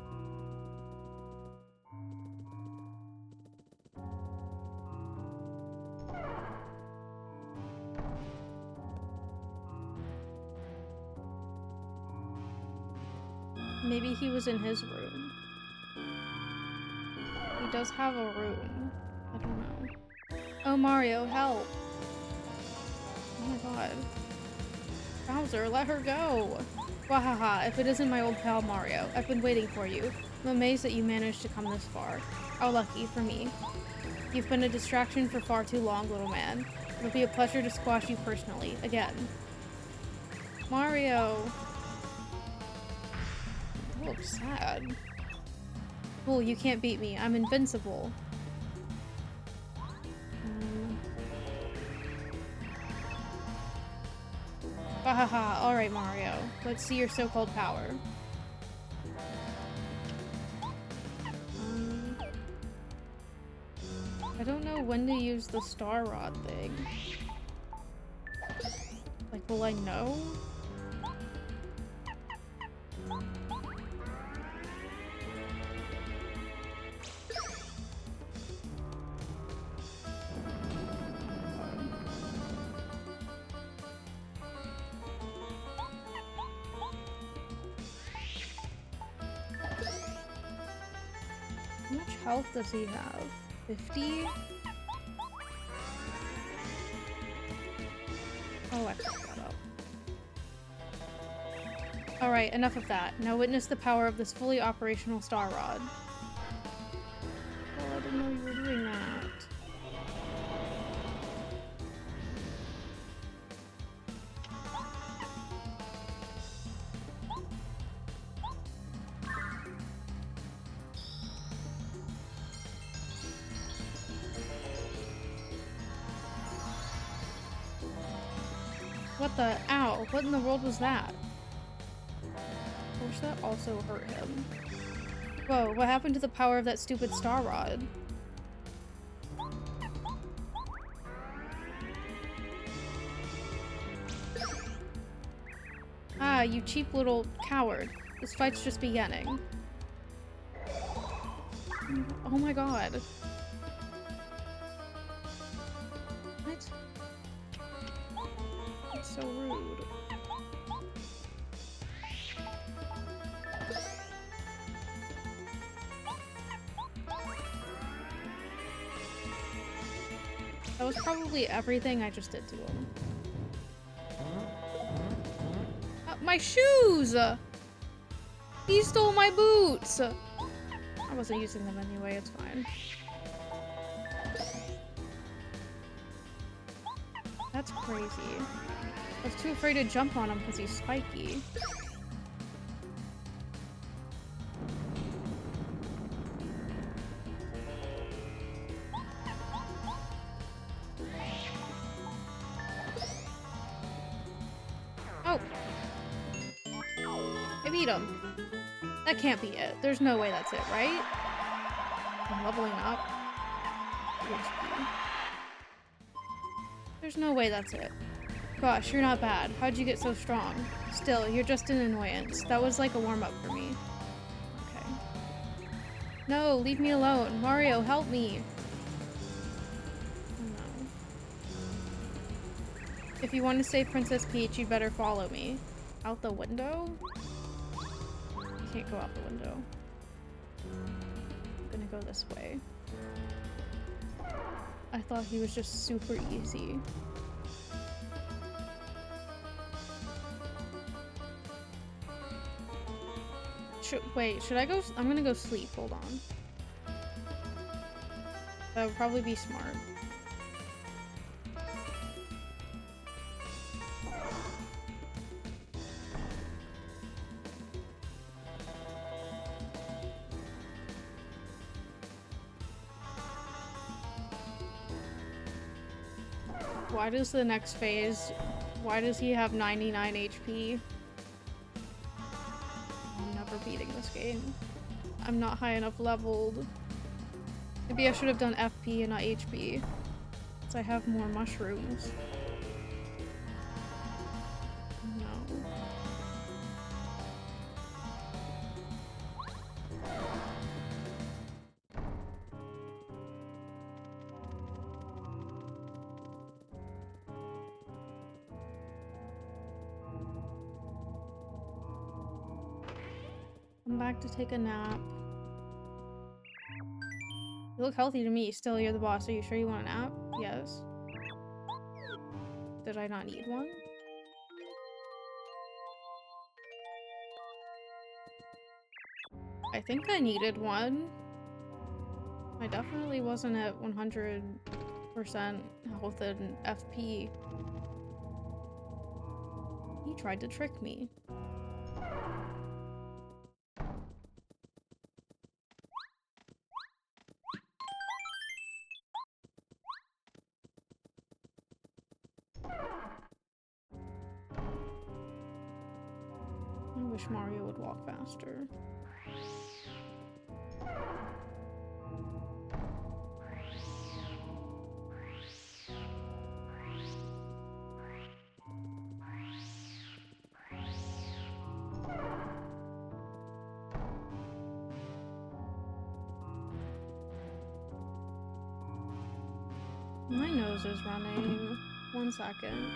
Maybe he was in his room. He does have a room. I don't know. Oh, Mario, help! Oh my god. Bowser, let her go! Wahaha, if it isn't my old pal Mario. I've been waiting for you. I'm amazed that you managed to come this far. How lucky for me. You've been a distraction for far too long, little man. It'll be a pleasure to squash you personally, again. Mario! That looks sad. Cool, you can't beat me. I'm invincible. Hahaha, alright Mario. Let's see your so-called power. I don't know when to use the star rod thing. Like, will I know? How much health does he have? 50? Oh, I fucked that up. Alright, enough of that. Now witness the power of this fully operational star rod. Oh, I didn't know you were doing that. What the? Ow, what in the world was that? Of course that also hurt him. Whoa, what happened to the power of that stupid star rod? Ah, you cheap little coward. This fight's just beginning. Oh my god. What? That's so rude. That was probably everything I just did to him. My shoes! He stole my boots! I wasn't using them anyway, it's fine. That's crazy. I was too afraid to jump on him because he's spiky. Oh! I beat him. That can't be it. There's no way that's it, right? I'm leveling up. HP. There's no way that's it. Gosh, you're not bad. How'd you get so strong? Still, you're just an annoyance. That was like a warm-up for me. Okay. No, leave me alone. Mario, help me. Oh, no. If you want to save Princess Peach, you'd better follow me. Out the window? You can't go out the window. I'm gonna go this way. I thought he was just super easy. Wait, should I go? I'm gonna go sleep. Hold on. That would probably be smart. Why does the next phase, why does he have 99 HP? I'm never beating this game. I'm not high enough leveled. Maybe I should have done FP and not HP. Because I have more mushrooms. No. Come back to take a nap. You look healthy to me. Still, you're the boss. Are you sure you want a nap? Yes. Did I not need one? I think I needed one. I definitely wasn't at 100% health and FP. He tried to trick me. I wish Mario would walk faster. My nose is running. 1 second.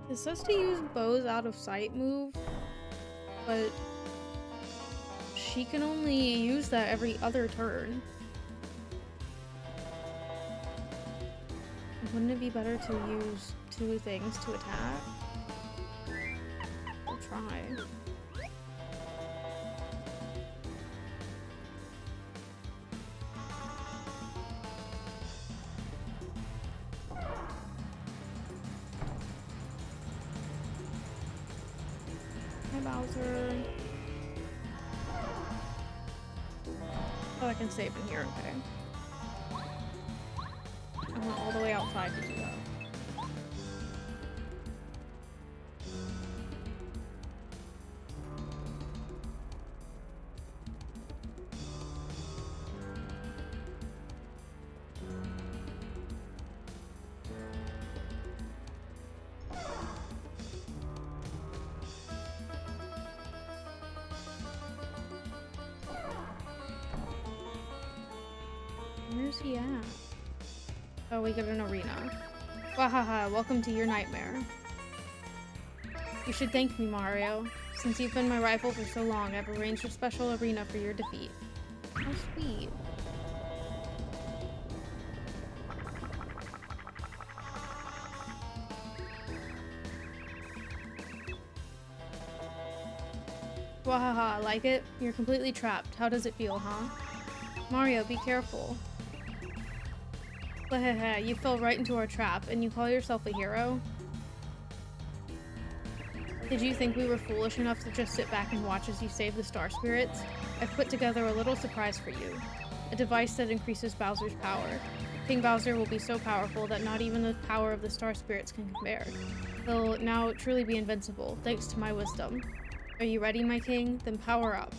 It says to use Bo's out of sight move, but she can only use that every other turn. Wouldn't it be better to use 2 things to attack? I'll try. Hi, Bowser. Oh, I can save in here, okay. I went all the way outside to do that. Where's he at? Oh, we got an arena. Wahaha, welcome to your nightmare. You should thank me, Mario. Since you've been my rival for so long, I've arranged a special arena for your defeat. How sweet. Wahaha, like it? You're completely trapped. How does it feel, huh? Mario, be careful. Hehehe, you fell right into our trap, and you call yourself a hero? Did you think we were foolish enough to just sit back and watch as you save the Star Spirits? I've put together a little surprise for you. A device that increases Bowser's power. King Bowser will be so powerful that not even the power of the Star Spirits can compare. He'll now truly be invincible, thanks to my wisdom. Are you ready, my king? Then power up.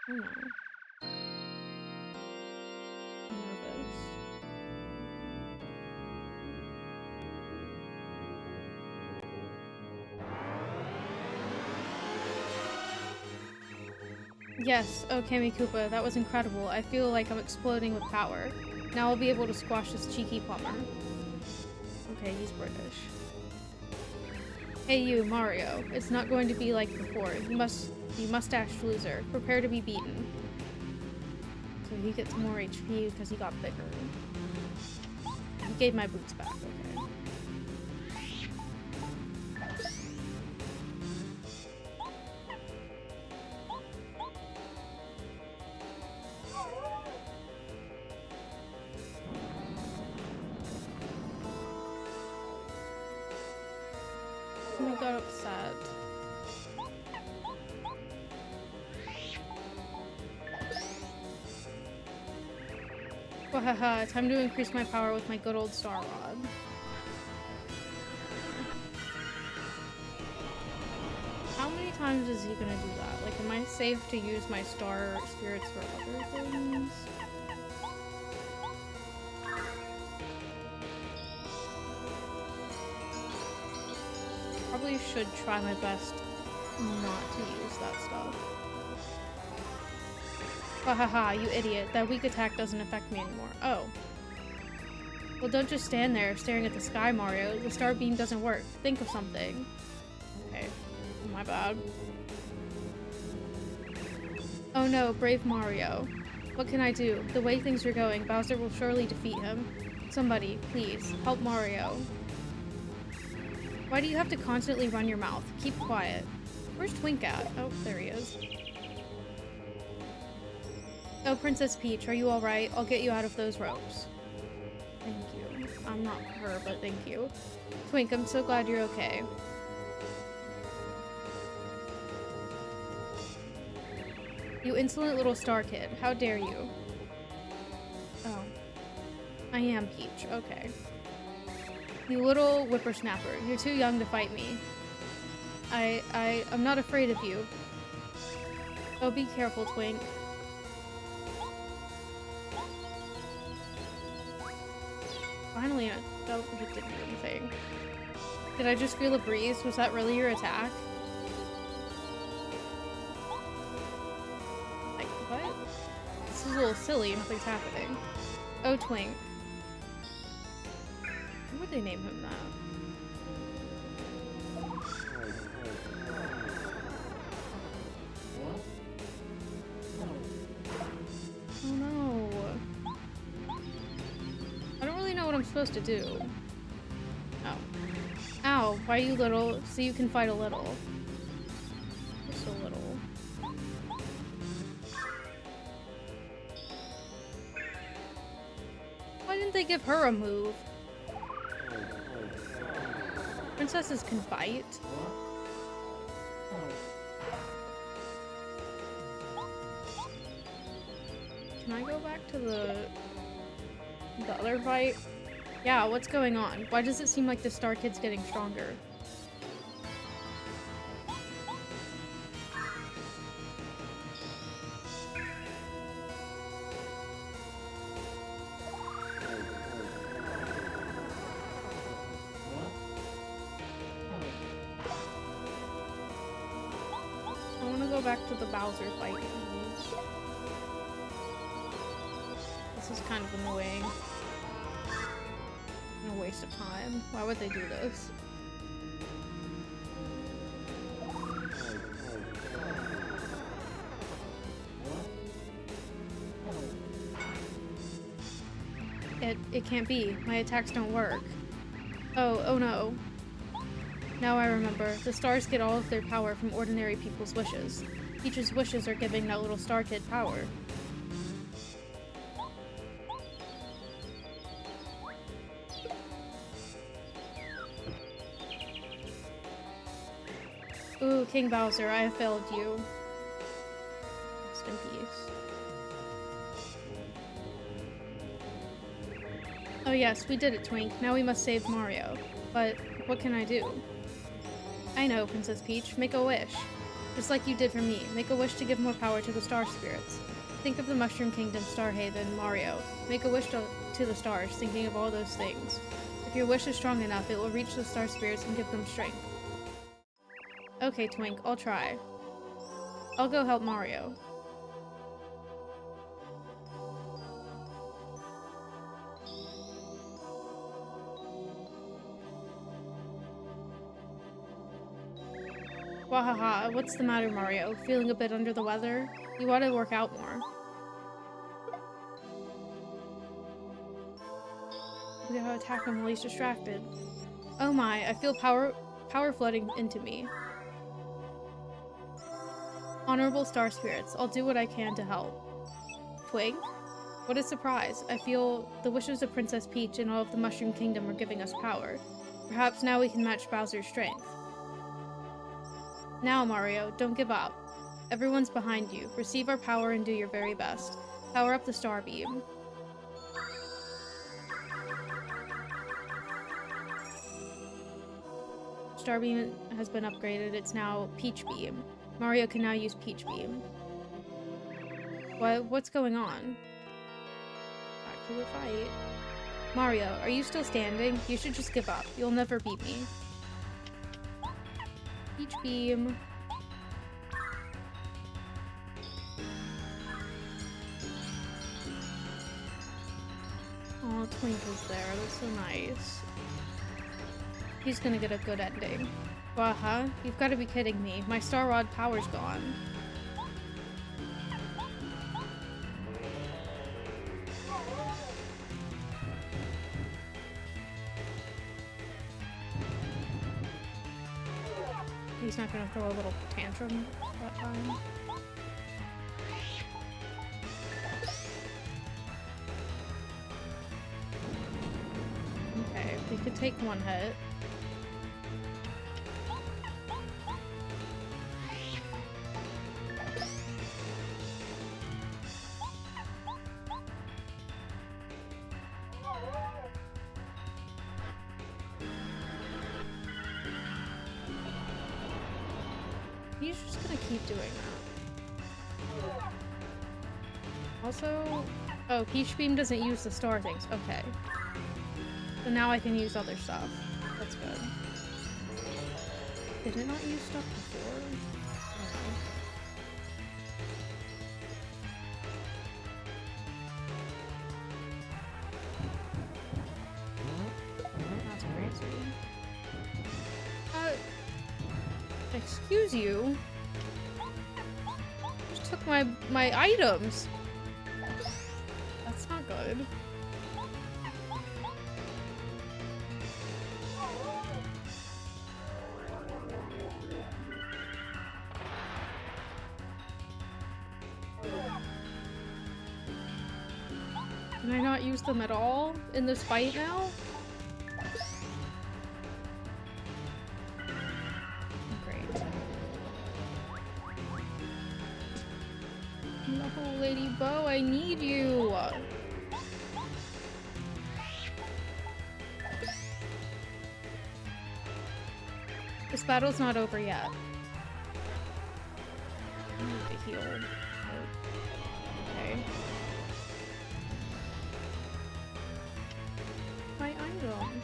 Oh no. Yes, oh Kammy Koopa, that was incredible. I feel like I'm exploding with power. Now I'll be able to squash this cheeky plumber. Okay, he's British. Hey you, Mario. It's not going to be like before. You mustached loser. Prepare to be beaten. So he gets more HP because he got bigger. He gave my boots back, okay. I got upset. Wahaha, time to increase my power with my good old Star Rod. times is he gonna do that? Like, am I safe to use my star spirits for other things? Probably should try my best not to use that stuff. Hahaha, you idiot. That weak attack doesn't affect me anymore. Oh. Well, don't just stand there staring at the sky, Mario. The star beam doesn't work. Think of something. Okay. My bad. Oh no, brave Mario. What can I do? The way things are going, Bowser will surely defeat him. Somebody, please, help Mario. Why do you have to constantly run your mouth? Keep quiet. Where's Twink at? Oh, there he is. Oh, Princess Peach, are you alright? I'll get you out of those ropes. Thank you. I'm not her, but thank you. Twink, I'm so glad you're okay. You insolent little star kid. How dare you? Oh. I am Peach. Okay. You little whippersnapper. You're too young to fight me. I'm not afraid of you. Oh, be careful, Twink. Finally, oh, it didn't do anything. Did I just feel a breeze? Was that really your attack? Like, what? This is a little silly. Nothing's happening. Oh, Twink. Why would they name him that? Oh no. I don't really know what I'm supposed to do. Oh. Ow, why are you little? So you can fight a little. Just a little. Why didn't they give her a move? Princesses can fight. Can I go back to the other fight? Yeah, what's going on? Why does it seem like the Star Kid's getting stronger? I want to go back to the Bowser fight, please. This is kind of annoying. A waste of time. Why would they do this? It can't be. My attacks don't work. Oh no. Now I remember. The stars get all of their power from ordinary people's wishes. Peach's wishes are giving that little star kid power. Ooh, King Bowser, I have failed you. Rest in peace. Oh yes, we did it, Twink. Now we must save Mario. But what can I do? I know, Princess Peach. Make a wish. Just like you did for me. Make a wish to give more power to the Star Spirits. Think of the Mushroom Kingdom, Star Haven, Mario. Make a wish to the stars, thinking of all those things. If your wish is strong enough, it will reach the Star Spirits and give them strength. Okay, Twink, I'll try. I'll go help Mario. Wahaha, what's the matter, Mario? Feeling a bit under the weather? You ought to work out more. We gotta attack him while he's distracted. Oh my, I feel power flooding into me. Honorable Star Spirits, I'll do what I can to help. Twink? What a surprise. I feel the wishes of Princess Peach and all of the Mushroom Kingdom are giving us power. Perhaps now we can match Bowser's strength. Now, Mario, don't give up. Everyone's behind you. Receive our power and do your very best. Power up the Star Beam. Star Beam has been upgraded. It's now Peach Beam. Mario can now use Peach Beam. What's going on? Back to the fight. Mario, are you still standing? You should just give up. You'll never beat me. Peach Beam. Oh, Twinkle's there. That's so nice. He's gonna get a good ending. Uh-huh. You've got to be kidding me. My Star Rod power's gone. He's not gonna throw a little tantrum that time. Okay, we could take one hit. He's just gonna keep doing that. Also, oh, Peach Beam doesn't use the star things. Okay. So now I can use other stuff. That's good. Did it not use stuff before? I don't know. That's crazy. Excuse you? Just took my items. That's not good. Can I not use them at all in this fight now? No, Lady Bo, I need you! This battle's not over yet. I need to heal. Okay. My items.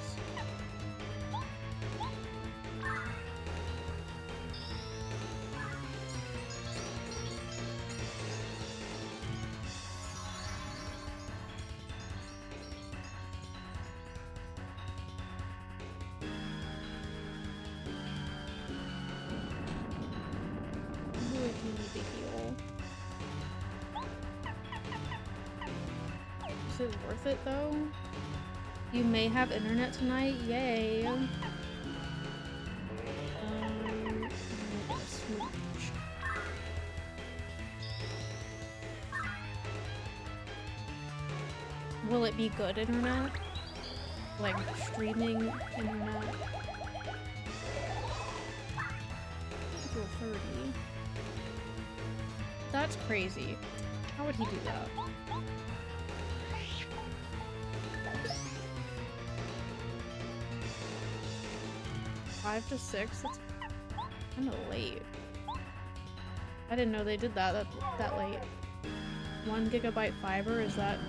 Is it worth it though? You may have internet tonight? Yay! I'm gonna get a smooch. Will it be good internet? Like streaming internet? Equal 30. That's crazy. How would he do that? Five to 6? That's kind of late. I didn't know they did that late. 1 gigabyte fiber, is that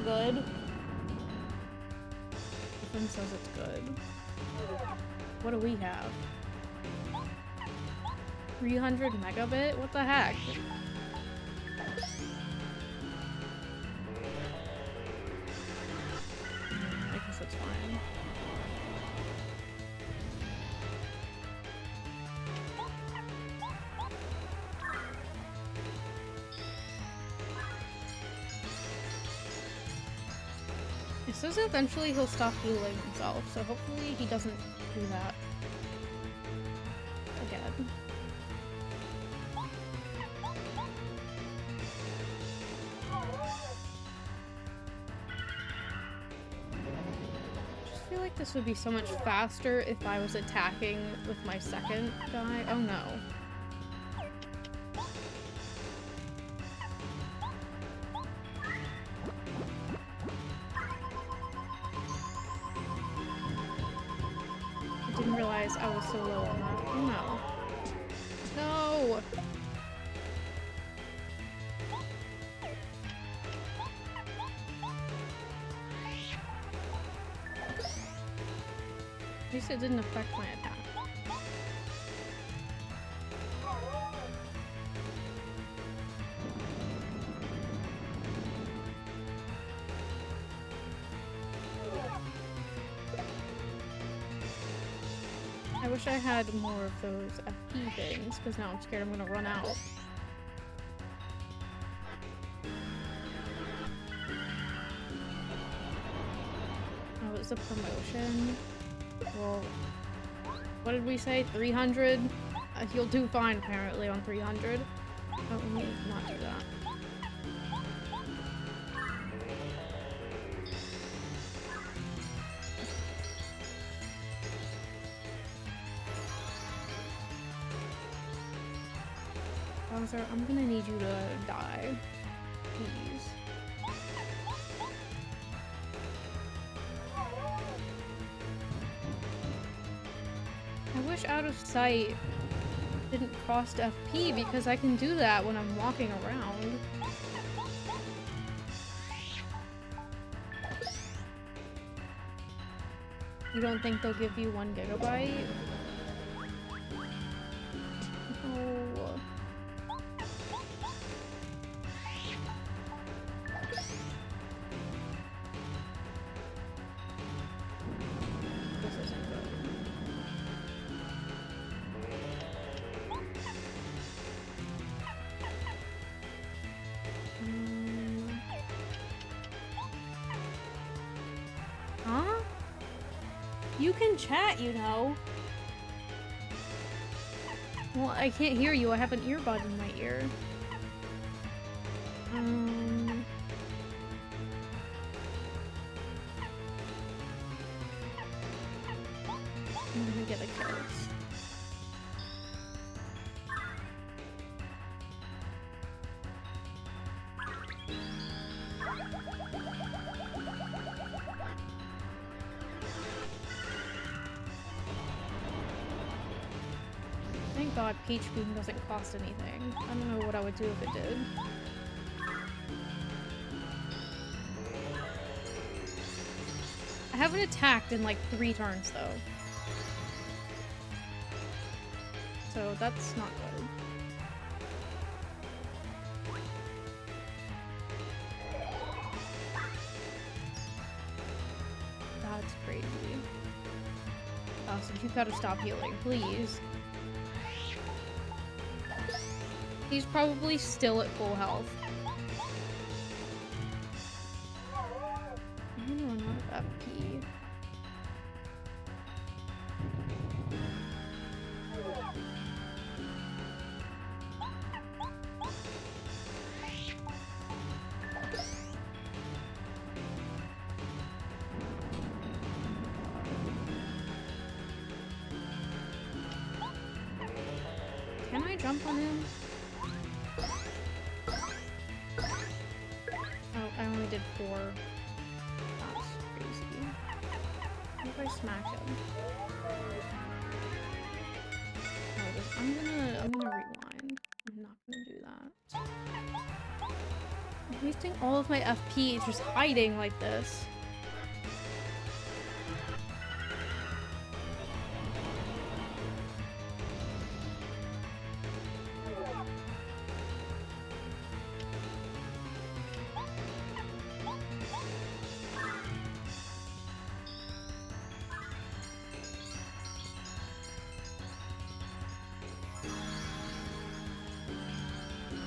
good? Ethan says it's good. What do we have? 300 megabit? What the heck? I guess that's fine. It says eventually he'll stop healing himself, so hopefully he doesn't do that again. I just feel like this would be so much faster if I was attacking with my second guy. Oh no. realize I was so low on that. Oh no. No! At least it didn't affect my attack. I wish I had more of those FP things, because now I'm scared I'm gonna run out. Oh, it's a promotion. Well, what did we say? 300? He'll do fine, apparently, on 300. Oh, let me not do that. Bowser, I'm gonna need you to die. Please. I wish out of sight didn't cost FP because I can do that when I'm walking around. You don't think they'll give you 1 gigabyte? Oh. This isn't good. Huh? You can chat, you know. Well, I can't hear you. I have an earbud in my ear. Let me get the carrots. Thank God Peach Beam doesn't cost anything. I don't know what I would do if it did. I haven't attacked in like 3 turns though. So that's not good. That's crazy. Awesome, you've got to stop healing, please. He's probably still at full health. I'm gonna run out of FP. Can I jump on him? Oh, I only did 4. That's crazy. What if I smack him? Oh, I'm gonna rewind. I'm not gonna do that. I'm wasting all of my FP just hiding like this.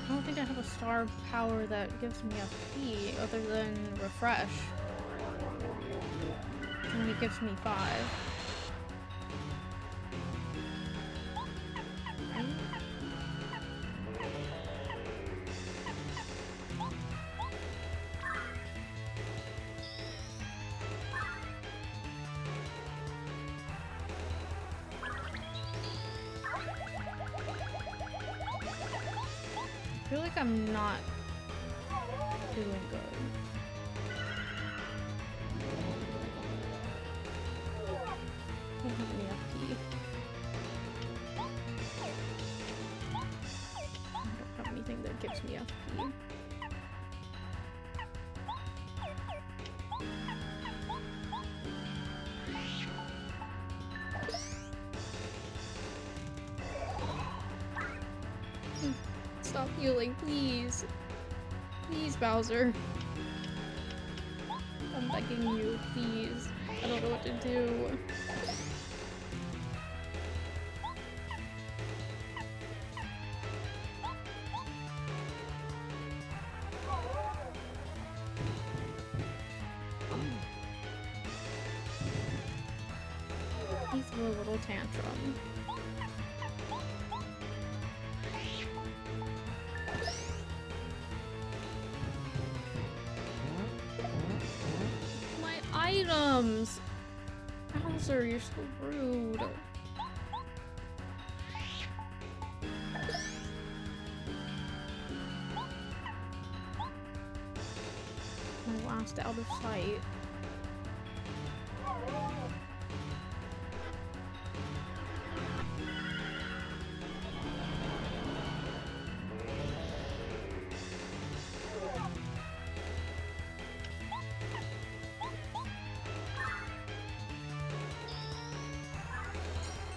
I don't think I have a star power that gives me FP other than refresh. And it gives me 5. Right? I feel like I'm not doing good. I don't have any FP. anything that gives me FP. Stop healing, please. Please, Bowser. I'm begging you, please. I don't know what to do. He threw a little tantrum. My items! Bowser, you're so rude. My last out of sight.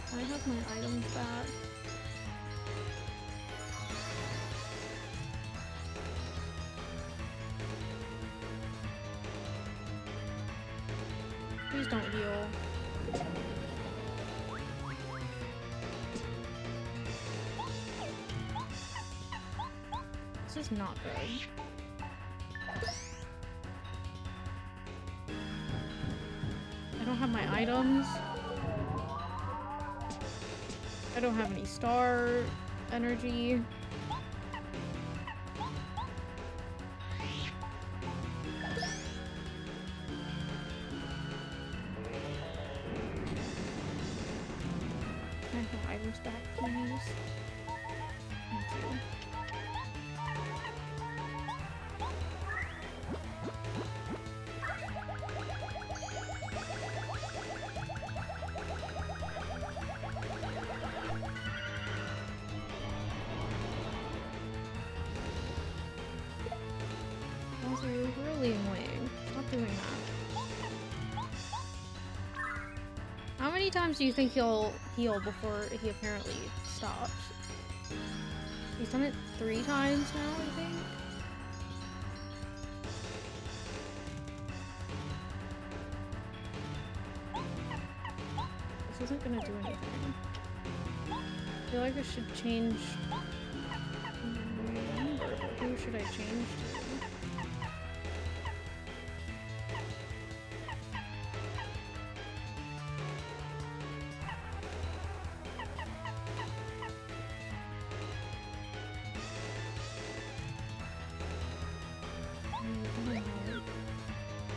I have my items back. Please don't heal. This is not good. I don't have my items. I don't have any star energy. Can I have my items back, please? Thank you. Bowser, you're really annoying. Stop doing that. How many times do you think he'll heal before he apparently stops? He's done it 3 times now, I think? This isn't gonna do anything. I feel like I should change... Who should I change to?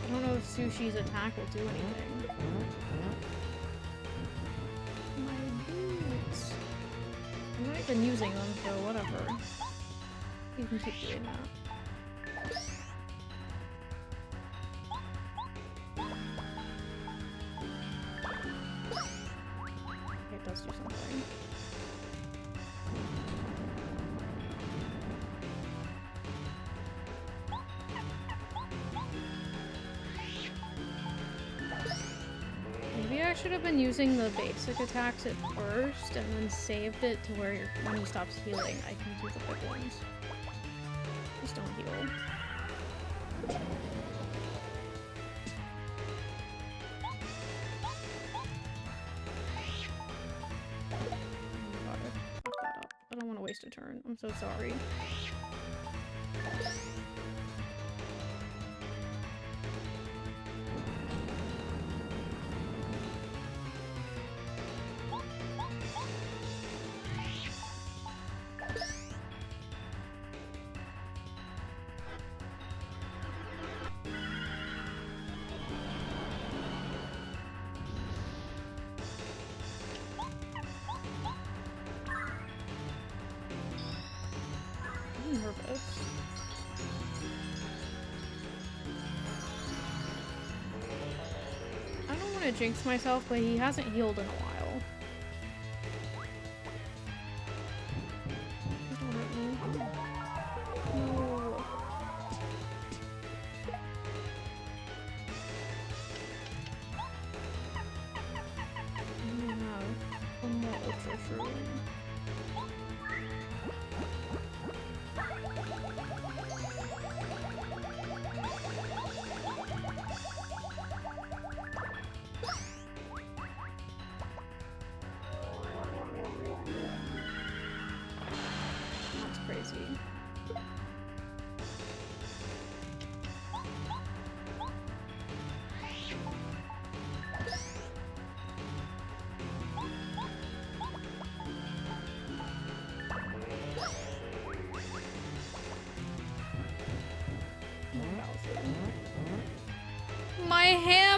I don't know if Sushi's attack will do anything. My boots. I'm not even using them, so whatever. You can keep doing that. Okay, it does do something. Maybe I should have been using the basic attacks at first and then saved it to where when he stops healing, I can do the big ones. Just don't heal. Oh god, I fucked that up. I don't want to waste a turn. I'm so sorry. I'm nervous. I don't want to jinx myself, but he hasn't healed in a while. Please don't hurt me.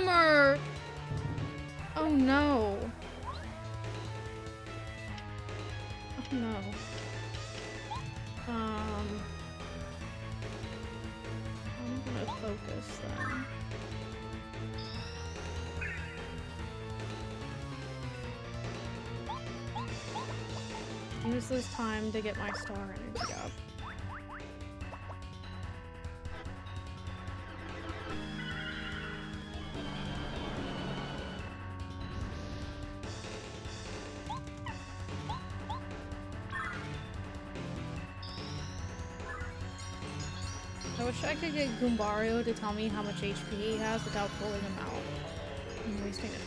hammer! Oh no. Oh no. I'm gonna focus then. Use this time to get my star energy up. I wish I could get Goombario to tell me how much HP he has without pulling him out. I'm wasting a turn.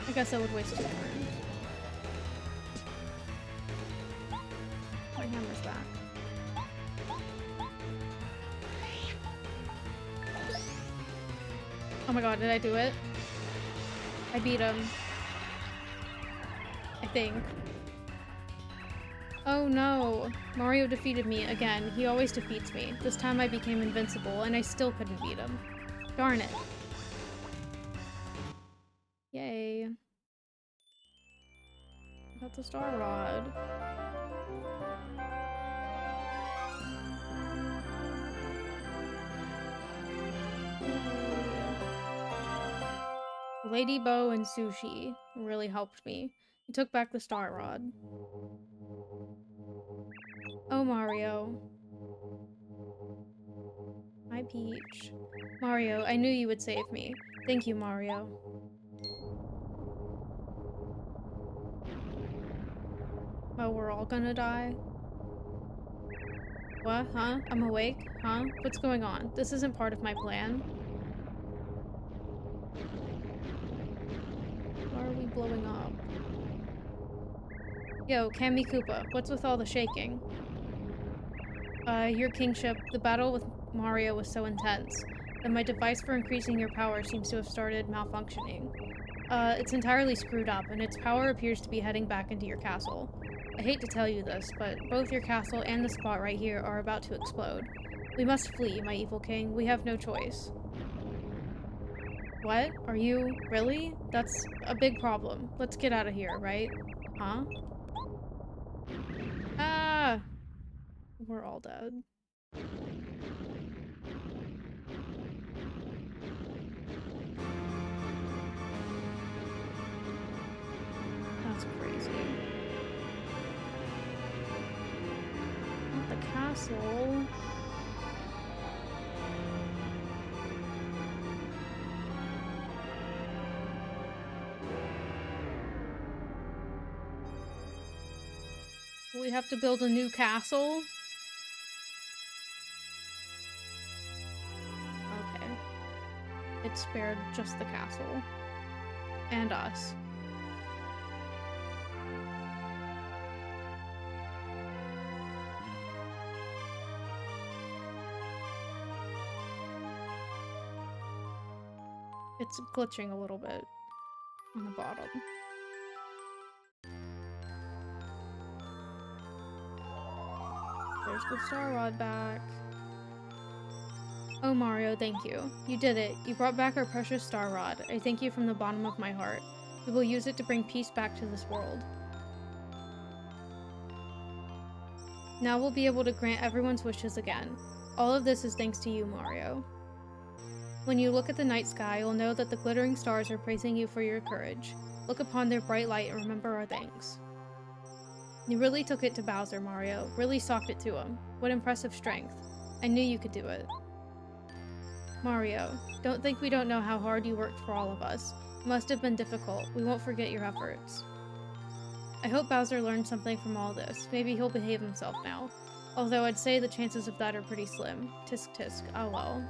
I guess I would waste a turn. My hammer's back. Oh my god, did I do it? I beat him. I think. Oh no! Mario defeated me again. He always defeats me. This time I became invincible, and I still couldn't beat him. Darn it. Yay. Got the Star Rod. Lady Bo and Sushi really helped me. He took back the Star Rod. Oh, Mario. Hi, Peach. Mario, I knew you would save me. Thank you, Mario. Oh, we're all gonna die? What? Huh? I'm awake? Huh? What's going on? This isn't part of my plan. Why are we blowing up? Yo, Kammy Koopa, what's with all the shaking? Your kingship, the battle with Mario was so intense that my device for increasing your power seems to have started malfunctioning. It's entirely screwed up, and its power appears to be heading back into your castle. I hate to tell you this, but both your castle and the spot right here are about to explode. We must flee, my evil king. We have no choice. What? Are you... really? That's a big problem. Let's get out of here, right? Huh? Ah! We're all dead. That's crazy. Not the castle. We have to build a new castle? Okay. It spared just the castle. And us. It's glitching a little bit on the bottom. There's the Star Rod back. Oh, Mario, thank you. You did it. You brought back our precious Star Rod. I thank you from the bottom of my heart. We will use it to bring peace back to this world. Now we'll be able to grant everyone's wishes again. All of this is thanks to you, Mario. When you look at the night sky, you'll know that the glittering stars are praising you for your courage. Look upon their bright light and remember our thanks. You really took it to Bowser, Mario. Really socked it to him. What impressive strength. I knew you could do it. Mario, don't think we don't know how hard you worked for all of us. It must have been difficult. We won't forget your efforts. I hope Bowser learned something from all this. Maybe he'll behave himself now. Although I'd say the chances of that are pretty slim. Tisk tisk, oh well.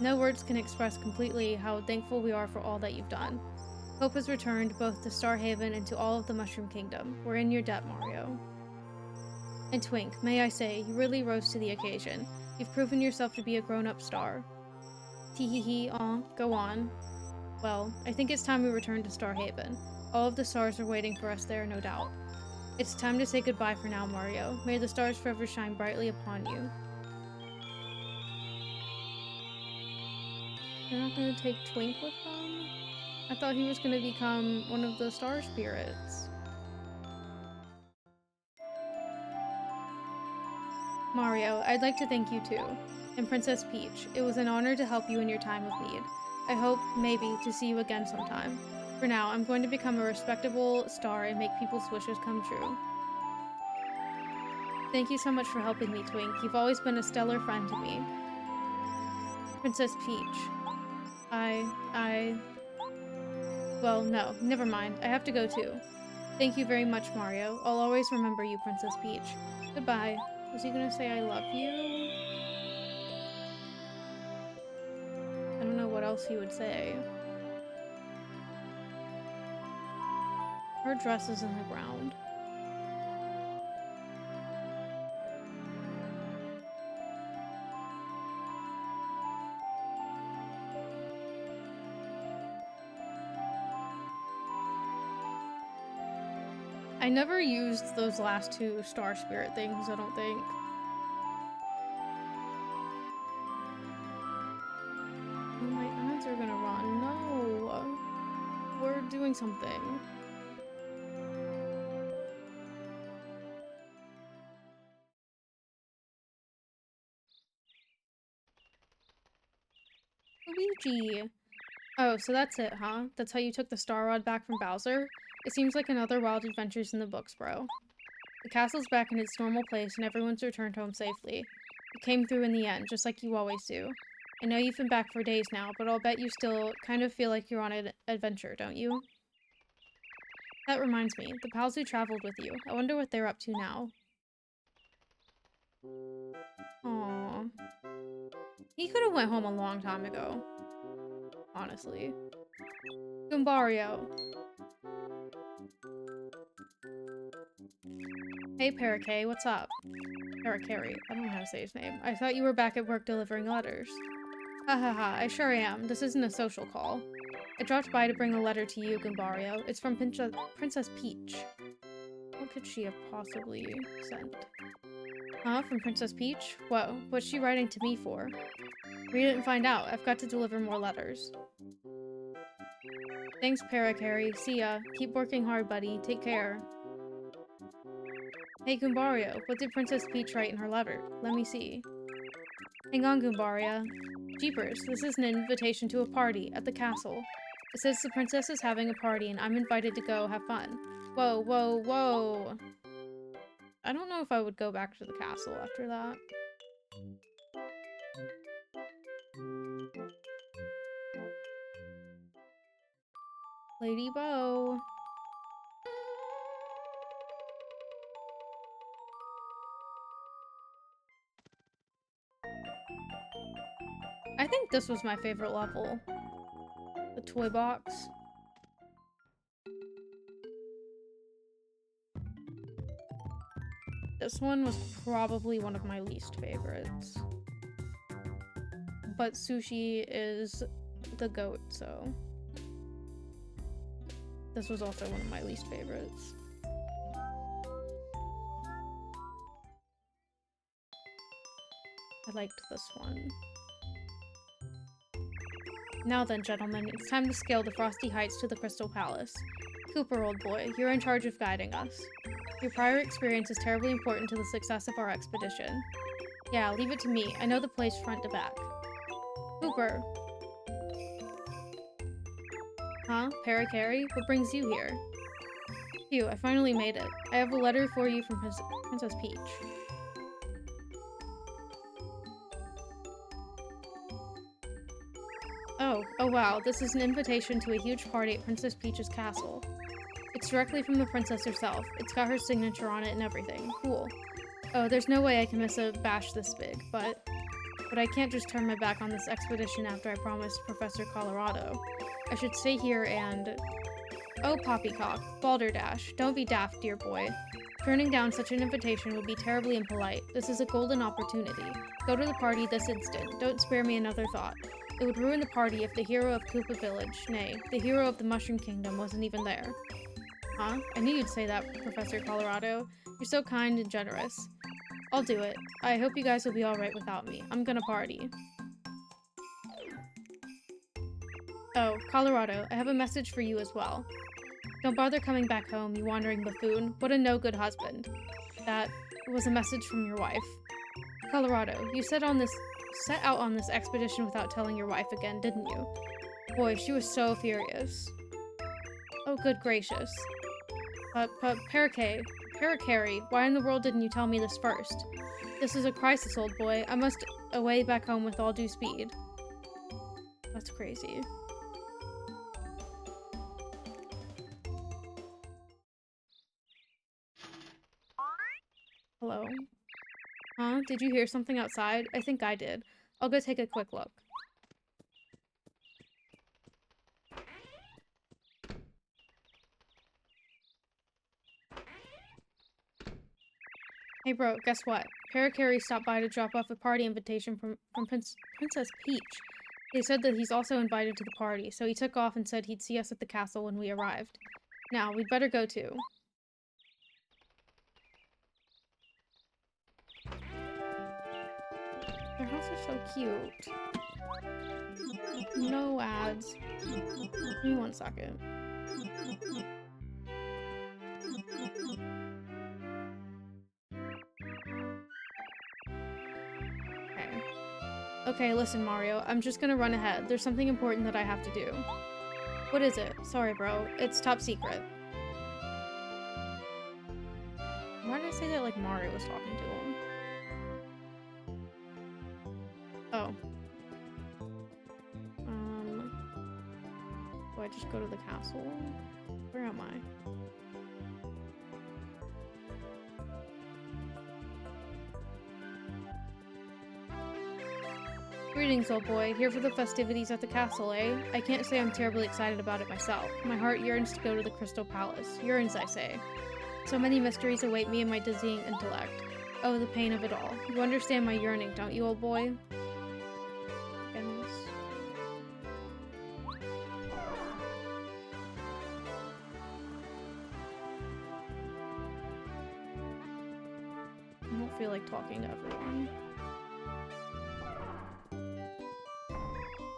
No words can express completely how thankful we are for all that you've done. Hope has returned both to Star Haven and to all of the Mushroom Kingdom. We're in your debt, Mario. And Twink, may I say, you really rose to the occasion. You've proven yourself to be a grown-up star. Teehee, aw, go on. Well, I think it's time we return to Starhaven. All of the stars are waiting for us there, no doubt. It's time to say goodbye for now, Mario. May the stars forever shine brightly upon you. They're not gonna take Twink with them? I thought he was gonna become one of the star spirits. Mario, I'd like to thank you too. And Princess Peach, it was an honor to help you in your time of need. I hope, maybe, to see you again sometime. For now, I'm going to become a respectable star and make people's wishes come true. Thank you so much for helping me, Twink. You've always been a stellar friend to me. Princess Peach. Well, no, never mind. I have to go too. Thank you very much, Mario. I'll always remember you, Princess Peach. Goodbye. Was he gonna say I love you? I don't know what else he would say. Her dress is in the ground. I never used those last two star spirit things, I don't think. Oh, my eyes are gonna run. No! We're doing something. Luigi! Oh, so that's it, huh? That's how you took the Star Rod back from Bowser? It seems like another wild adventures in the books, bro. The castle's back in its normal place and everyone's returned home safely. You came through in the end, just like you always do. I know you've been back for days now, but I'll bet you still kind of feel like you're on an adventure, don't you? That reminds me, the pals who traveled with you. I wonder what they're up to now. Aww. He could have went home a long time ago. Honestly. Goombario. Hey, Paracay, what's up? Paracary. I don't know how to say his name. I thought you were back at work delivering letters. Ha ha ha, I sure am. This isn't a social call. I dropped by to bring a letter to you, Goombario. It's from Princess Peach. What could she have possibly sent? Huh? From Princess Peach? Whoa, what's she writing to me for? Read it and find out. I've got to deliver more letters. Thanks, Paracary. See ya. Keep working hard, buddy. Take care. Hey, Goombario, what did Princess Peach write in her letter? Let me see. Hang on, Goombaria. Jeepers, this is an invitation to a party at the castle. It says the princess is having a party and I'm invited to go have fun. Whoa, whoa, whoa. I don't know if I would go back to the castle after that. Lady Bo. I think this was my favorite level. The toy box. This one was probably one of my least favorites. But Sushi is the goat, so... This was also one of my least favorites. I liked this one. Now then, gentlemen, it's time to scale the frosty heights to the Crystal Palace. Cooper, old boy, you're in charge of guiding us. Your prior experience is terribly important to the success of our expedition. Yeah, leave it to me. I know the place front to back. Cooper. Huh? Paracary? What brings you here? Phew, I finally made it. I have a letter for you from Princess Peach. Oh wow, this is an invitation to a huge party at Princess Peach's castle. It's directly from the princess herself. It's got her signature on it and everything. Cool. Oh, there's no way I can miss a bash this big, but I can't just turn my back on this expedition after I promised Professor Colorado. I should stay here and... Oh, Poppycock, Balderdash, don't be daft, dear boy. Turning down such an invitation would be terribly impolite. This is a golden opportunity. Go to the party this instant. Don't spare me another thought. It would ruin the party if the hero of Koopa Village, nay, the hero of the Mushroom Kingdom, wasn't even there. Huh? I knew you'd say that, Professor Colorado. You're so kind and generous. I'll do it. I hope you guys will be alright without me. I'm gonna party. Oh, Colorado, I have a message for you as well. Don't bother coming back home, you wandering buffoon. What a no-good husband. That was a message from your wife. Colorado, you set out on this expedition without telling your wife again, didn't you? Boy, she was so furious. Oh, good gracious. Paracari, why in the world didn't you tell me this first? This is a crisis, old boy. I must away back home with all due speed. That's crazy. Hello? Huh? Did you hear something outside? I think I did. I'll go take a quick look. Hey bro, guess what? Paracari stopped by to drop off a party invitation from Princess Peach. They said that he's also invited to the party, so he took off and said he'd see us at the castle when we arrived. Now, we'd better go too. Their house is so cute. No ads. Give me 1 second. Okay, listen, Mario. I'm just gonna run ahead. There's something important that I have to do. What is it? Sorry, bro. It's top secret. Why did I say that like Mario was talking to him? Oh. Do I just go to the castle? Where am I? Greetings, old boy. Here for the festivities at the castle, eh? I can't say I'm terribly excited about it myself. My heart yearns to go to the Crystal Palace. Yearns, I say. So many mysteries await me in my dizzying intellect. Oh, the pain of it all. You understand my yearning, don't you, old boy? Goodness. I don't feel like talking to everyone.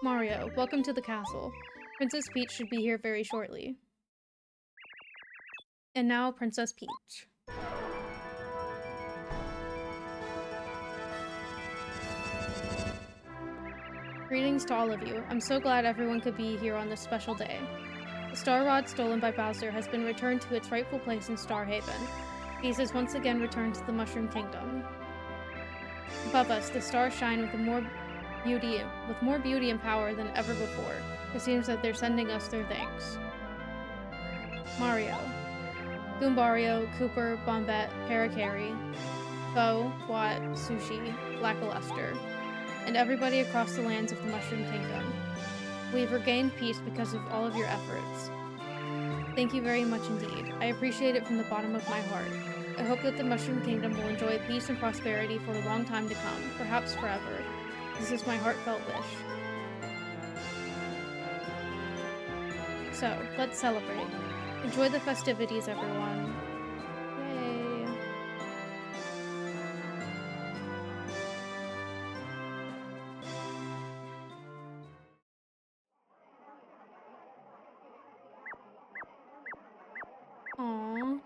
Mario, welcome to the castle. Princess Peach should be here very shortly. And now, Princess Peach. Greetings to all of you. I'm so glad everyone could be here on this special day. The Star Rod stolen by Bowser has been returned to its rightful place in Star Haven. Peace has once again returned to the Mushroom Kingdom. Above us, the stars shine with more beauty and power than ever before. It seems that they're sending us their thanks. Mario, Goombario, Cooper, Bombette, Paracari, Bo, Watt, Sushi, Lackluster, and everybody across the lands of the Mushroom Kingdom. We've regained peace because of all of your efforts. Thank you very much indeed. I appreciate it from the bottom of my heart. I hope that the Mushroom Kingdom will enjoy peace and prosperity for a long time to come, perhaps forever. This is my heartfelt wish. So, let's celebrate. Enjoy the festivities, everyone. Yay! Aww.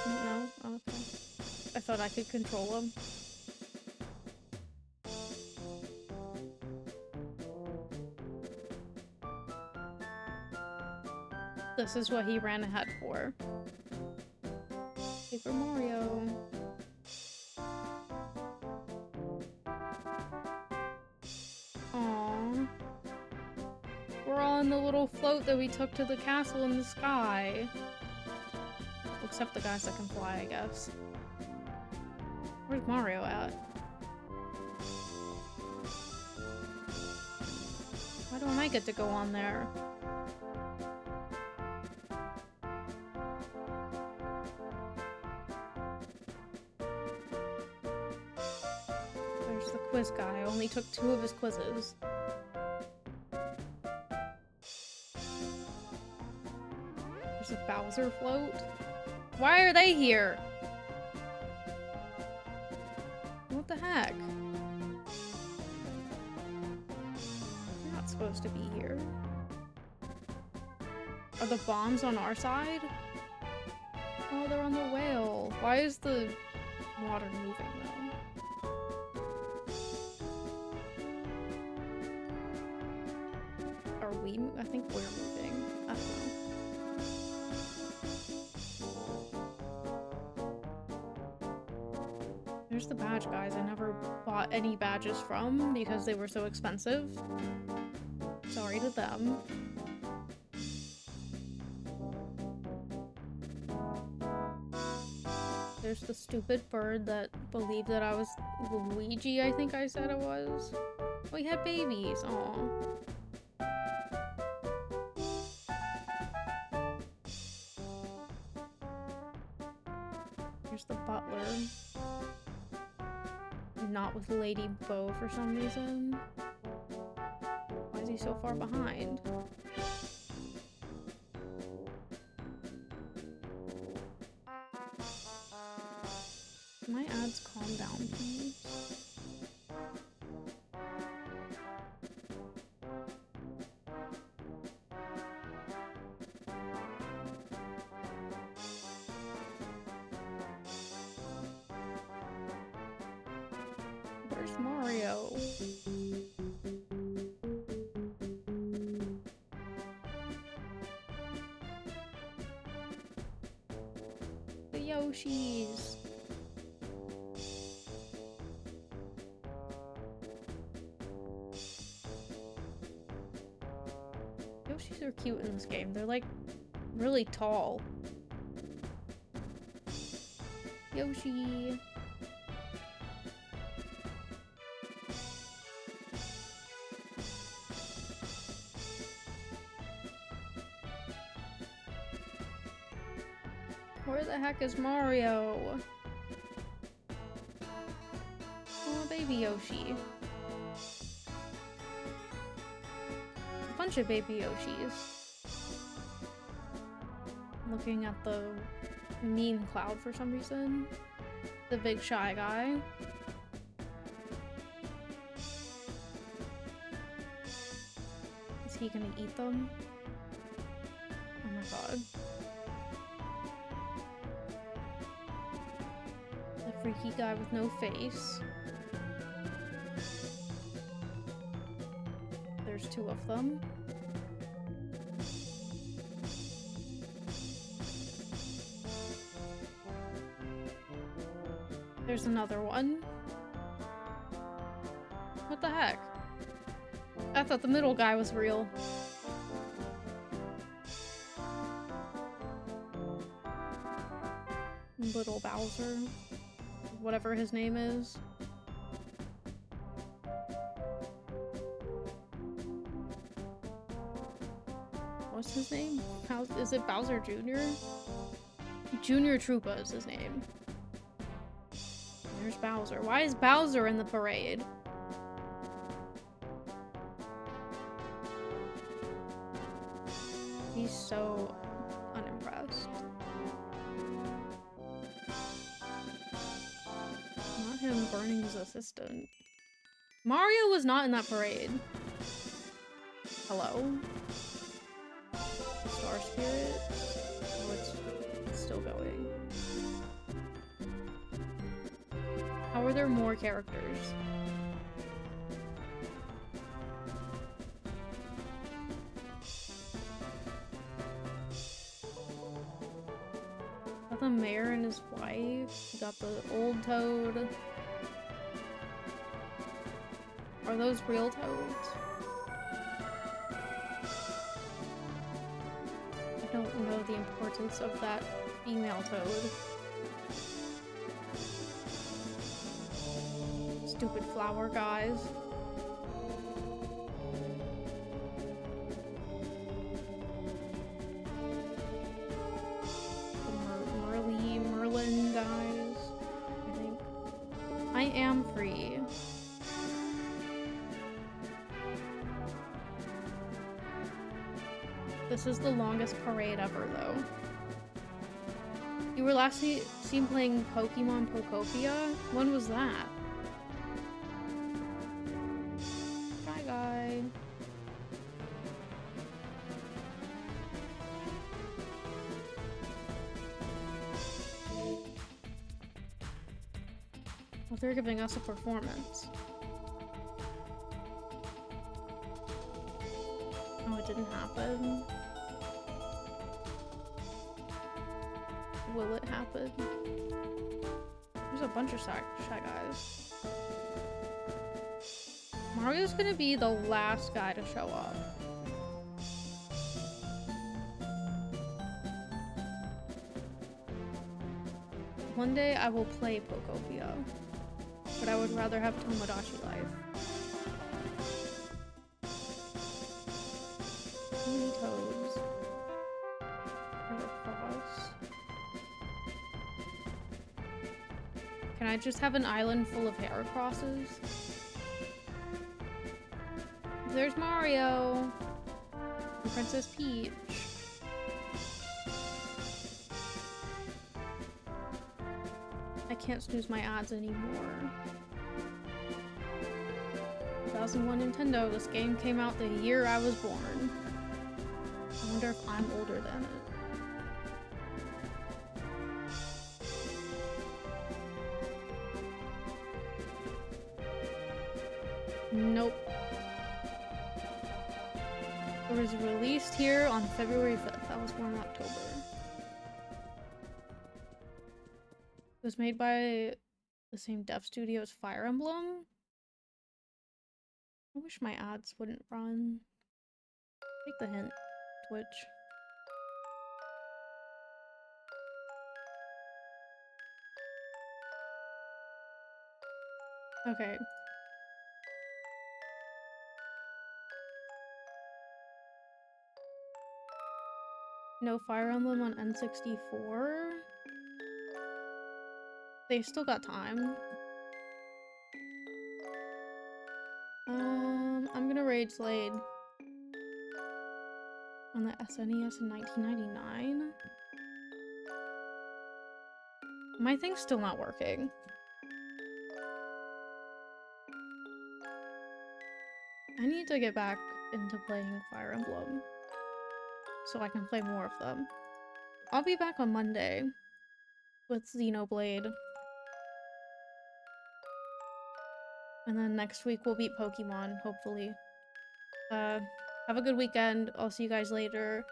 No? Oh, okay. I thought I could control him. This is what he ran ahead for. Paper Mario. Aww. We're all in the little float that we took to the castle in the sky. Except the guys that can fly, I guess. Where's Mario at? Why don't I get to go on there? the quiz guy. I only took 2 of his quizzes. There's a Bowser float. Why are they here? What the heck? You're not supposed to be here. Are the bombs on our side? Oh, they're on the whale. Why is the water moving though? Are we? I think we're moving. I don't know. There's the badge guys I never bought any badges from because they were so expensive. Sorry to them. There's the stupid bird that believed that I was Luigi, I think I said it was. We had babies, aw. Here's the butler. Not with Lady Bo for some reason. Why is he so far behind? Can my ads calm down, please? Where's Mario? The Yoshis. Yoshis are cute in this game. They're like really tall. Yoshi. Where the heck is Mario? Oh, baby Yoshi. A bunch of baby Yoshis. I'm looking at the mean cloud for some reason. The big shy guy. Is he gonna eat them? Oh my god. The freaky guy with no face. There's 2 of them. There's another one. What the heck? I thought the middle guy was real. Little Bowser. Whatever his name is. What's his name? How is it Bowser Jr.? Junior Troopa is his name. There's Bowser. Why is Bowser in the parade? He's so unimpressed. Not him burning his assistant. Mario was not in that parade. Hello? Star Spirit? Oh, it's still going. How are there more characters? Got the mayor and his wife. Got the old Toad. Are those real Toads? I don't know the importance of that female Toad. Stupid flower guys. The Merlin guys, I think. I am free. This is the longest parade ever, though. You were last seen playing Pokemon Pokopia? When was that? Bye, guy. Well, they're giving us a performance. Oh, it didn't happen. Will it happen? There's a bunch of shy guys. Mario's gonna be the last guy to show up. One day I will play Pokopia, but I would rather have Tomodachi Life. Mini toads. Heracross. Can I just have an island full of Heracrosses? There's Mario! And Princess Peach. I can't snooze my ads anymore. 2001 Nintendo, this game came out the year I was born. I wonder if I'm older than it. Nope. It was released here on February 5th. I was born in October. It was made by the same dev studio as Fire Emblem. I wish my ads wouldn't run. Take the hint, Twitch. Okay. No Fire Emblem on N64? They still got time. I'm gonna raid Slade on the SNES in 1999. My thing's still not working. I need to get back into playing Fire Emblem so I can play more of them. I'll be back on Monday with Xenoblade. And then next week we'll beat Pokemon, hopefully. Have a good weekend. I'll see you guys later.